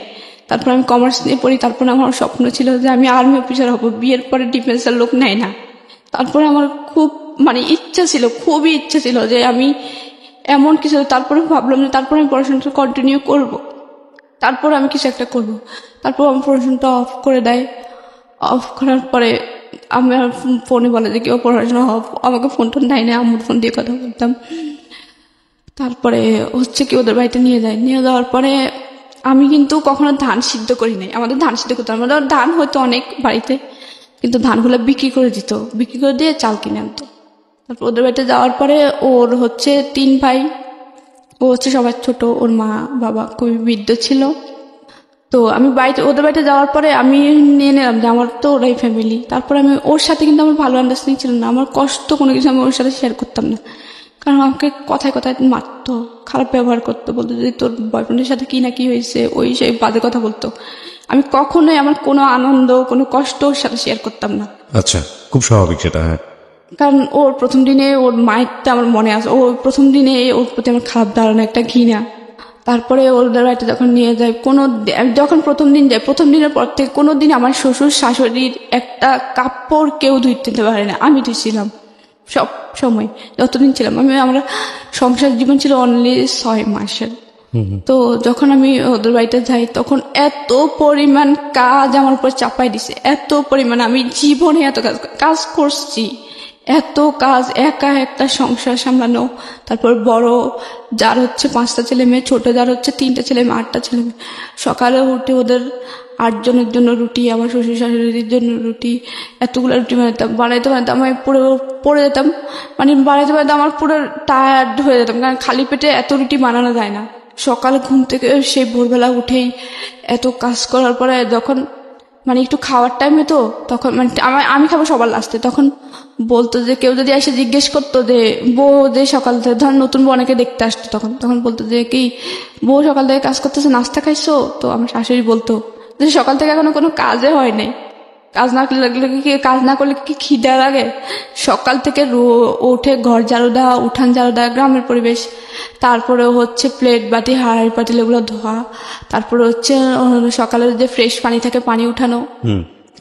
তারপর আমি কমার্স নিয়ে পড়ি। তারপরে আমার স্বপ্ন ছিল যে আমি আর্মি অফিসার হব। বিয়ের পরে ডিফেন্সের লোক নেয় না। তারপরে আমার খুব ইচ্ছা ছিল, খুবই ইচ্ছা ছিল যে আমি এমন কিছু। তারপরে ভাবলাম যে তারপরে আমি পড়াশোনাটা কন্টিনিউ করব, তারপর আমি কিছু একটা করব। তারপর আমার পড়াশোনাটা অফ করে দেয়। অফ করার পরে আমার ফোনে বলে যে কেউ পড়াশোনা অফ, আমাকে ফোন দেয় না, আম্মুর ফোন দিয়ে কথা বলতাম। তারপরে হচ্ছে কি ওদের বাড়িতে নিয়ে যাওয়ার পরে আমি কিন্তু কখনো ধান সিদ্ধ করি নাই। আমাদের ধান সিদ্ধ করতাম, আমাদের ধান হয়তো অনেক বাড়িতে, কিন্তু ধানগুলো বিক্রি করে দিত, বিক্রি করে দিয়ে চাল কিনে আনতো। তারপর ওদের বাড়িতে যাওয়ার পরে ওর হচ্ছে 3 ভাই, ও হচ্ছে সবার ছোট। ওর মা বাবা খুবই বৃদ্ধ ছিল। তো আমি ওদের বাড়িতে যাওয়ার পরে আমি নিয়ে নিলাম যে আমার তো ওরাই ফ্যামিলি। তারপরে আমি ওর সাথে কিন্তু আমার ভালো আন্ডারস্ট্যান্ডিং ছিল না। আমার কষ্ট কোনো কিছু আমি ওর সাথে শেয়ার করতাম না, কারণ আমাকে কথায় কথায় মারতো, খারাপ ব্যবহার করতো, বলতো যে তোর বয়ফ্রেন্ডের সাথে কি না কি হয়েছে, ওই সেই বাজে কথা বলতো। আমি কখনোই আমার কোনো আনন্দ কোনো কষ্ট ওর সাথে শেয়ার করতাম না। আচ্ছা, খুব স্বাভাবিক সেটা। হ্যাঁ, কারণ ওর প্রথম দিনে ওর মায়েরটা আমার মনে আছে, ও প্রথম দিনে ওর প্রতি আমার খারাপ ধারণা, একটা ঘৃণা। তারপরে ওদের বাড়িতে যখন নিয়ে যায়, যখন প্রথম দিন যায়, প্রথম দিনের পর থেকে কোনো দিন আমার শ্বশুর শাশুড়ির একটা কাপড় কেউ ধুইতে পারে না, আমি ধুইছিলাম সব সময় যতদিন ছিলাম আমি। আমরা সংসার জীবন ছিল অনলি 6 মাসের। তো যখন আমি ওদের বাড়িতে যাই তখন এত পরিমাণ কাজ আমার উপর চাপাই দিছে, এত পরিমাণ, আমি জীবনে এত কাজ করছি, এত কাজ, একা একটা সংসার সামলানো। তারপর বড় যার হচ্ছে 5টা ছেলে মেয়ে, ছোট যার হচ্ছে 3টা ছেলে মেয়ে, 8টা ছেলে মেয়ে। সকালে উঠে ওদের 8 জনের জন্য রুটি, আমার শ্বশুর শাশুড়ির জন্য রুটি, এতগুলো রুটি বানাইতে আমি পড়ে যেতাম, মানে বানাইতে আমার পুরো টায়ার্ড হয়ে যেতাম, কারণ খালি পেটে এত রুটি বানানো যায় না। সকালে ঘুম থেকে সেই ভোরবেলা উঠেই এত কাজ করার পরে যখন মানে একটু খাওয়ার টাইমে, তো তখন মানে আমি খাবো সবার লাস্টে, তখন বলতো যে কেউ যদি এসে জিজ্ঞেস করতো যে বউ যে সকাল থেকে, ধর নতুন বউ অনেকে দেখতে আসতো, তখন বলতো যে কি বউ সকাল থেকে কাজ করতেছে, নাস্তা খাইছো? তো আমার শাশুড়ি বলতো যে সকাল থেকে এখনো কোনো কাজে হয় নাই, কাজ না করলে কি খিদে লাগে? সকাল থেকে উঠে ঘর ঝাড়ু দেওয়া, উঠান ঝাড়ু দেওয়া, গ্রামের পরিবেশ, তারপরে হচ্ছে প্লেট বাটি হাঁড়ি পাতিল এগুলো ধোয়া, তারপরে হচ্ছে সকালের যে ফ্রেশ পানি থাকে পানি উঠানো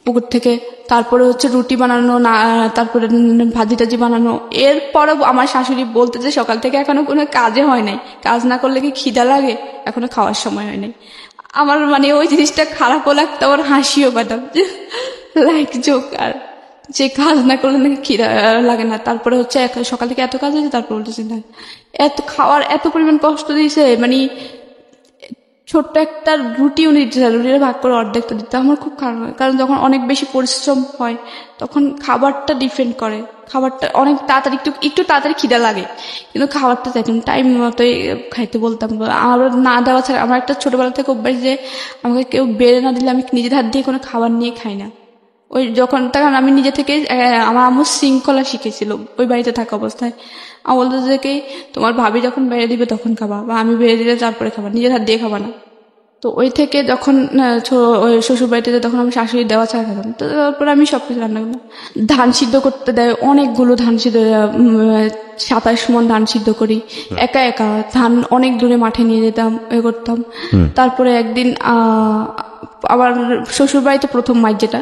পুকুর থেকে, তারপরে হচ্ছে রুটি বানানো, না তারপরে ভাজি টাজি বানানো। এরপরে আমার শাশুড়ি বলতে যে সকাল থেকে এখনো কোনো কাজে হয় নাই, কাজ না করলে কি খিদা লাগে? এখনো খাওয়ার সময় হয় নাই। আমার মানে ওই জিনিসটা খারাপও লাগতো, আমার হাসিও পেতাম, লাইক জোক, আর যে কাজ না করলে নাকি খিদা লাগে না। তারপরে হচ্ছে সকাল থেকে এত কাজ হয়েছে, তারপর বলতেছি না এত খাওয়ার এত পরিমাণ কষ্ট দিয়েছে, মানে ছোট্ট একটা রুটিও নিতে চাই, রুটিটা ভাগ করে অর্ধেকটা দিতে আমার খুব খারাপ হয়। কারণ যখন অনেক বেশি পরিশ্রম হয় তখন খাবারটা ডিপেন্ড করে, খাবারটা অনেক তাড়াতাড়ি একটু তাড়াতাড়ি খিদা লাগে, কিন্তু খাবারটা চাইতাম টাইম মতোই খাইতে বলতাম। আমার না দেওয়া ছাড়া, আমার একটা ছোটবেলা থেকে অভ্যাস যে আমাকে কেউ বেড়ে না দিলে আমি নিজের হাত দিয়ে কোনো খাবার নিয়ে খাই না। ওই তখন আমি নিজে থেকে, আমার আম্মু শৃঙ্খলা শিখেছিল ওই বাড়িতে থাকা অবস্থায়। আমার বলতো যে কি তোমার ভাবি যখন বেড়ে দিবে তখন খাবা, বা আমি বেড়ে দিলে তারপরে খাবা, নিজের হাত দিয়ে খাবা না। তো ওই থেকে যখন ওই শ্বশুর বাড়িতে যাই তখন আমি শাশুড়ি দেওয়া ছাড়া খেতাম। তো তারপরে আমি সবকিছু রান্না করতাম। ধান সিদ্ধ করতে দেয়, অনেকগুলো ধান সিদ্ধ, 27 মণ ধান সিদ্ধ করি একা একা, ধান অনেক দূরে মাঠে নিয়ে যেতাম, করতাম। তারপরে একদিন আবার শ্বশুর বাড়িতে প্রথম মাইক যেটা,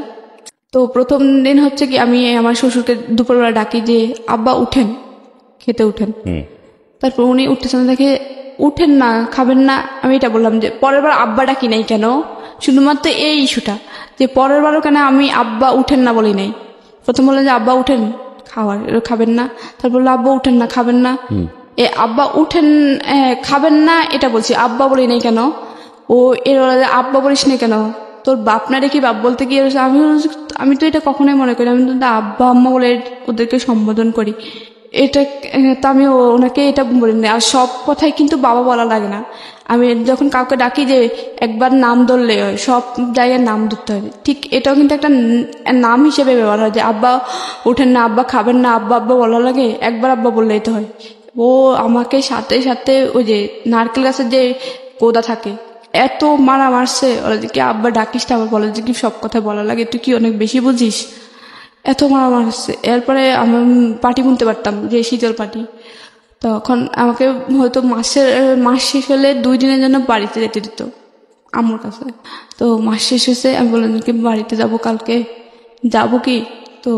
তো প্রথম দিন হচ্ছে কি আমি আমার শ্বশুরকে দুপুরবেলা ডাকি যে আব্বা উঠেন, খেতে উঠেন। তারপর উনি উঠতেছেন, দেখে উঠেন না, খাবেন না। আমি এটা বললাম যে পরের বার আব্বা ডাকি নাই কেন, শুধুমাত্র এই ইস্যুটা, যে পরের বারও কেন আমি আব্বা উঠেন না বলি নাই। প্রথম বললেন যে আব্বা উঠেন খাবেন না, তারপর বললো আব্বা উঠেন না খাবেন না, আব্বা উঠেন খাবেন না এটা বলছি, আব্বা বলি নাই কেন। ও এর আব্বা বলিস না কেন, তোর বাপ না রেখে বাপ বলতে গিয়ে আমি তো এটা কখনোই মনে করি, আমি তো আব্বা আম্মা বলে ওদেরকে সম্বোধন করি। এটা তো আমি ওনাকে এটা বলি না। আর সব কথাই কিন্তু বাবা বলা লাগে না। আমি যখন কাউকে ডাকি যে একবার নাম ধরলে হয়, সব জায়গায় নাম ধরতে হয়, ঠিক এটাও কিন্তু একটা নাম হিসেবে ব্যবহার হয়, যে আব্বা উঠেন না, আব্বা খাবেন না, আব্বা আব্বা বলা লাগে, একবার আব্বা বললেই তো হয়। ও আমাকে সাথে সাথে ওই যে নারকেল গাছের যে কোদা থাকে, এত মারা মারছে, ওরা যে কি আব্বা ডাকিস, আবার বলে যে কি সব কথা বলা লাগে, তুই কি অনেক বেশি বুঝিস, এত মারা মারছে। এরপরে আমি পাটি বুনতে পারতাম, যে শীতল পাটি, তখন আমাকে হয়তো মাস শেষ হলে 2 দিনের জন্য বাড়িতে যেতে দিত আম্মুর কাছে। তো মাস শেষ হয়েছে, আমি বললাম কি বাড়িতে যাব কালকে, যাব কি? তো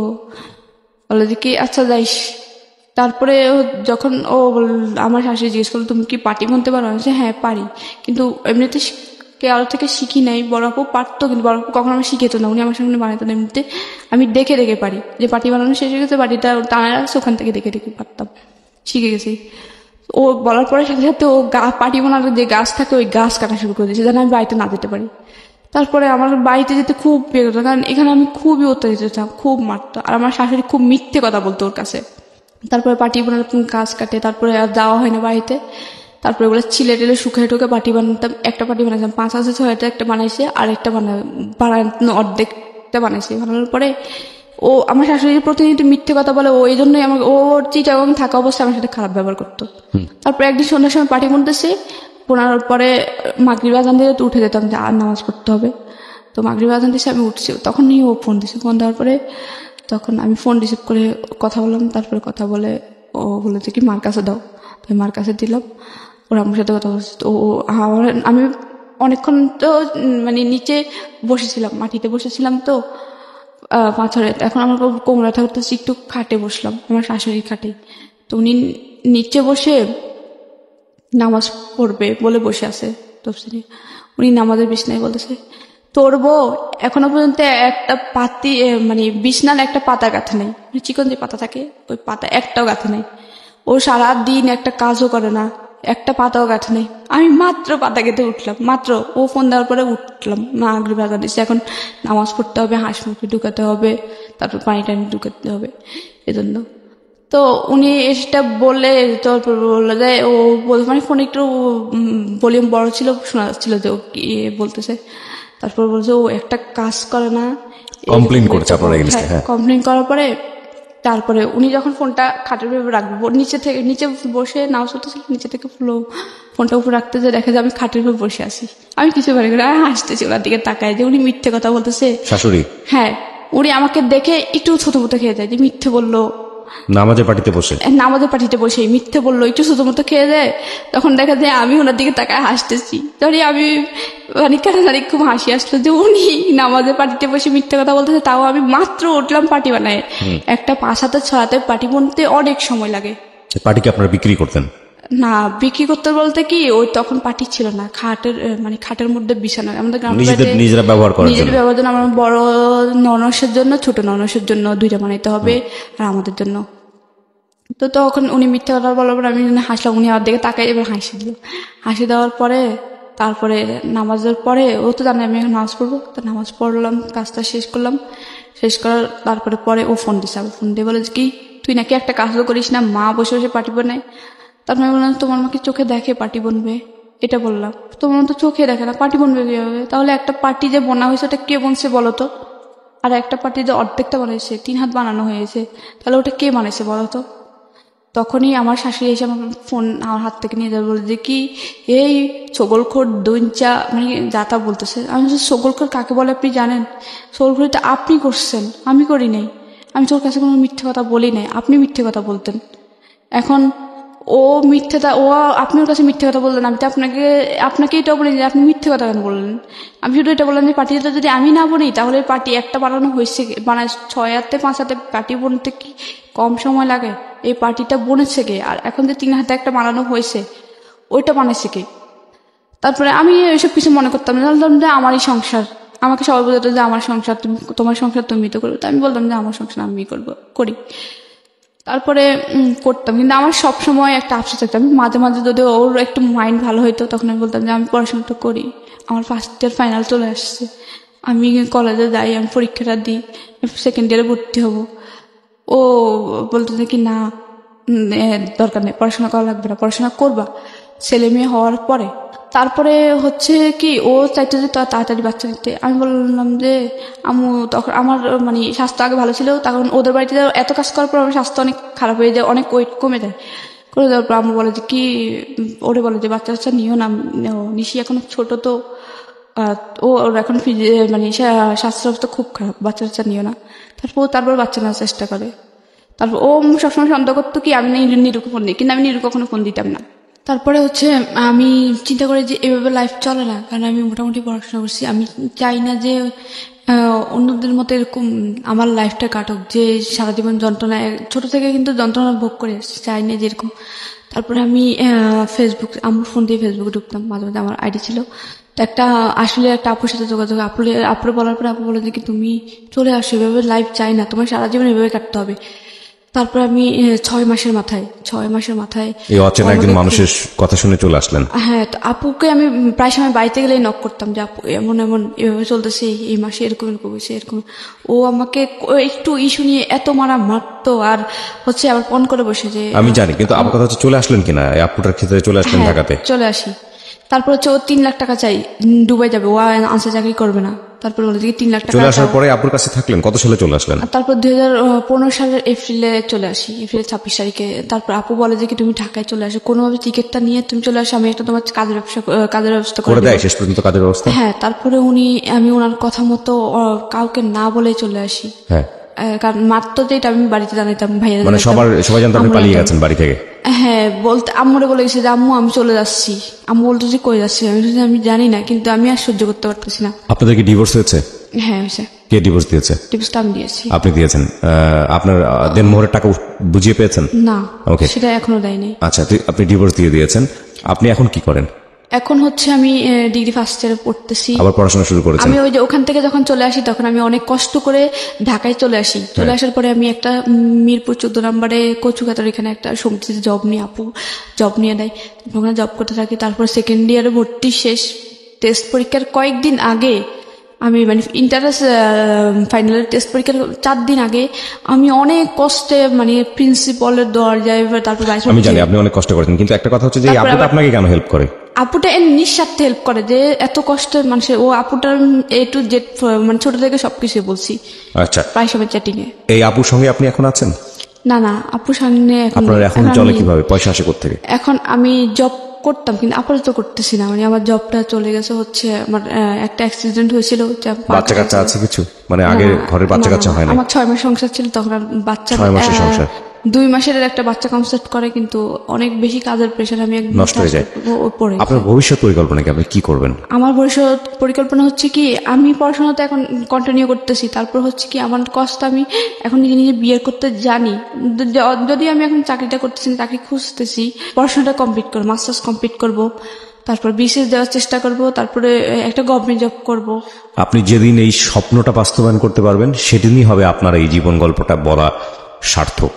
বলে যে কি আচ্ছা যাইস। তারপরে যখন আমার শাশুড়ি জিজ্ঞেস করলো তুমি কি পাটি বুনতে পারো, আমি বলছি হ্যাঁ পারি, কিন্তু এমনিতে কারো থেকে শিখি নাই। বড় আপু পারতো, কিন্তু বড় আপু কখনো আমার শিখেতো না, উনি আমার সামনে বানাতো না। এমনিতে আমি দেখে দেখে পারি, যে পাটি বানানো শেষ হয়ে গেছে, পাটিটা টানা রাখছে, ওখান থেকে দেখে দেখে পারতাম, শিখে গেছি। ও বলার পরে সাথে সাথে ও পাটি বানানোর যে গাছ থাকে ওই গাছ কাটা শুরু করে দিয়েছে, যেন আমি বাড়িতে না যেতে পারি। তারপরে আমার বাড়িতে যেতে খুব বিয়ে হতো, কারণ এখানে আমি খুবই অত্যাচারিত ছিলাম, খুব মারতো। আর আমার শাশুড়ি খুব মিথ্যে কথা বলতো ওর কাছে। তারপরে পাটি বানানোর গাছ কাটে, তারপরে আর যাওয়া হয় না বাড়িতে। তারপরে ওগুলো ছিলে টেলে শুকিয়ে টুকে পাটি বানাতাম। একটা পাটি বানাইছিলাম 5,000-6,000 একটা বানাইছে, আর একটা বানানো অর্ধেকটা বানাইছে। বানানোর পরে ও আমার শাশুড়ির প্রতিনিয়ত মিথ্যে কথা বলে, ও এই জন্যই আমাকে ওর চিটাগং থাকা অবস্থায় আমার সাথে খারাপ ব্যবহার করতো। তারপরে একদিন সন্ধ্যার সময় পাটি বুনতেছি, বোনার পরে মাগরিব আজান দিয়ে উঠে যেতাম যে আর নামাজ পড়তে হবে। তো মাগরিব আজান দিয়েছে, আমি উঠছি, তখনই ও ফোন দিছে। ফোন দেওয়ার পরে তখন আমি ফোন রিসিভ করে কথা বললাম। তারপরে কথা বলে ও বলে যে কি মার কাছে দাও, তো মার কাছে দিলাম। ওরা আমার সাথে কথা বলছে। তো আমি অনেকক্ষণ তো মানে নিচে বসেছিলাম, মাটিতে বসেছিলাম তো পাথরে। এখন আমার কোমরা থাকতে একটু খাটে বসলাম, আমার শাশুড়ির খাটে। তো উনি নিচে বসে নামাজ পড়বে বলে বসে আছে তফসিরে। উনি নামাজের বিছনায় বলতেছে, তোর বউ এখনো পর্যন্ত একটা পাতি মানে বিছনার একটা পাতা গাঁথে নাই, চিকন যে পাতা থাকে ওই পাতা একটাও গাঁথে নাই। ও সারাদিন একটা কাজও করে না, একটা পাতাও গাঁথে নেই। আমি মাত্র পাতা গেঁথে উঠলাম, মাত্র ও ফোন দেওয়ার পরে উঠলাম। মাগরিব আজান দিচ্ছে, এখন নামাজ পড়তে হবে, হাঁস মুরগি ঢুকাতে হবে, তারপর পানি টানি ঢুকাতে হবে, এজন্য। তো উনি এটা বললে তারপর বললো যে ও মানে ফোনে একটু ভলিউম বড় ছিল, শোনা যাচ্ছিল যে ও কি বলতেছে। তারপর বলছে ও একটা কাজ করে না, কমপ্লেইন করছে আপনার এগেইনস্টে। হ্যাঁ, কমপ্লেইন করার পরে তারপরে উনি যখন ফোনটা খাটের উপরে রাখবো, নিচে বসে নাও চলতেছিল, নিচে থেকে ফোনটা উপর রাখতে যে দেখা যায় আমি খাটের উপর বসে আছি। আমি কিছু পারি করে হাসতেছি ওনার দিকে তাকায় যে উনি মিথ্যে কথা বলতেছে। শাশুড়ি? হ্যাঁ, উনি আমাকে দেখে একটু ছোট মতো খেয়ে যায় যে মিথ্যে বললো। নামাজের পার্টিতে বসে পার্টিতে বসে মিথ্যে বললো, একটু ছোট মতো খেয়ে যায়। তখন দেখা যায় আমি ওনার দিকে তাকায় হাসতেছি। তখন আমি মানে কেন জানি খুব হাসি আসলো যে উনি নামাজের পার্টিতে বসে মিথ্যে কথা বলতেছে, তাও আমি মাত্র উঠলাম পার্টি বানায়। একটা 5 হাতে 6 হাতে পার্টি বানতে অনেক সময় লাগে। পার্টিকে আপনারা বিক্রি করতেন? না, বিক্রি করতে বলতে কি ওই তখন পার্টি ছিল না, খাটের মধ্যে বিছানা আমাদের নিজেরা ব্যবহার করার জন্য। আমার বড় ননসের জন্য, ছোট ননসের জন্য 2টা বানাইতে হবে, আর আমাদের জন্য। তো তখন উনি মিথ্যা কথা বলার পর আমি হাসলাম, উনি আমার দিকে তাকাই এবার হাসি দিল। হাসি দেওয়ার পরে তারপরে নামাজের পরে ও তো জানে আমি এখন নামাজ পড়বো, তো নামাজ পড়লাম, কাজটা শেষ করলাম। শেষ করার তারপরে ও ফোন দিছে। ফোন দিয়ে বলে কি তুই নাকি একটা কাজও করিস না, মা বসে বসে পার্টি বানায়। তারপরে বললাম তোমার মাকে চোখে দেখে পার্টি বনবে, এটা বললাম। তোমার তো চোখে দেখে না, পার্টি বনবে কিভাবে? তাহলে একটা পার্টি যে বোনা হয়েছে ওটা কে বনছে বলো তো? আর একটা পার্টি যে অর্ধেকটা বানাইছে, 3 হাত বানানো হয়েছে, তাহলে ওটা কে বানাইছে বলো তো? তখনই আমার শাশুড়ি এসে আমার ফোন আমার হাত থেকে নিয়ে যাবে, বলে যে কি এই ছগলখোর দইঞ্চা মানে যাতা বলতেছে। আমি ছগলখোর কাকে বলে আপনি জানেন? ছগলখোরটা আপনি করছেন, আমি করি নাই। আমি তোর কাছে কোনো মিথ্যে কথা বলি নাই, আপনি মিথ্যে কথা বলতেন। এখন ও আপনি ওর কাছে মিথ্যে কথা বললেন, আমি তো আপনাকে এটা বলি যে আপনি মিথ্যে কথা কেন বললেন? আমি শুধু এটা বললাম যে পার্টিটা যদি আমি না বলি তাহলে পার্টি একটা বানানো হয়েছে, 6 হাতে 5 হাতে পার্টি বনতে কি কম সময় লাগে? এই পার্টিটা বনেছে কে? আর এখন যে 3 হাতে একটা বানানো হয়েছে ওইটা বানাইছে কে? তারপরে আমি এসব কিছু মনে করতাম না, জানতাম যে আমারই সংসার, আমাকে সবাই বলতো যে আমার সংসার তোমার সংসার তুমি তো করবে। তো আমি বলতাম যে আমার সংসার আমি করি। তারপরে করতাম, কিন্তু আমার সবসময় একটা আফসোস থাকতো। আমি মাঝে মাঝে যদি ওর একটু মাইন্ড ভালো হইতো তখন আমি বলতাম যে আমি পড়াশোনা তো করি, আমার ফার্স্ট ইয়ার ফাইনাল চলে আসছে, আমি কলেজে যাই, আমি পরীক্ষাটা দিই, সেকেন্ড ইয়ারে ভর্তি হব। ও বলতো যে কি না দরকার নেই, পড়াশোনা করা লাগবে না, পড়াশোনা করবা ছেলে মেয়ে হওয়ার পরে। তারপরে হচ্ছে কি ও চাইতো যে তাড়াতাড়ি বাচ্চা নিতে। আমি বললাম যে আম্মু তখন আমার মানে স্বাস্থ্য আগে ভালো ছিল, তখন ওদের বাড়িতে এত কাজ করার পর আমার স্বাস্থ্য অনেক খারাপ হয়ে যায়, অনেক ওয়েট কমে যায়। করে দেওয়ার পর আম্মু বলে যে কি ওরে বলে যে বাচ্চা নিও না, নিশি এখন ছোট তো, ওর এখন মানে স্বাস্থ্য খুব খারাপ, বাচ্চা নিও না। তারপর বাচ্চা নেওয়ার চেষ্টা করে। তারপর ও সবসময় সন্দেহ করতো কি আমি নিরুকে ফোন দিই, কিন্তু আমি নিরু কখনো ফোন দিতাম না। তারপরে হচ্ছে আমি চিন্তা করি যে এভাবে লাইফ চলে না, কারণ আমি মোটামুটি পড়াশোনা করছি। আমি চাই না যে অন্যদের মতো এরকম আমার লাইফটা কাটুক, যে সারা জীবন যন্ত্রণা, ছোট থেকে কিন্তু যন্ত্রণা ভোগ করে চাই না যেরকম। তারপরে আমি আমার ফোন দিয়ে ফেসবুকে ঢুকতাম, মাঝে মাঝে আমার আইডি ছিল। তো আসলে একটা আপুর সাথে যোগাযোগ, আপুরে বলার পরে আপু বলে যে কি তুমি চলে আসো, এভাবে লাইফ চাই না, তোমার সারা জীবন এভাবে কাটতে হবে। তারপর আমি 6 মাসের মাথায় এই অচেনা একজন মানুষের কথা শুনে চলে আসলেন। হ্যাঁ, তো আপুকে আমি প্রায় সময় বাড়িতে গেলেই নক করতাম যে আপু এমন এভাবে চলতেছে, এই মাসে এরকম হয়েছে এরকম। ও আমাকে একটু ইস্যু নিয়ে এত মারতো, আর হচ্ছে আবার ফোন করে বসে যে আমি জানি, কিন্তু আমার কথা হচ্ছে চলে আসলেন কিনা এই আপুটার ক্ষেত্রে, চলে আসলেন ঢাকাতে? চলে আসি। তারপর হচ্ছে ও 3 লাখ টাকা চাই, দুবাই যাবে, ও আনসার চাকরি করবে না। তারপর বলে যে 3 লাখ টাকা চলে আসার দাও। পরে আপুর কাছে থাকলেন, কত সালে চলে আসলেন? আর তারপর 2015 সালের এপ্রিলে চলে আসি, এপ্রিল 26 তারিখে। তারপর আপু বলে যে কি তুমি ঢাকায় চলে আসো, কোনোভাবে টিকিটটা নিয়ে তুমি চলে আসো, আমি একটা তোমার কাজের ব্যবস্থা করে করে দেয় দেব। শেষ পর্যন্ত কাজের ব্যবস্থা? হ্যাঁ, তারপরে আমি ওনার কথা মতো কাউকে না বলে চলে আসি। হ্যাঁ, কারণ মাত্র যেটা আমি বাড়িতে জানাইতাম, ভাইয়া মানে সবাই জানতো আপনি পালিয়ে গেছেন বাড়ি থেকে? হ্যাঁ, বলতে আম্মুরে বলে গেছে যে আম্মু আমি চলে যাচ্ছি। আম্মু বলতো যে কই যাচ্ছি, আমি বলছি, আমি জানি না, কিন্তু আমি আর সহ্য করতে পারতেছি না। আপনাদের কি ডিভোর্স হয়েছে? হ্যাঁ হয়েছে, কে ডিভোর্স দিয়েছে? টিপসটা আমি দিয়েছি। আপনি দিয়েছেন। আপনার দেনমোহরের টাকা বুঝিয়ে পেয়েছেন? না, Okay. সেটা এখনো দেয়নি। আচ্ছা, আপনি ডিভোর্স দিয়ে দিয়েছেন। আপনি এখন কি করেন? এখন হচ্ছে আমি ডিগ্রি ফার্স্ট ইয়ারে পড়তেছি। আবার পড়াশোনা শুরু করেছেন? আমি ওই যে ওখান থেকে যখন চলে আসি তখন আমি অনেক কষ্ট করে ঢাকায় চলে আসি। চলে আসার পরে আমি একটা মিরপুর 14 নম্বরে কচুকাতার এখানে একটা সমিতিতে জব নিয়ে, আপু জব নিয়ে দেয়, ওখানে জব করতে থাকি। তারপর সেকেন্ড ইয়ারে ভর্তি শেষ, টেস্ট পরীক্ষার কয়েকদিন আগে আমি মানে ইন্টারেস্ট ফাইনালের টেস্ট পরীক্ষার 4 দিন আগে আমি অনেক কষ্টে মানে প্রিন্সিপালের দরজায়, তারপর আমি জানি আপনি অনেক কষ্ট করেছেন, কিন্তু একটা কথা হচ্ছে যে এই তারপর আপুটা আবার- আপনাকে কেন হেল্প করে? আপুটা এর নিঃস্বার্থে হেল্প করে, যে এত কষ্ট মানুষের, ও আপুটার A to Z মানে ছোট থেকে সবকিছু বলছি আচ্ছা, প্রায় সময় চ্যাটিং এ। এই আপুর সঙ্গে আপনি এখন আছেন? না না, আপুর সামনে আপনার এখন চলে আমি- কিভাবে? পয়সা আসে কোত্থেকে? এখন আমি জব করতাম কিন্তু আপাতত করতেছি না, মানে আমার জবটা চলে গেছে হচ্ছে আমার একটা অ্যাক্সিডেন্ট হয়েছিল। বাচ্চা কাচ্চা আছে কিছু? মানে আগে ঘরের বাচ্চা কাচ্চা হয় না? আমার 6 মাস সংসার ছিল তখন, আর বাচ্চা 6 মাসের সংসার? 2 মাসের একটা বাচ্চা কনসেপ্ট করে, কিন্তু অনেক বেশি কাজের প্রেশার, আমি একদম নষ্ট হয়ে যায়। পড়ে আপনার ভবিষ্যৎ পরিকল্পনা কি? আপনি কি করবেন? আমার ভবিষ্যৎ পরিকল্পনা হচ্ছে কি, আমি পড়াশোনা তো এখন কন্টিনিউ করতেছি, তারপর হচ্ছে কি আমার কষ্ট, আমি এখন নিজে নিজে বিয়ে করতে জানি। যদি আমি এখন চাকরিটা করতেছি না, চাকরি খুঁজতেছি, পড়াশোনাটা কমপ্লিট করবো, মাস্টার্স কমপ্লিট করব, তারপর বিশেষ দেওয়ার চেষ্টা করব, তারপরে একটা গভর্নমেন্ট জব করব। আপনি যেদিন এই স্বপ্নটা বাস্তবায়ন করতে পারবেন সেদিনই হবে আপনার এই জীবন গল্পটা বলা সার্থক।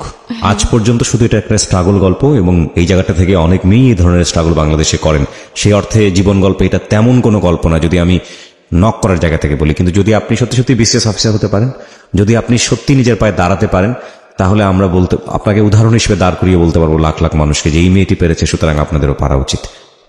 আজ পর্যন্ত শুধু এটা একটা স্ট্রাগল গল্প, এবং এই জায়গাটা থেকে অনেক মেয়েই এই ধরনের স্ট্রাগল বাংলাদেশে করেন। সেই অর্থে জীবন গল্প এটা তেমন কোনো গল্প না, যদি আমি নক করার জায়গা থেকে বলি। কিন্তু যদি আপনি সত্যি সত্যি বিসিএস অফিসার হতে পারেন, যদি আপনি সত্যি নিজের পায়ে দাঁড়াতে পারেন, তাহলে আমরা আপনাকে উদাহরণ হিসেবে দাঁড় করিয়ে বলতে পারবো লাখ লাখ মানুষকে যে এই মেয়েটি পেরেছে, সুতরাং আপনাদেরও পারা উচিত।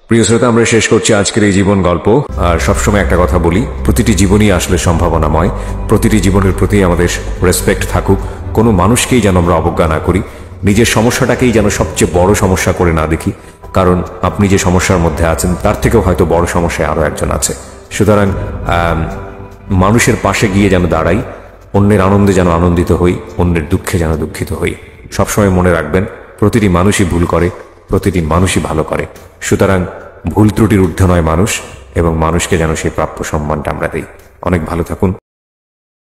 প্রিয় শ্রোতা, আমরা শেষ করছি আজকের এই জীবন গল্প। আর সবসময় একটা কথা বলি, প্রতিটি জীবনই আসলে সম্ভাবনাময়। প্রতিটি জীবনের প্রতি আমাদের রেসপেক্ট থাকুক, কোনো মানুষকেই যেন আমরা অবজ্ঞা না করি, নিজের সমস্যাটাকেই যেন সবচেয়ে বড় সমস্যা করে না দেখি, কারণ আপনি যে সমস্যার মধ্যে আছেন তার থেকেও হয়তো বড় সমস্যায় আরো একজন আছে। সুতরাং মানুষের পাশে গিয়ে যেন দাঁড়াই, অন্যের আনন্দে যেন আনন্দিত হই, অন্যের দুঃখে যেন দুঃখিত হই। সবসময় মনে রাখবেন, প্রতিটি মানুষই ভুল করে, প্রতিটি মানুষই ভালো করে। সুতরাং ভুল ত্রুটির ঊর্ধ্বে নয় মানুষ, এবং মানুষকে যেন সেই প্রাপ্য সম্মানটা আমরা দিই। অনেক ভালো থাকুন।